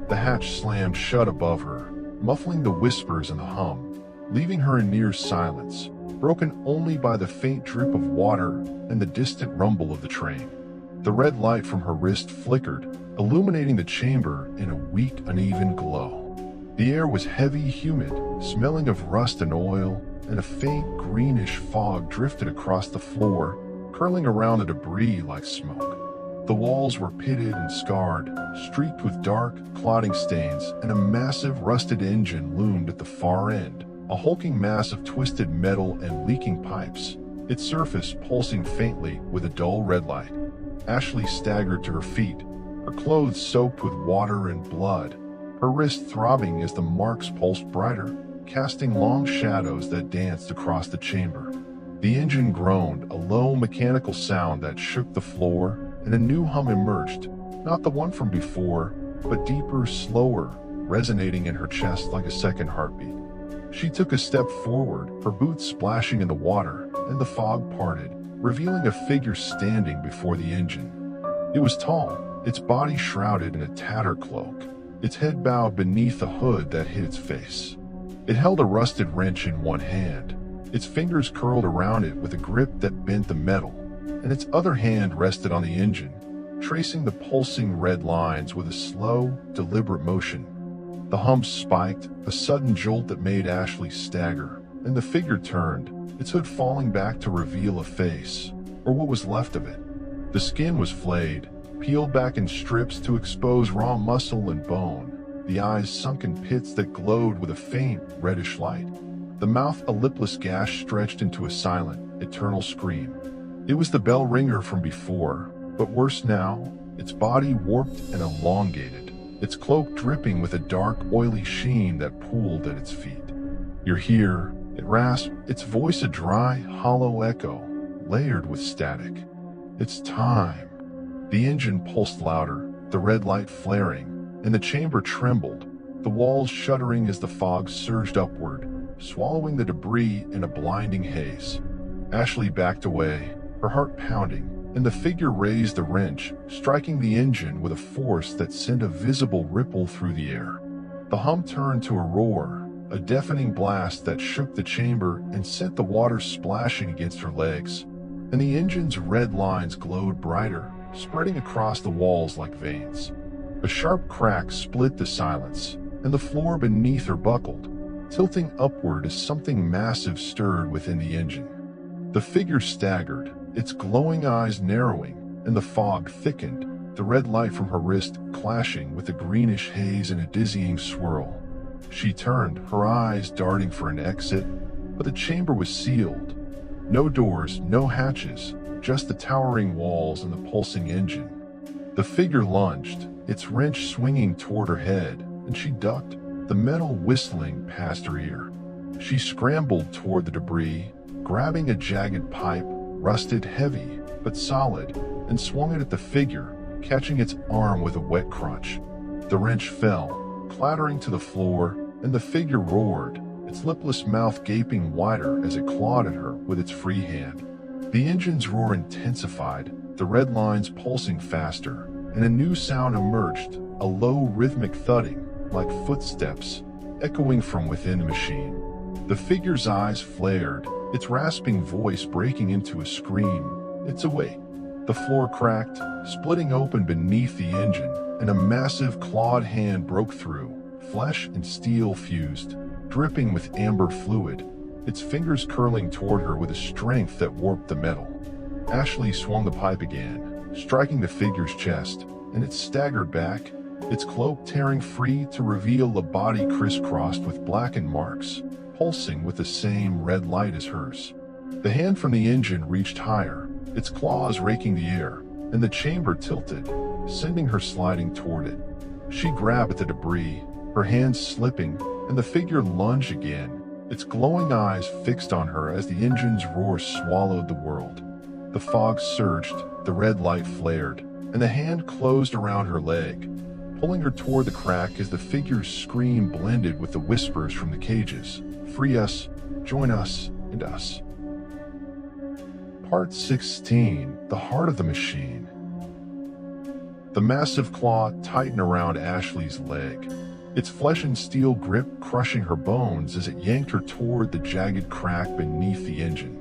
The hatch slammed shut above her, muffling the whispers and the hum, leaving her in near silence, broken only by the faint drip of water and the distant rumble of the train. The red light from her wrist flickered, illuminating the chamber in a weak, uneven glow. The air was heavy, humid, smelling of rust and oil, and a faint greenish fog drifted across the floor, curling around the debris like smoke. The walls were pitted and scarred, streaked with dark, clotting stains, and a massive rusted engine loomed at the far end, a hulking mass of twisted metal and leaking pipes, its surface pulsing faintly with a dull red light. Ashley staggered to her feet, her clothes soaked with water and blood, her wrist throbbing as the marks pulsed brighter, casting long shadows that danced across the chamber. The engine groaned, a low mechanical sound that shook the floor, and a new hum emerged, not the one from before, but deeper, slower, resonating in her chest like a second heartbeat. She took a step forward, her boots splashing in the water, and the fog parted, revealing a figure standing before the engine. It was tall, its body shrouded in a tattered cloak, its head bowed beneath a hood that hid its face. It held a rusted wrench in one hand, its fingers curled around it with a grip that bent the metal, and its other hand rested on the engine, tracing the pulsing red lines with a slow, deliberate motion. The hum spiked, a sudden jolt that made Ashley stagger, and the figure turned, its hood falling back to reveal a face, or what was left of it. The skin was flayed, peeled back in strips to expose raw muscle and bone, the eyes sunk in pits that glowed with a faint, reddish light. The mouth a lipless gash stretched into a silent, eternal scream. It was the bell ringer from before, but worse now, its body warped and elongated, its cloak dripping with a dark, oily sheen that pooled at its feet. "You're here," it rasped, its voice a dry, hollow echo, layered with static. "It's time." The engine pulsed louder, the red light flaring, and the chamber trembled, the walls shuddering as the fog surged upward, swallowing the debris in a blinding haze. Ashley backed away, her heart pounding, and the figure raised the wrench, striking the engine with a force that sent a visible ripple through the air. The hum turned to a roar, a deafening blast that shook the chamber and sent the water splashing against her legs, and the engine's red lines glowed brighter, spreading across the walls like veins. A sharp crack split the silence, and the floor beneath her buckled, tilting upward as something massive stirred within the engine. The figure staggered, its glowing eyes narrowing, and the fog thickened, the red light from her wrist clashing with the greenish haze in a dizzying swirl. She turned, her eyes darting for an exit, but the chamber was sealed. No doors, no hatches, just the towering walls and the pulsing engine. The figure lunged, its wrench swinging toward her head, and she ducked, the metal whistling past her ear. She scrambled toward the debris, grabbing a jagged pipe, rusted, heavy, but solid, and swung it at the figure, catching its arm with a wet crunch. The wrench fell, clattering to the floor, and the figure roared, its lipless mouth gaping wider as it clawed at her with its free hand. The engine's roar intensified, the red lines pulsing faster, and a new sound emerged, a low rhythmic thudding, like footsteps, echoing from within the machine. The figure's eyes flared, its rasping voice breaking into a scream. "It's awake." The floor cracked, splitting open beneath the engine, and a massive clawed hand broke through, flesh and steel fused, dripping with amber fluid, its fingers curling toward her with a strength that warped the metal. Ashley swung the pipe again, striking the figure's chest, and it staggered back, its cloak tearing free to reveal a body crisscrossed with blackened marks, pulsing with the same red light as hers. The hand from the engine reached higher, its claws raking the air, and the chamber tilted, sending her sliding toward it. She grabbed at the debris, her hands slipping, and the figure lunged again, its glowing eyes fixed on her as the engine's roar swallowed the world. The fog surged, the red light flared, and the hand closed around her leg, pulling her toward the crack as the figure's scream blended with the whispers from the cages. Free us, join us, and us. Part 16. The Heart of the Machine. The massive claw tightened around Ashley's leg, its flesh and steel grip crushing her bones as it yanked her toward the jagged crack beneath the engine.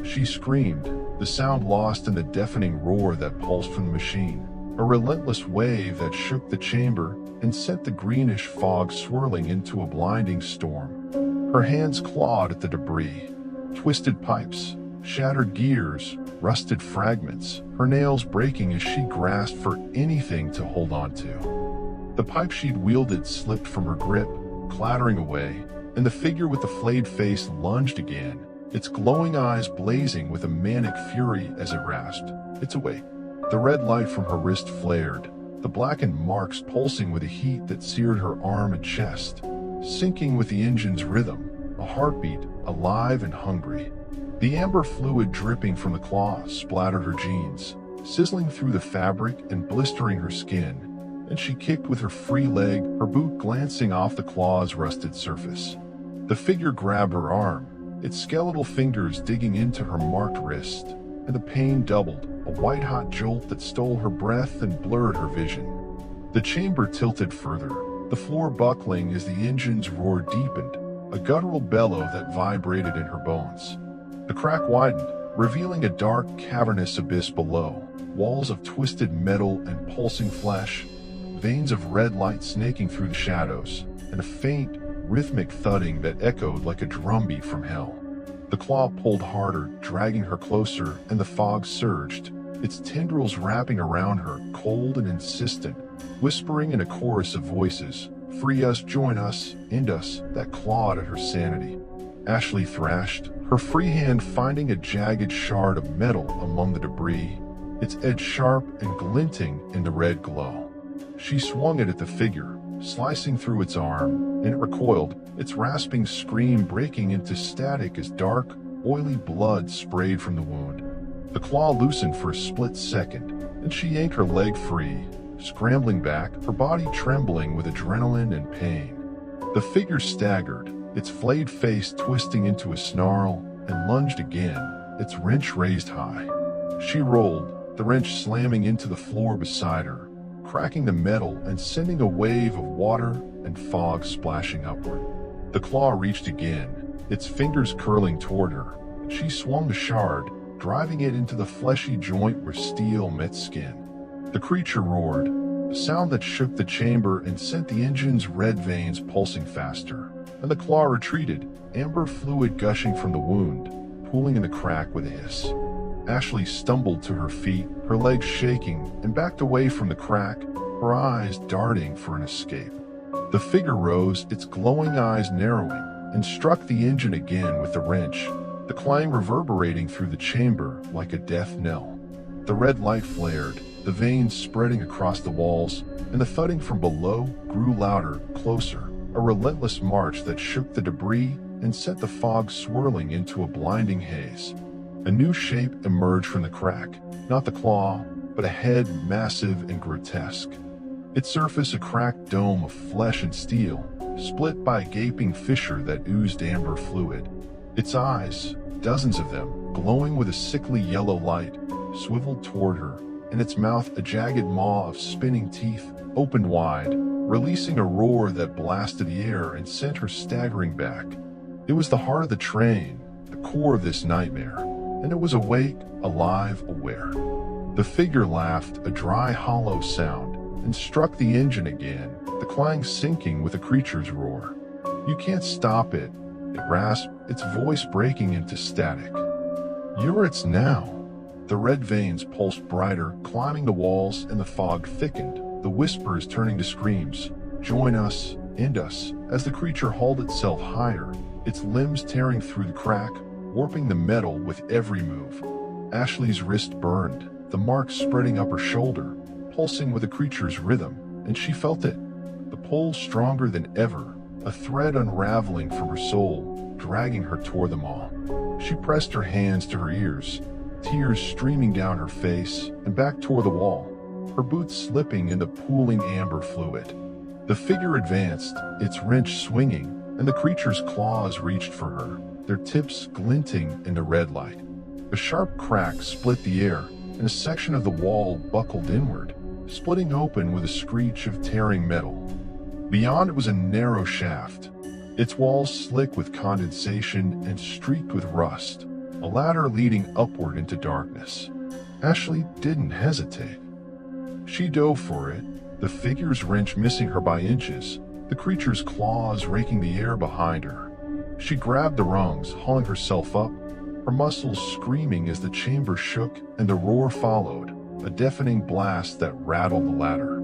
She screamed, the sound lost in the deafening roar that pulsed from the machine, a relentless wave that shook the chamber and sent the greenish fog swirling into a blinding storm. Her hands clawed at the debris, twisted pipes, shattered gears, rusted fragments, her nails breaking as she grasped for anything to hold on to. The pipe she'd wielded slipped from her grip, clattering away, and the figure with the flayed face lunged again, its glowing eyes blazing with a manic fury as it rasped. It's away. The red light from her wrist flared, the blackened marks pulsing with a heat that seared her arm and chest, syncing with the engine's rhythm, a heartbeat, alive and hungry. The amber fluid dripping from the claw splattered her jeans, sizzling through the fabric and blistering her skin, and she kicked with her free leg, her boot glancing off the claw's rusted surface. The figure grabbed her arm, its skeletal fingers digging into her marked wrist, and the pain doubled, a white-hot jolt that stole her breath and blurred her vision. The chamber tilted further, the floor buckling as the engine's roar deepened, a guttural bellow that vibrated in her bones. The crack widened, revealing a dark, cavernous abyss below, walls of twisted metal and pulsing flesh, veins of red light snaking through the shadows, and a faint, rhythmic thudding that echoed like a drumbeat from hell. The claw pulled harder, dragging her closer, and the fog surged, its tendrils wrapping around her, cold and insistent, whispering in a chorus of voices, "Free us, join us, end us," that clawed at her sanity. Ashley thrashed, her free hand finding a jagged shard of metal among the debris, its edge sharp and glinting in the red glow. She swung it at the figure, slicing through its arm, and it recoiled, its rasping scream breaking into static as dark, oily blood sprayed from the wound. The claw loosened for a split second, and she yanked her leg free, scrambling back, her body trembling with adrenaline and pain. The figure staggered, its flayed face twisting into a snarl, and lunged again, its wrench raised high. She rolled, the wrench slamming into the floor beside her, cracking the metal and sending a wave of water and fog splashing upward. The claw reached again, its fingers curling toward her. She swung the shard, driving it into the fleshy joint where steel met skin. The creature roared, a sound that shook the chamber and sent the engine's red veins pulsing faster. And the claw retreated, amber fluid gushing from the wound, pooling in the crack with a hiss. Ashley stumbled to her feet, her legs shaking, and backed away from the crack, her eyes darting for an escape. The figure rose, its glowing eyes narrowing, and struck the engine again with the wrench, the clang reverberating through the chamber like a death knell. The red light flared, the veins spreading across the walls, and the thudding from below grew louder, closer, a relentless march that shook the debris and sent the fog swirling into a blinding haze. A new shape emerged from the crack, not the claw, but a head massive and grotesque. Its surface a cracked dome of flesh and steel, split by a gaping fissure that oozed amber fluid. Its eyes, dozens of them, glowing with a sickly yellow light, swiveled toward her, and its mouth a jagged maw of spinning teeth, opened wide, releasing a roar that blasted the air and sent her staggering back. It was the heart of the train, the core of this nightmare, and it was awake, alive, aware. The figure laughed, a dry, hollow sound, and struck the engine again, the clang syncing with the creature's roar. "You can't stop it," it rasped, its voice breaking into static. "You're its now." The red veins pulsed brighter, climbing the walls, and the fog thickened, the whispers turning to screams. "Join us, end us," as the creature hauled itself higher, its limbs tearing through the crack, warping the metal with every move. Ashley's wrist burned, the mark spreading up her shoulder, pulsing with the creature's rhythm, and she felt it. The pull stronger than ever, a thread unraveling from her soul, dragging her toward them all. She pressed her hands to her ears, tears streaming down her face and back toward the wall, her boots slipping in the pooling amber fluid. The figure advanced, its wrench swinging, and the creature's claws reached for her, their tips glinting in the red light. A sharp crack split the air, and a section of the wall buckled inward, splitting open with a screech of tearing metal. Beyond it was a narrow shaft, its walls slick with condensation and streaked with rust, a ladder leading upward into darkness. Ashley didn't hesitate. She dove for it, the figure's wrench missing her by inches, the creature's claws raking the air behind her. She grabbed the rungs, hauling herself up, her muscles screaming as the chamber shook and the roar followed, a deafening blast that rattled the ladder.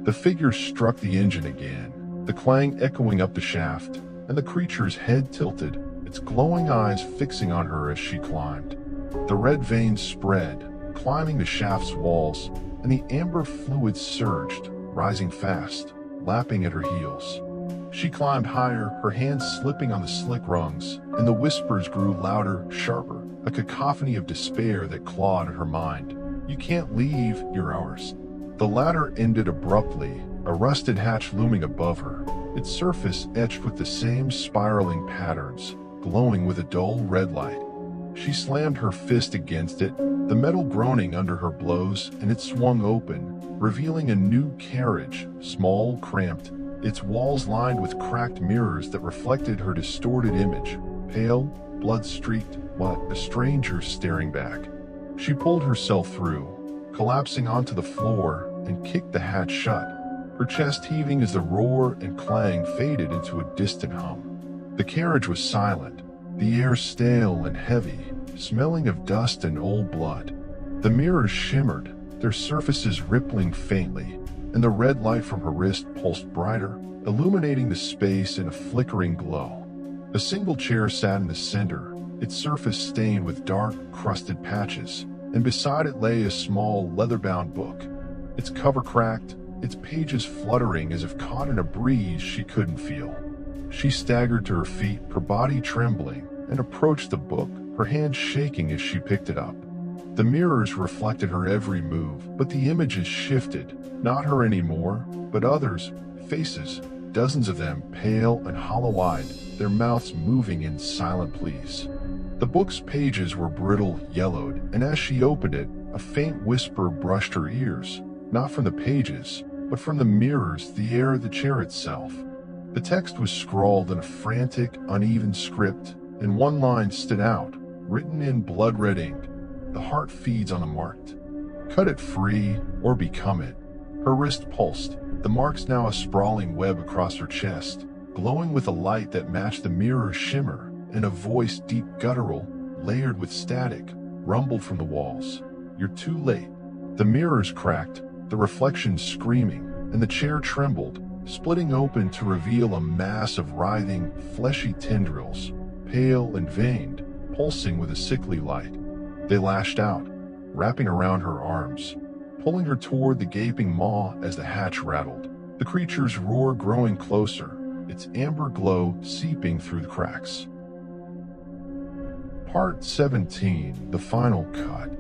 The figure struck the engine again, the clang echoing up the shaft, and the creature's head tilted, its glowing eyes fixing on her as she climbed. The red veins spread, climbing the shaft's walls, and the amber fluid surged, rising fast, lapping at her heels. She climbed higher, her hands slipping on the slick rungs, and the whispers grew louder, sharper, a cacophony of despair that clawed at her mind. "You can't leave, you're ours." The ladder ended abruptly, a rusted hatch looming above her, its surface etched with the same spiraling patterns, glowing with a dull red light. She slammed her fist against it, the metal groaning under her blows, and it swung open, revealing a new carriage, small, cramped, its walls lined with cracked mirrors that reflected her distorted image, pale, blood-streaked, but a stranger staring back. She pulled herself through, collapsing onto the floor, and kicked the hatch shut, her chest heaving as the roar and clang faded into a distant hum. The carriage was silent, the air stale and heavy, smelling of dust and old blood. The mirrors shimmered, their surfaces rippling faintly, and the red light from her wrist pulsed brighter, illuminating the space in a flickering glow. A single chair sat in the center, its surface stained with dark, crusted patches, and beside it lay a small, leather-bound book, its cover cracked, its pages fluttering as if caught in a breeze she couldn't feel. She staggered to her feet, her body trembling, and approached the book, her hand shaking as she picked it up. The mirrors reflected her every move, but the images shifted, not her anymore, but others, faces, dozens of them, pale and hollow-eyed, their mouths moving in silent pleas. The book's pages were brittle, yellowed, and as she opened it, a faint whisper brushed her ears, not from the pages, but from the mirrors, the air, the chair itself. The text was scrawled in a frantic, uneven script, and one line stood out, written in blood-red ink. "The heart feeds on the marked. Cut it free, or become it." Her wrist pulsed, the marks now a sprawling web across her chest, glowing with a light that matched the mirror's shimmer, and a voice deep guttural, layered with static, rumbled from the walls. "You're too late." The mirrors cracked, the reflections screaming, and the chair trembled, splitting open to reveal a mass of writhing, fleshy tendrils, pale and veined, pulsing with a sickly light. They lashed out, wrapping around her arms, pulling her toward the gaping maw as the hatch rattled, the creature's roar growing closer, its amber glow seeping through the cracks. Part 17, the final cut.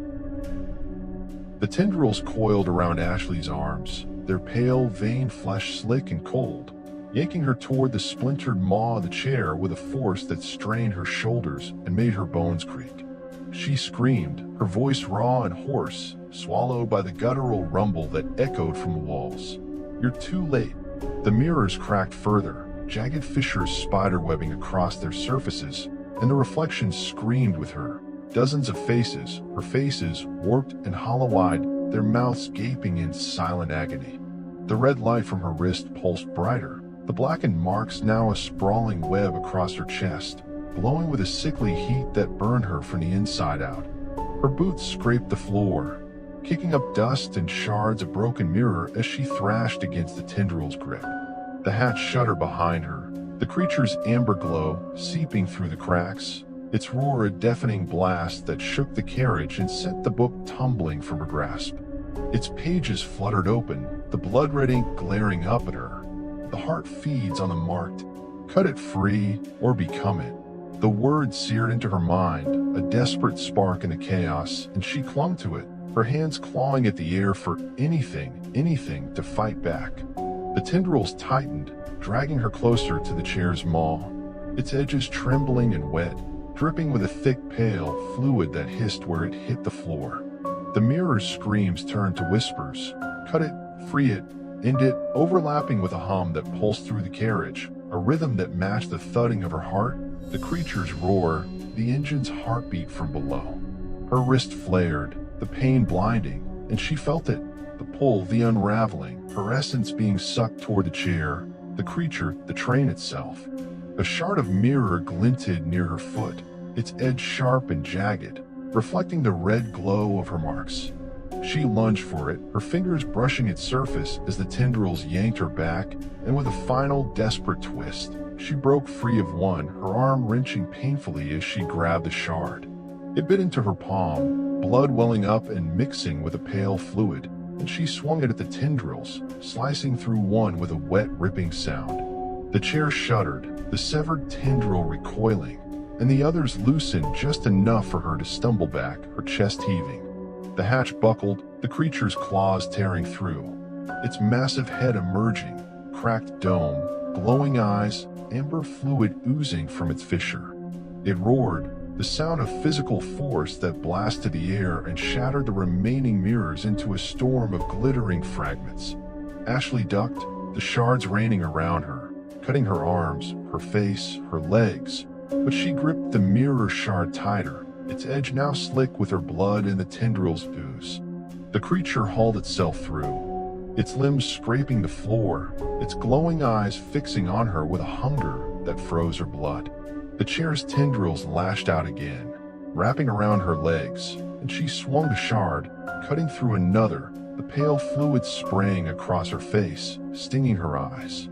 The tendrils coiled around Ashley's arms, their pale, veined flesh slick and cold, yanking her toward the splintered maw of the chair with a force that strained her shoulders and made her bones creak. She screamed, her voice raw and hoarse, swallowed by the guttural rumble that echoed from the walls. "You're too late." The mirrors cracked further, jagged fissures spiderwebbing across their surfaces, and the reflections screamed with her. Dozens of faces, her faces warped and hollow-eyed, their mouths gaping in silent agony. The red light from her wrist pulsed brighter, the blackened marks now a sprawling web across her chest, glowing with a sickly heat that burned her from the inside out. Her boots scraped the floor, kicking up dust and shards of broken mirror as she thrashed against the tendril's grip. The hatch shuddered behind her, the creature's amber glow seeping through the cracks, its roar a deafening blast that shook the carriage and sent the book tumbling from her grasp. Its pages fluttered open, the blood-red ink glaring up at her. The heart feeds on the marked, "Cut it free or become it." The word seared into her mind, a desperate spark in the chaos, and she clung to it, her hands clawing at the air for anything to fight back. The tendrils tightened, dragging her closer to the chair's maw, its edges trembling and wet, dripping with a thick, pale fluid that hissed where it hit the floor. The mirror's screams turned to whispers. "Cut it, free it, end it," overlapping with a hum that pulsed through the carriage, a rhythm that matched the thudding of her heart, the creature's roar, the engine's heartbeat from below. Her wrist flared, the pain blinding, and she felt it, the pull, the unraveling, her essence being sucked toward the chair, the creature, the train itself. A shard of mirror glinted near her foot, its edge sharp and jagged, reflecting the red glow of her marks. She lunged for it, her fingers brushing its surface as the tendrils yanked her back, and with a final desperate twist, she broke free of one, her arm wrenching painfully as she grabbed the shard. It bit into her palm, blood welling up and mixing with a pale fluid, and she swung it at the tendrils, slicing through one with a wet, ripping sound. The chair shuddered, the severed tendril recoiling, and the others loosened just enough for her to stumble back, her chest heaving. The hatch buckled, the creature's claws tearing through, its massive head emerging, cracked dome, glowing eyes, amber fluid oozing from its fissure. It roared, the sound of physical force that blasted the air and shattered the remaining mirrors into a storm of glittering fragments. Ashley ducked, the shards raining around her, cutting her arms, her face, her legs, but she gripped the mirror shard tighter, its edge now slick with her blood and the tendrils' ooze. The creature hauled itself through, its limbs scraping the floor, its glowing eyes fixing on her with a hunger that froze her blood. The chair's tendrils lashed out again, wrapping around her legs, and she swung the shard, cutting through another, the pale fluid spraying across her face, stinging her eyes.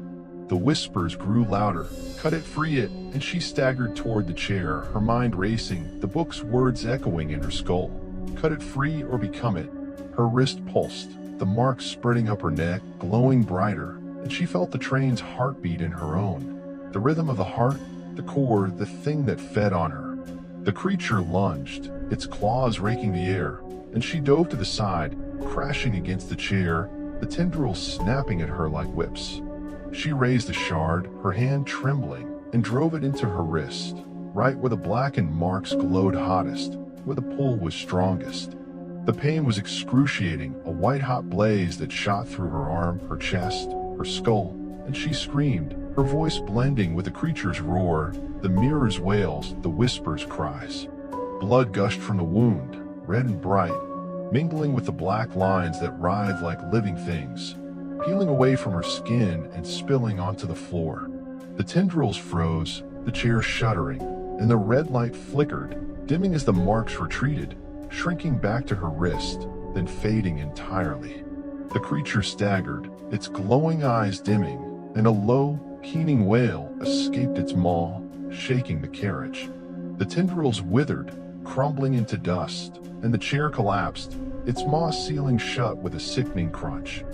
The whispers grew louder. "Cut it, free it," and she staggered toward the chair, her mind racing, the book's words echoing in her skull. "Cut it free or become it." Her wrist pulsed, the marks spreading up her neck, glowing brighter, and she felt the train's heartbeat in her own. The rhythm of the heart, the core, the thing that fed on her. The creature lunged, its claws raking the air, and she dove to the side, crashing against the chair, the tendrils snapping at her like whips. She raised the shard, her hand trembling, and drove it into her wrist, right where the blackened marks glowed hottest, where the pull was strongest. The pain was excruciating, a white-hot blaze that shot through her arm, her chest, her skull, and she screamed, her voice blending with the creature's roar, the mirror's wails, the whisper's cries. Blood gushed from the wound, red and bright, mingling with the black lines that writhed like living things, peeling away from her skin and spilling onto the floor. The tendrils froze, the chair shuddering, and the red light flickered, dimming as the marks retreated, shrinking back to her wrist, then fading entirely. The creature staggered, its glowing eyes dimming, and a low, keening wail escaped its maw, shaking the carriage. The tendrils withered, crumbling into dust, and the chair collapsed, its maw sealing shut with a sickening crunch.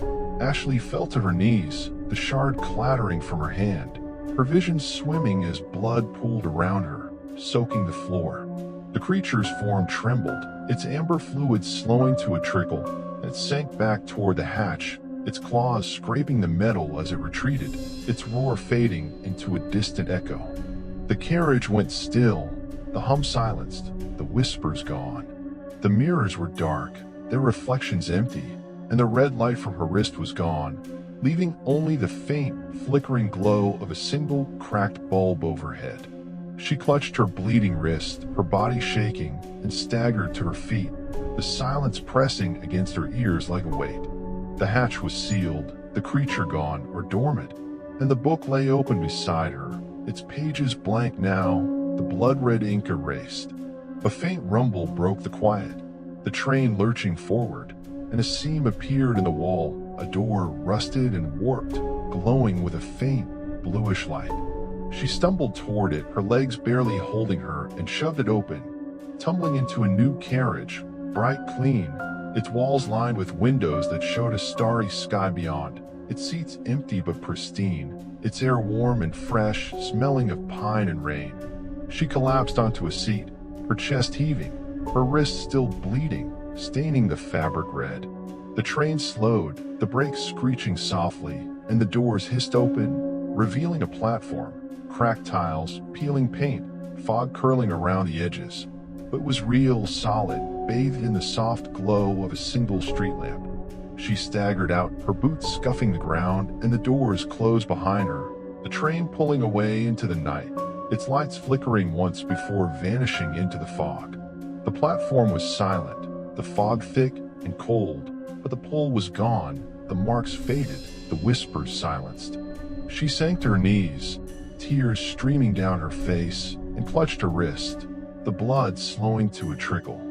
Ashley fell to her knees, the shard clattering from her hand, her vision swimming as blood pooled around her, soaking the floor. The creature's form trembled, its amber fluid slowing to a trickle, and it sank back toward the hatch, its claws scraping the metal as it retreated, its roar fading into a distant echo. The carriage went still, the hum silenced, the whispers gone. The mirrors were dark, their reflections empty, and the red light from her wrist was gone, leaving only the faint, flickering glow of a single cracked bulb overhead. She clutched her bleeding wrist, her body shaking, and staggered to her feet, the silence pressing against her ears like a weight. The hatch was sealed, the creature gone or dormant, and the book lay open beside her, its pages blank now, the blood-red ink erased. A faint rumble broke the quiet, the train lurching forward, and a seam appeared in the wall, a door rusted and warped, glowing with a faint, bluish light. She stumbled toward it, her legs barely holding her, and shoved it open, tumbling into a new carriage, bright clean, its walls lined with windows that showed a starry sky beyond, its seats empty but pristine, its air warm and fresh, smelling of pine and rain. She collapsed onto a seat, her chest heaving, her wrists still bleeding, staining the fabric red. The train slowed, the brakes screeching softly, and the doors hissed open, revealing a platform, cracked tiles, peeling paint, fog curling around the edges. But it was real, solid, bathed in the soft glow of a single street lamp. She staggered out, her boots scuffing the ground, and the doors closed behind her, the train pulling away into the night, its lights flickering once before vanishing into the fog. The platform was silent, the fog thick and cold, but the pull was gone, the marks faded, the whispers silenced. She sank to her knees, tears streaming down her face, and clutched her wrist, the blood slowing to a trickle.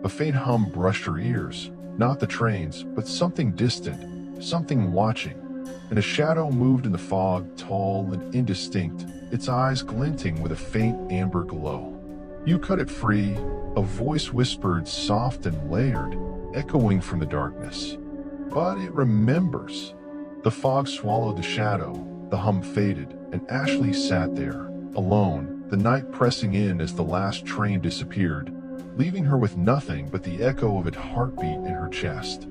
A faint hum brushed her ears, not the train's, but something distant, something watching, and a shadow moved in the fog, tall and indistinct, its eyes glinting with a faint amber glow. "You cut it free," a voice whispered, soft and layered, echoing from the darkness. "But it remembers." The fog swallowed the shadow, the hum faded, and Ashley sat there, alone, the night pressing in as the last train disappeared, leaving her with nothing but the echo of its heartbeat in her chest.